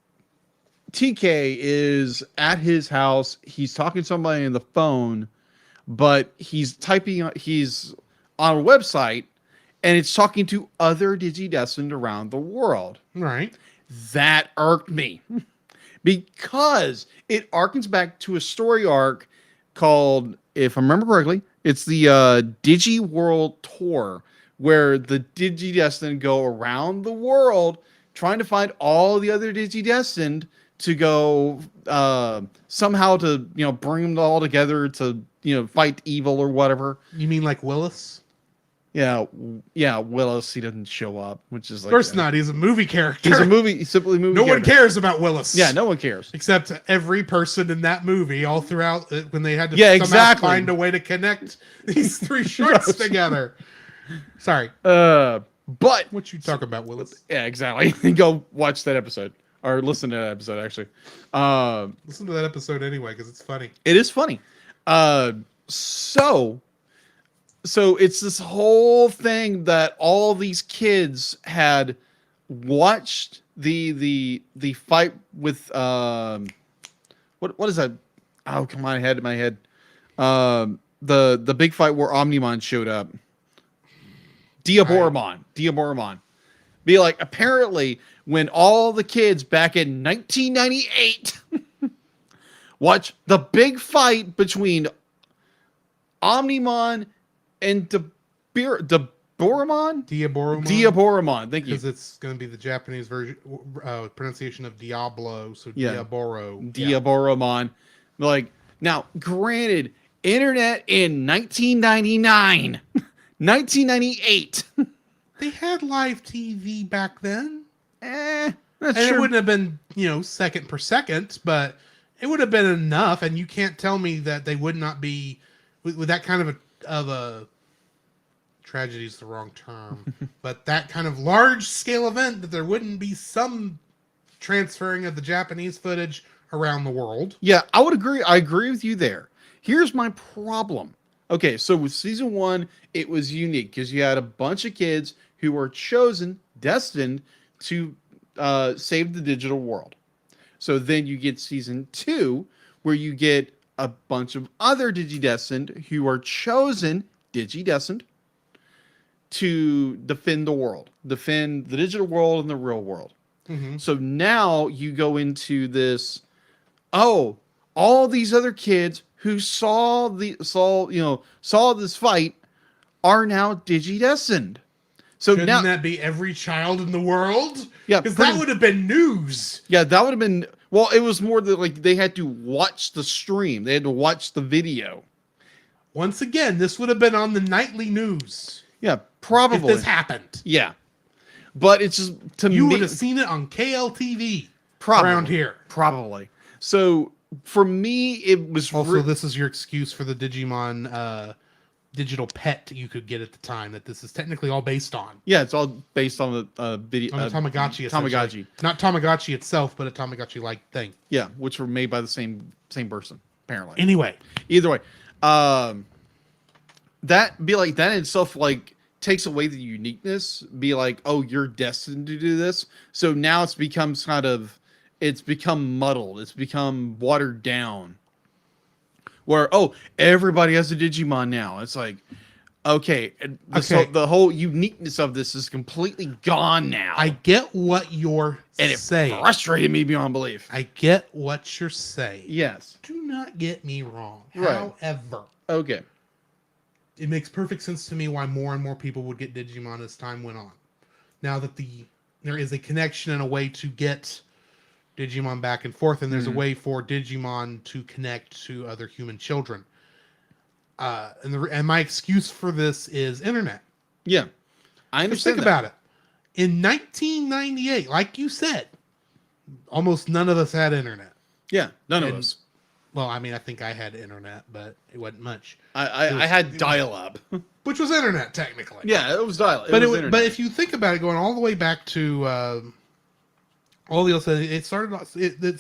TK is at his house, he's talking to somebody on the phone. But he's on a website, and it's talking to other Digidestined around the world. Right. That irked me. Because it harkens back to a story arc called, if I remember correctly, it's the Digi World Tour, where the Digidestined go around the world trying to find all the other Digidestined to go somehow to bring them all together to fight evil or whatever. You mean like Willis? Yeah, Willis. He doesn't show up, which is like, of course not. He's a movie character. He's simply a movie. No one cares about Willis. Yeah, no one cares except every person in that movie. All throughout when they had to somehow find a way to connect these 3 shorts together. Sorry. But what you talk about, Willis? Yeah, exactly. Go watch that episode. Or listen to that episode, actually. Listen to that episode anyway, because it's funny. It is funny. So, so it's this whole thing that all these kids had watched the fight with what is that? Oh, come on, I had it in my head. The big fight where Omnimon showed up. Diaboromon. Be like, apparently, when all the kids back in 1998 watch the big fight between Omnimon and Diaboromon. Diaboromon. Thank you. Because it's going to be the Japanese version pronunciation of Diablo, so Yeah. Diaboro. Diaboromon. Like, now, granted, internet in 1999, 1998. They had live TV back then. That's And true. it wouldn't have been, second per second, but it would have been enough. And you can't tell me that they would not be with that kind of a tragedy is the wrong term, but that kind of large scale event, that there wouldn't be some transferring of the Japanese footage around the world. Yeah, I would agree. I agree with you there. Here's my problem. Okay, so with season 1, it was unique because you had a bunch of kids who were destined to save the digital world. So then you get season 2, where you get a bunch of other digidestined who are digidestined, to defend the world, defend the digital world and the real world. Mm-hmm. So now you go into this, all these other kids who saw this fight are now digidestined. So Shouldn't now that be every child in the world? Yeah, because that would have been news. Yeah, that would have been, well, it was more that like they had to watch the stream. They had to watch the video. Once again, this would have been on the nightly news. Yeah, probably. If this happened. Yeah. But it's just, you would have seen it on KLTV around here. Probably. So for me, it was also this is your excuse for the Digimon digital pet you could get at the time that this is technically all based on. Yeah, it's all based on the video. On the Tamagotchi. Tamagotchi. Not Tamagotchi itself, but a Tamagotchi-like thing. Yeah, which were made by the same person, apparently. Anyway. Either way. That be like, that in itself, like, takes away the uniqueness. Be like, oh, you're destined to do this. So now it's become muddled. It's become watered down. Where, everybody has a Digimon now. It's like, okay. The whole uniqueness of this is completely gone now. I get what you're saying. It frustrated me beyond belief. I get what you're saying. Yes. Do not get me wrong. Right. However. Okay. It makes perfect sense to me why more and more people would get Digimon as time went on. Now that there is a connection and a way to get Digimon back and forth, and there's a way for Digimon to connect to other human children. And my excuse for this is internet. Yeah, I understand. Think about it. In 1998, like you said, almost none of us had internet. Yeah, none of us. Well, I mean, I think I had internet, but it wasn't much. I had dial-up, which was internet technically. Yeah, it was dial-up. But if you think about it, going all the way back to all the other, it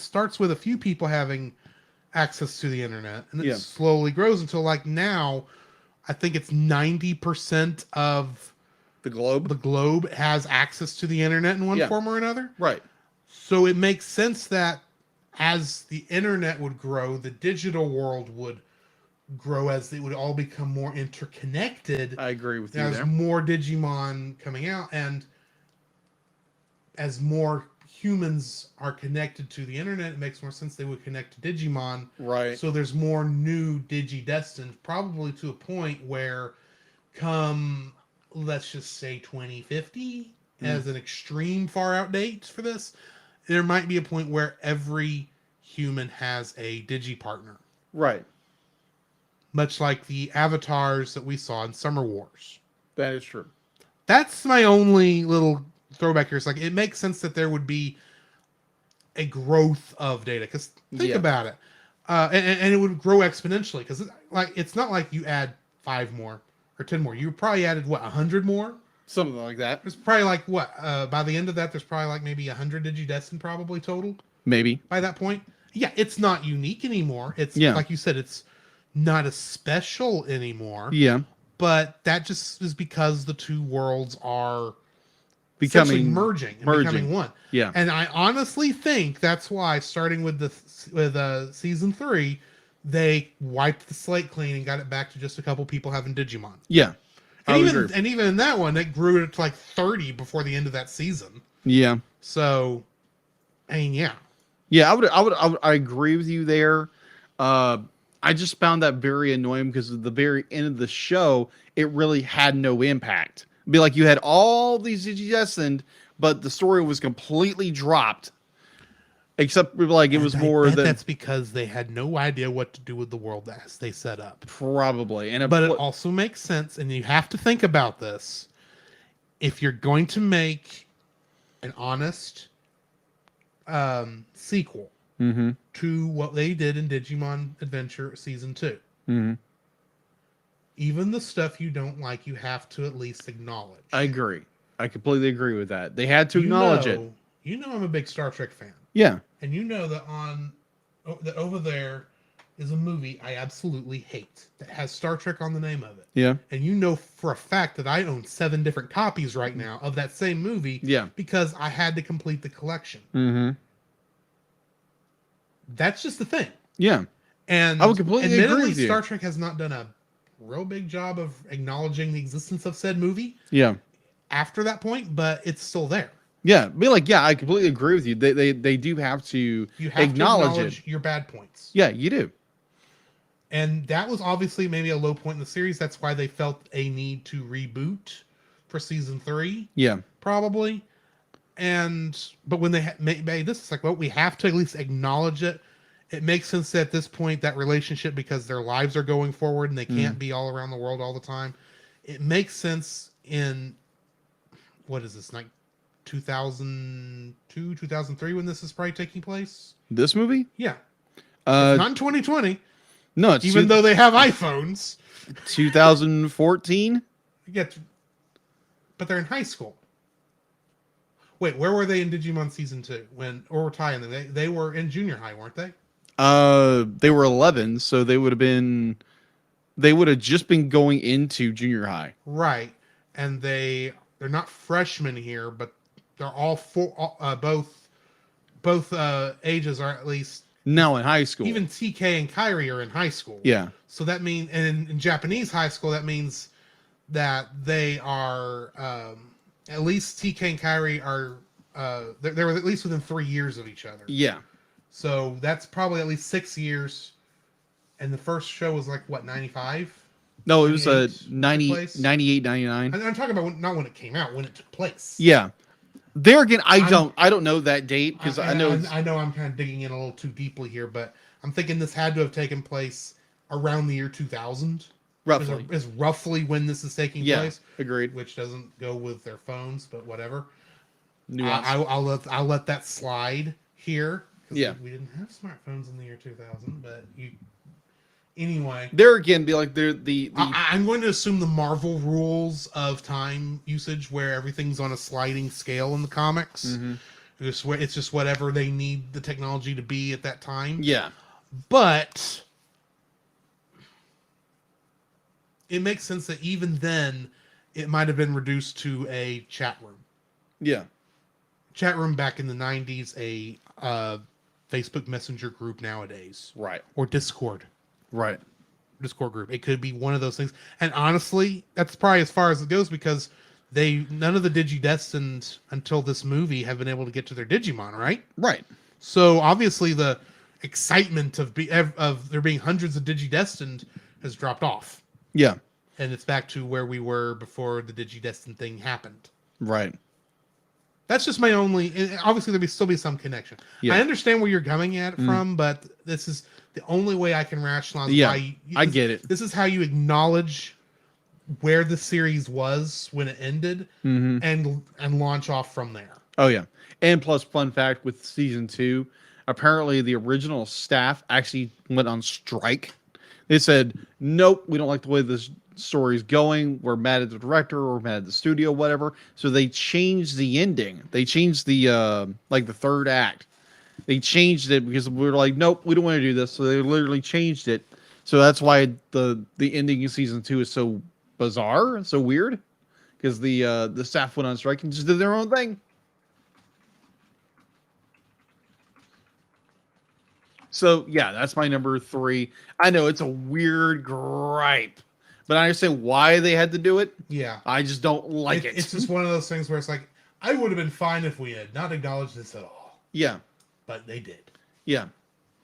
starts with a few people having access to the internet, and it slowly grows until like now, I think it's 90% of the globe. The globe has access to the internet in one form or another. Right. So it makes sense that as the internet would grow, the digital world would grow as it would all become more interconnected. I agree with you there. there. More Digimon coming out, and as more humans are connected to the internet, it makes more sense they would connect to Digimon. Right. So there's more new Digidestined, probably to a point where come, let's just say 2050, as an extreme far out date for this, there might be a point where every human has a Digi-partner. Right. Much like the avatars that we saw in Summer Wars. That is true. That's my only little throwback here. It's like, it makes sense that there would be a growth of data. Because think about it. And it would grow exponentially. Because it's not like you add 5 more or 10 more. You probably added, 100 more? Something like that. There's probably like, by the end of that, there's probably like maybe 100 Digidestined probably total. Maybe. By that point. Yeah, it's not unique anymore. It's like you said, it's not as special anymore. Yeah. but that just is because the two worlds are Becoming merging and becoming one. Yeah. And I honestly think that's why, starting with season 3, they wiped the slate clean and got it back to just a couple people having Digimon. Yeah. And even in that one, it grew to like 30 before the end of that season. Yeah. So, I mean, yeah. Yeah, I agree with you there. I just found that very annoying because at the very end of the show, it really had no impact. It'd be like you had all these Digidestined, but the story was completely dropped. Except like it was more than that's because they had no idea what to do with the world as they set up. Probably. But it also makes sense, and you have to think about this. If you're going to make an honest sequel to what they did in Digimon Adventure Season 2, even the stuff you don't like, you have to at least acknowledge. I agree. I completely agree with that. They had to acknowledge it. You know I'm a big Star Trek fan. Yeah. And you know that that over there is a movie I absolutely hate that has Star Trek on the name of it. Yeah. And you know for a fact that I own 7 different copies right now of that same movie. Yeah. Because I had to complete the collection. Mm-hmm. That's just the thing. Yeah. And I would completely agree with you. Star Trek has not done a real big job of acknowledging the existence of said movie. Yeah. After that point, but it's still there. Yeah, be like, yeah, I completely agree with you. They do have to acknowledge your bad points. Yeah, you do. And that was obviously maybe a low point in the series. That's why they felt a need to reboot for season 3. Yeah, probably. But when they made this, it's like, well, we have to at least acknowledge it. It makes sense at this point, that relationship, because their lives are going forward and they can't be all around the world all the time. It makes sense in, what is this, like 2002, 2003, when this is probably taking place? This movie? Yeah. Not in 2020. No, it's even though they have iPhones. 2014? But they're in high school. Wait, where were they in Digimon Season 2? Or tie-in? They were in junior high, weren't they? They were 11, so they would have just been going into junior high. Right. And they're not freshmen here, but they're all both ages are at least now in high school. Even TK and Kairi are in high school. Yeah. So that means, and in Japanese high school, that means that they are at least TK and Kairi are they were at least within 3 years of each other. Yeah. So that's probably at least 6 years. And the first show was like what, 95? No, it was 98, 99. I'm talking about not when it came out, when it took place. Yeah. There again, I don't know that date because I know I'm kind of digging in a little too deeply here, but I'm thinking this had to have taken place around the year 2000. Roughly. Is roughly when this is taking place. Agreed. Which doesn't go with their phones, but whatever. I'll let that slide here. Yeah. We didn't have smartphones in the year 2000, but anyway. There again, be like I'm going to assume the Marvel rules of time usage, where everything's on a sliding scale in the comics. Mm-hmm. It's just whatever they need the technology to be at that time. Yeah. But it makes sense that even then it might have been reduced to a chat room. Yeah. Chat room back in the 90s, a Facebook Messenger group nowadays. Right. Or Discord. Right. Discord group. It could be one of those things. And honestly, that's probably as far as it goes, because none of the Digidestined until this movie have been able to get to their Digimon, right? Right. So obviously the excitement of there being hundreds of Digidestined has dropped off. Yeah. And it's back to where we were before the Digidestined thing happened. Right. That's just my only. Obviously, there'll still be some connection. Yeah. I understand where you're coming at it from, but this is the only way I can rationalize. Yeah, why I get it. This is how you acknowledge where the series was when it ended, and launch off from there. Oh yeah, and plus, fun fact with season 2, apparently the original staff actually went on strike. They said, "Nope, we don't like the way this story's going. We're mad at the director, or mad at the studio, whatever." So they changed the ending. They changed the the third act. They changed it because we were like, "Nope, we don't want to do this." So they literally changed it. So that's why the ending of season 2 is so bizarre, so weird, because the staff went on strike and just did their own thing. So yeah, that's my number 3. I know it's a weird gripe, but I understand why they had to do it. Yeah. I just don't like it. It's just one of those things where it's like, I would have been fine if we had not acknowledged this at all. Yeah. But they did. Yeah.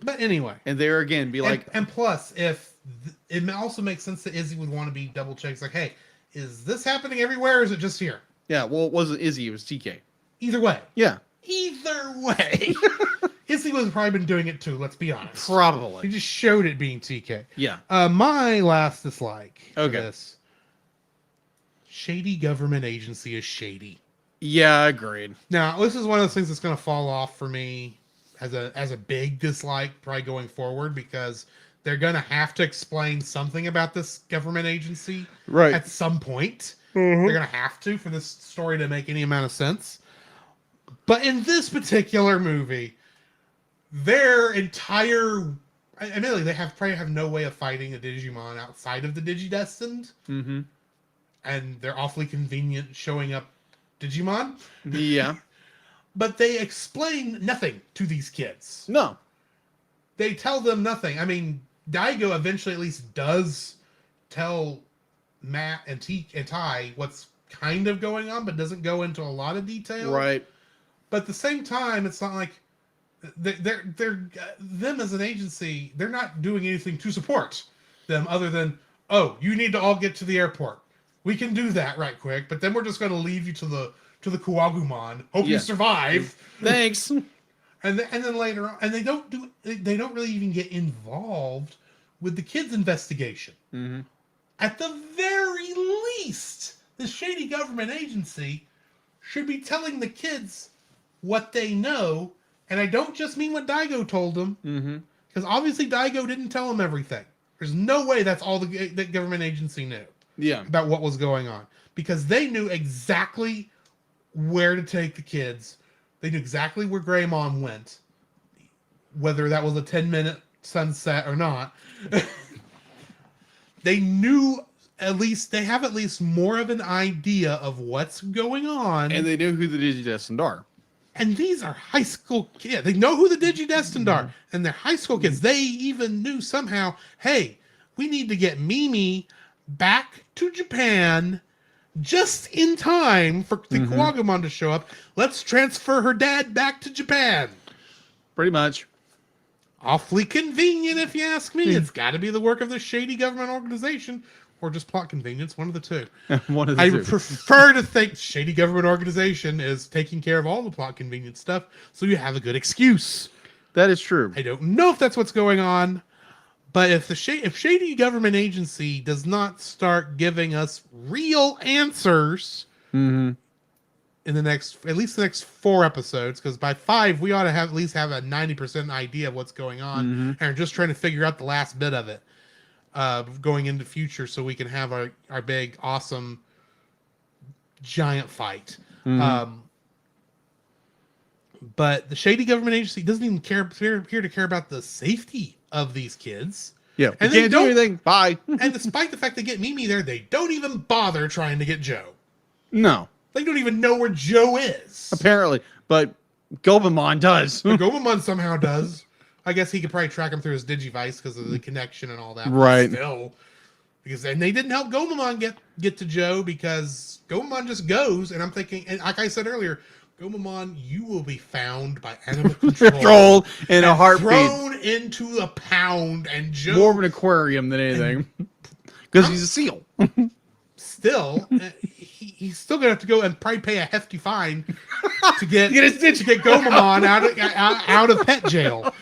But anyway. And there again, be like... And plus, if it also makes sense that Izzy would want to be double checked. It's like, hey, is this happening everywhere or is it just here? Yeah, well, it wasn't Izzy, it was TK. Either way. Yeah. Either way. Izzy was probably been doing it too, let's be honest. Probably. He just showed it being TK. Yeah. My last dislike for Okay. this. Shady government agency is shady. Yeah, agreed. Now, this is one of those things that's going to fall off for me as a big dislike probably going forward, because they're going to have to explain something about this government agency Right. at some point. Mm-hmm. They're going to have to for this story to make any amount of sense. But in this particular movie, their entire... Admittedly, they probably have no way of fighting a Digimon outside of the Digidestined. Mm-hmm. And they're awfully convenient showing up Digimon. Yeah. But they explain nothing to these kids. No. They tell them nothing. I mean, Daigo eventually at least does tell Matt and Tai what's kind of going on, but doesn't go into a lot of detail. Right. But at the same time, it's not like they're them as an agency, they're not doing anything to support them other than, oh, you need to all get to the airport. We can do that right quick, but then we're just going to leave you to the Kuwagumon. Hope you survive. Thanks. And then later on, and they don't really even get involved with the kids' investigation. Mm-hmm. At the very least, the shady government agency should be telling the kids what they know, and I don't just mean what Daigo told them, because obviously Daigo didn't tell them everything. There's no way that's all the government agency knew. Yeah. About what was going on, because they knew exactly where to take the kids. They knew exactly where Greymon went, whether that was a 10-minute sunset or not. They knew they have at least more of an idea of what's going on. And they know who the Digidestined are. And these are high school kids. They know who the Digidestined are, and they're high school kids. They even knew somehow, hey, we need to get Mimi back to Japan just in time for the Kuwagumon to show up. Let's transfer her dad back to Japan. Pretty much. Awfully convenient, if you ask me. It's got to be the work of the shady government organization, or just plot convenience, one of the two. One of the I two. prefer to think shady government organization is taking care of all the plot convenience stuff, so you have a good excuse. That is true. I don't know if that's what's going on. But if if shady government agency does not start giving us real answers in at least the next 4 episodes, because by 5 we ought to at least have a 90% idea of what's going on, and are just trying to figure out the last bit of it going into future, so we can have our big awesome giant fight. But the shady government agency doesn't even appear to care about the safety of these kids. Yeah, and they can't do anything. Bye. And despite the fact they get Mimi there, they don't even bother trying to get Joe. No. They don't even know where Joe is. Apparently. But Gobamon does. But Gomamon somehow does. I guess he could probably track him through his Digivice because of the connection and all that. Right. But still. And they didn't help Gomamon get to Joe, because Gomamon just goes, and I'm thinking, and like I said earlier, Gomamon, you will be found by animal control in a heartbeat. Thrown into a pound, and Joe... More of an aquarium than anything. Because he's a seal. Still, he's still going to have to go and probably pay a hefty fine to get Gomamon out of pet jail.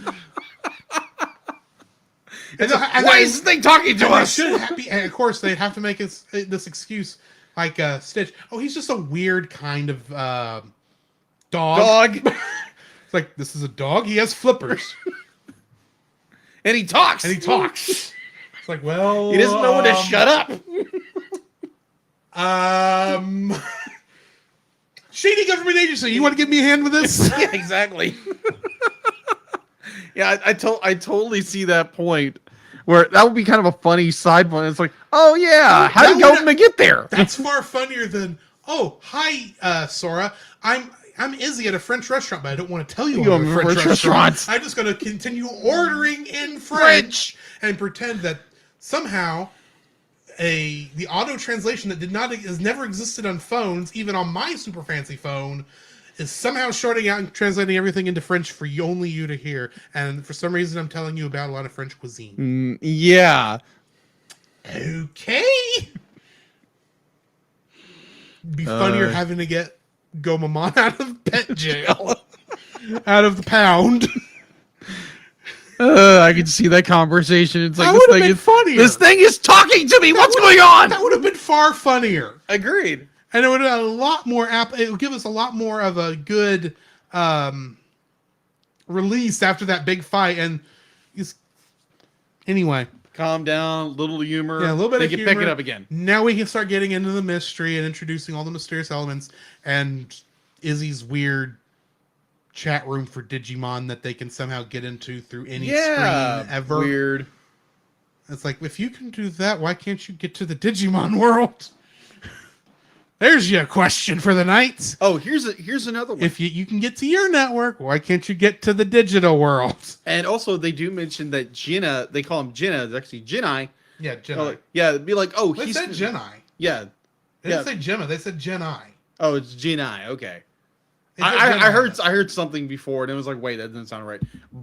Why is this thing talking to us? And of course, they have to make this excuse like Stitch. Oh, he's just a weird kind of dog. It's like, this is a dog. He has flippers. And he talks. It's like, well... He doesn't know when to shut up. Shady government agency, you want to give me a hand with this? Yeah, exactly. Yeah, I totally see that point. Where that would be kind of a funny side one. It's like, oh yeah, how That did Goldman get there? That's far funnier than, oh, hi, Sora. I'm Izzy at a French restaurant, but I don't want to tell you I'm at a French restaurant. I'm just going to continue ordering in French and pretend that somehow the auto translation that has never existed on phones, even on my super fancy phone, is somehow shorting out and translating everything into French for only you to hear. And for some reason, I'm telling you about a lot of French cuisine. Yeah. Okay. Be funnier having to get Gomamon out of pet jail. Out of the pound. I can see that conversation. It's like, that would have been funnier. This thing is talking to me. What's going on? That would have been far funnier. Agreed. And it would have a lot more it would give us a lot more of a good release after that big fight. And anyway. Calm down, little humor. Yeah, a little bit of humor. Pick it up again. Now we can start getting into the mystery and introducing all the mysterious elements and Izzy's weird chat room for Digimon that they can somehow get into through any screen ever. Weird. It's like, if you can do that, why can't you get to the Digimon world? There's your question for the night. Oh, here's another one. If you can get to your network, why can't you get to the digital world? And also, they do mention that Jenna, they call him Jenna, it's actually Jedi. Yeah, Jedi. Yeah, it'd be like, oh, they said Jedi. Yeah. They didn't say Gemma, they said Jedi. Oh, it's Jedi, okay. I heard something before, and it was like, wait, that doesn't sound right.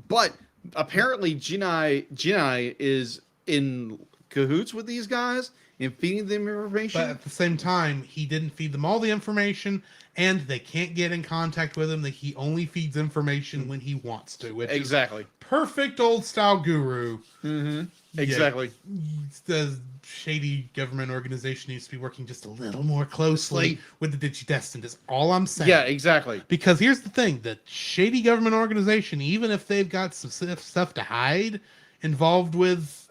But apparently, Jedi is in cahoots with these guys and feeding them information. But at the same time, he didn't feed them all the information, and they can't get in contact with him. That he only feeds information when he wants to. Which exactly. Is perfect old style guru. Mm-hmm. Exactly. Yeah, the shady government organization needs to be working just a little more closely with the DigiDestined. Is all I'm saying. Yeah, exactly. Because here's the thing: the shady government organization, even if they've got some stuff to hide, involved with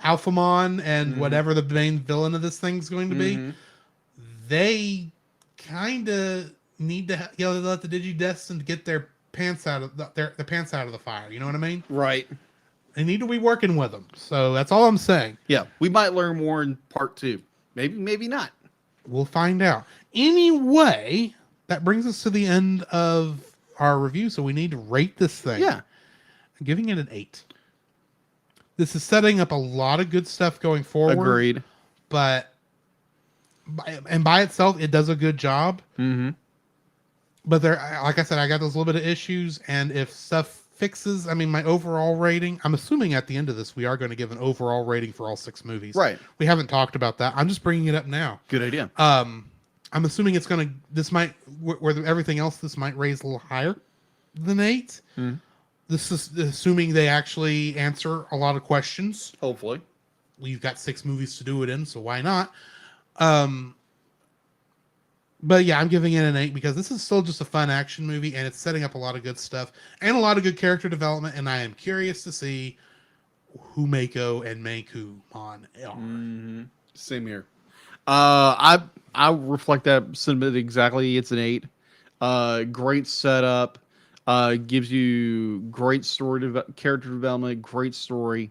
Alphamon and whatever the main villain of this thing's going to be, they kind of need to let the DigiDestined get their pants out of their pants out of the fire. You know what I mean? Right. They need to be working with them. So that's all I'm saying. Yeah, we might learn more in part 2. Maybe not. We'll find out. Anyway, that brings us to the end of our review. So we need to rate this thing. Yeah. I'm giving it an 8. This is setting up a lot of good stuff going forward. Agreed. But by itself, it does a good job. Mm-hmm. But there, like I said, I got those little bit of issues. And if stuff fixes, my overall rating, I'm assuming at the end of this, we are going to give an overall rating for all 6 movies. Right. We haven't talked about that. I'm just bringing it up now. Good idea. I'm assuming this might, where everything else, this might raise a little higher than 8. Mm. This is assuming they actually answer a lot of questions. Hopefully. We've got 6 movies to do it in, so why not? But yeah, I'm giving it an 8 because this is still just a fun action movie, and it's setting up a lot of good stuff and a lot of good character development, and I am curious to see who Mako and Meikumon are. Mm-hmm. Same here. I reflect that sentiment exactly. It's an 8. Great setup. Gives you great character development, great story.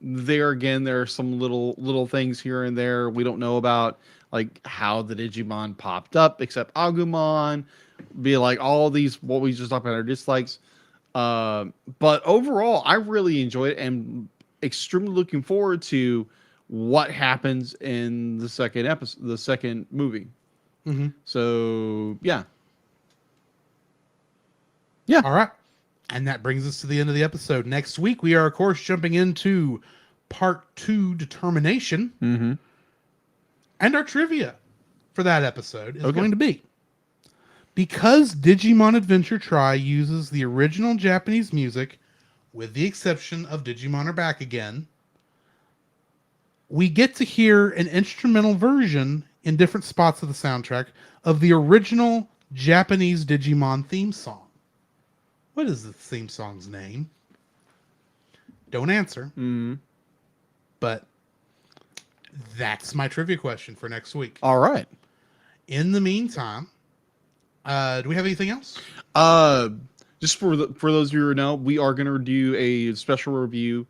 There again, there are some little things here and there we don't know about, like how the Digimon popped up, except Agumon. Be like all these what we just talked about are dislikes. But overall, I really enjoyed it and extremely looking forward to what happens in the second episode, the second movie. Mm-hmm. So yeah. Yeah. All right. And that brings us to the end of the episode. Next week, we are, of course, jumping into part 2, Determination. Mm-hmm. And our trivia for that episode is going to be, because Digimon Adventure Tri uses the original Japanese music, with the exception of Digimon Are Back Again, we get to hear an instrumental version in different spots of the soundtrack of the original Japanese Digimon theme song. What is the theme song's name? Don't answer. Mm-hmm. But that's my trivia question for next week. All right. In the meantime, do we have anything else? just for those of you who know, we are going to do a special review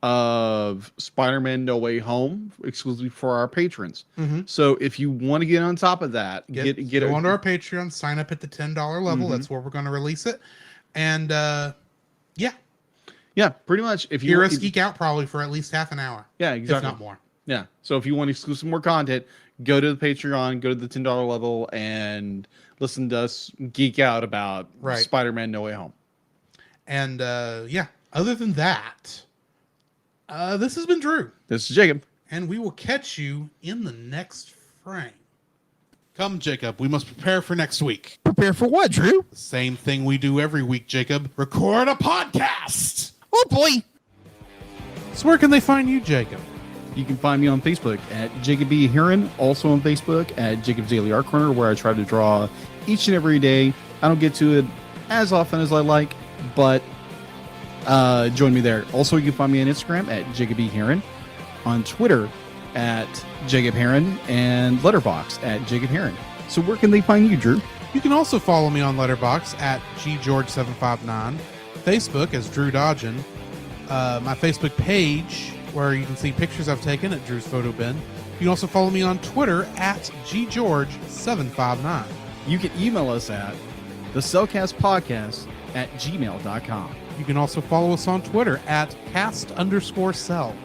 of Spider-Man No Way Home exclusively for our patrons. Mm-hmm. So if you want to get on top of that, go onto our Patreon, sign up at the $10 level. That's where we're going to release it. And yeah, pretty much. If you hear us geek out probably for at least half an hour. Yeah, exactly. If not more. Yeah. So if you want exclusive more content, go to the Patreon, go to the $10 level, and listen to us geek out about Spider-Man No Way Home. And other than that, this has been Drew. This is Jacob. And we will catch you in the next frame. Come, Jacob. We must prepare for next week. Prepare for what, Drew? The same thing we do every week, Jacob. Record a podcast. Oh, boy. So where can they find you, Jacob? You can find me on Facebook at Jacob B. Heron, also on Facebook at Jacob's Daily Art Corner, where I try to draw each and every day. I don't get to it as often as I like, but join me there. Also, you can find me on Instagram at Jacob B. Heron, on Twitter at Jacob Heron, and Letterboxd at Jacob Heron. So where can they find you, Drew? You can also follow me on Letterboxd at GGeorge759, Facebook as Drew Dodgen, my Facebook page where you can see pictures I've taken at Drew's Photo Bin. You can also follow me on Twitter at GGeorge759. You can email us at thecellcastpodcast at gmail.com. You can also follow us on Twitter at cast_cell.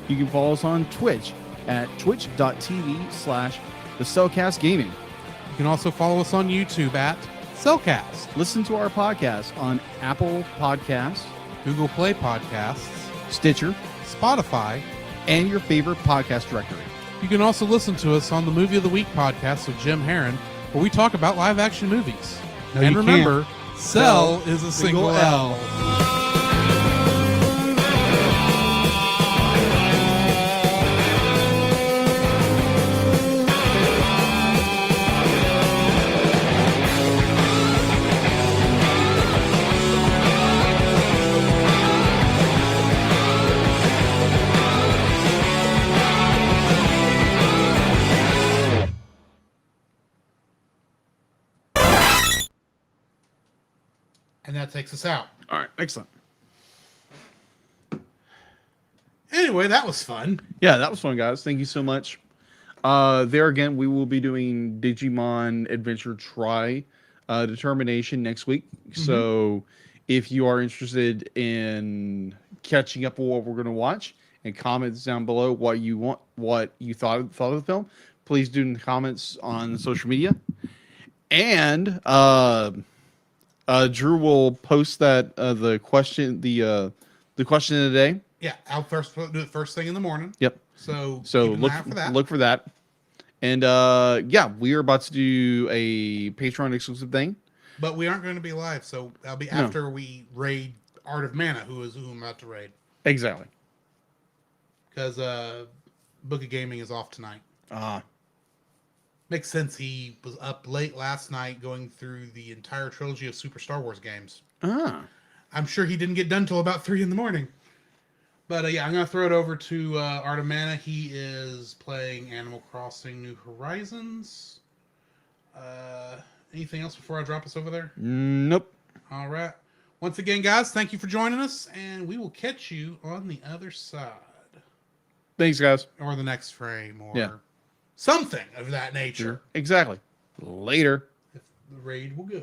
You can follow us on Twitch at twitch.tv/thecellcastgaming. You can also follow us on YouTube at Cellcast. Listen to our podcast on Apple Podcasts, Google Play Podcasts, Stitcher, Spotify, and your favorite podcast directory. You can also listen to us on the Movie of the Week podcast with Jim Heron, where we talk about live-action movies. No, and you remember, Cell is a single L. And that takes us out. All right, excellent. Anyway, that was fun. Yeah, that was fun, guys. Thank you so much. There again, we will be doing Digimon Adventure Try Determination next week. So if you are interested in catching up on what we're going to watch, and comments down below what you want, what you thought of the film, please do in the comments on social media. And Drew will post that the question of the day. Yeah, I'll do it first thing in the morning. Yep. So look for that. And yeah, we are about to do a Patreon exclusive thing. But we aren't going to be live, so that'll be after we raid Art of Mana, who I'm about to raid. Exactly. Because Book of Gaming is off tonight. Ah. Makes sense. He was up late last night going through the entire trilogy of Super Star Wars games. Ah. I'm sure he didn't get done till about 3 in the morning. But yeah, I'm going to throw it over to Art of Mana. He is playing Animal Crossing New Horizons. Anything else before I drop us over there? Nope. All right. Once again, guys, thank you for joining us, and we will catch you on the other side. Thanks, guys. Or the next frame, or something of that nature. Exactly. Later. If the raid will go.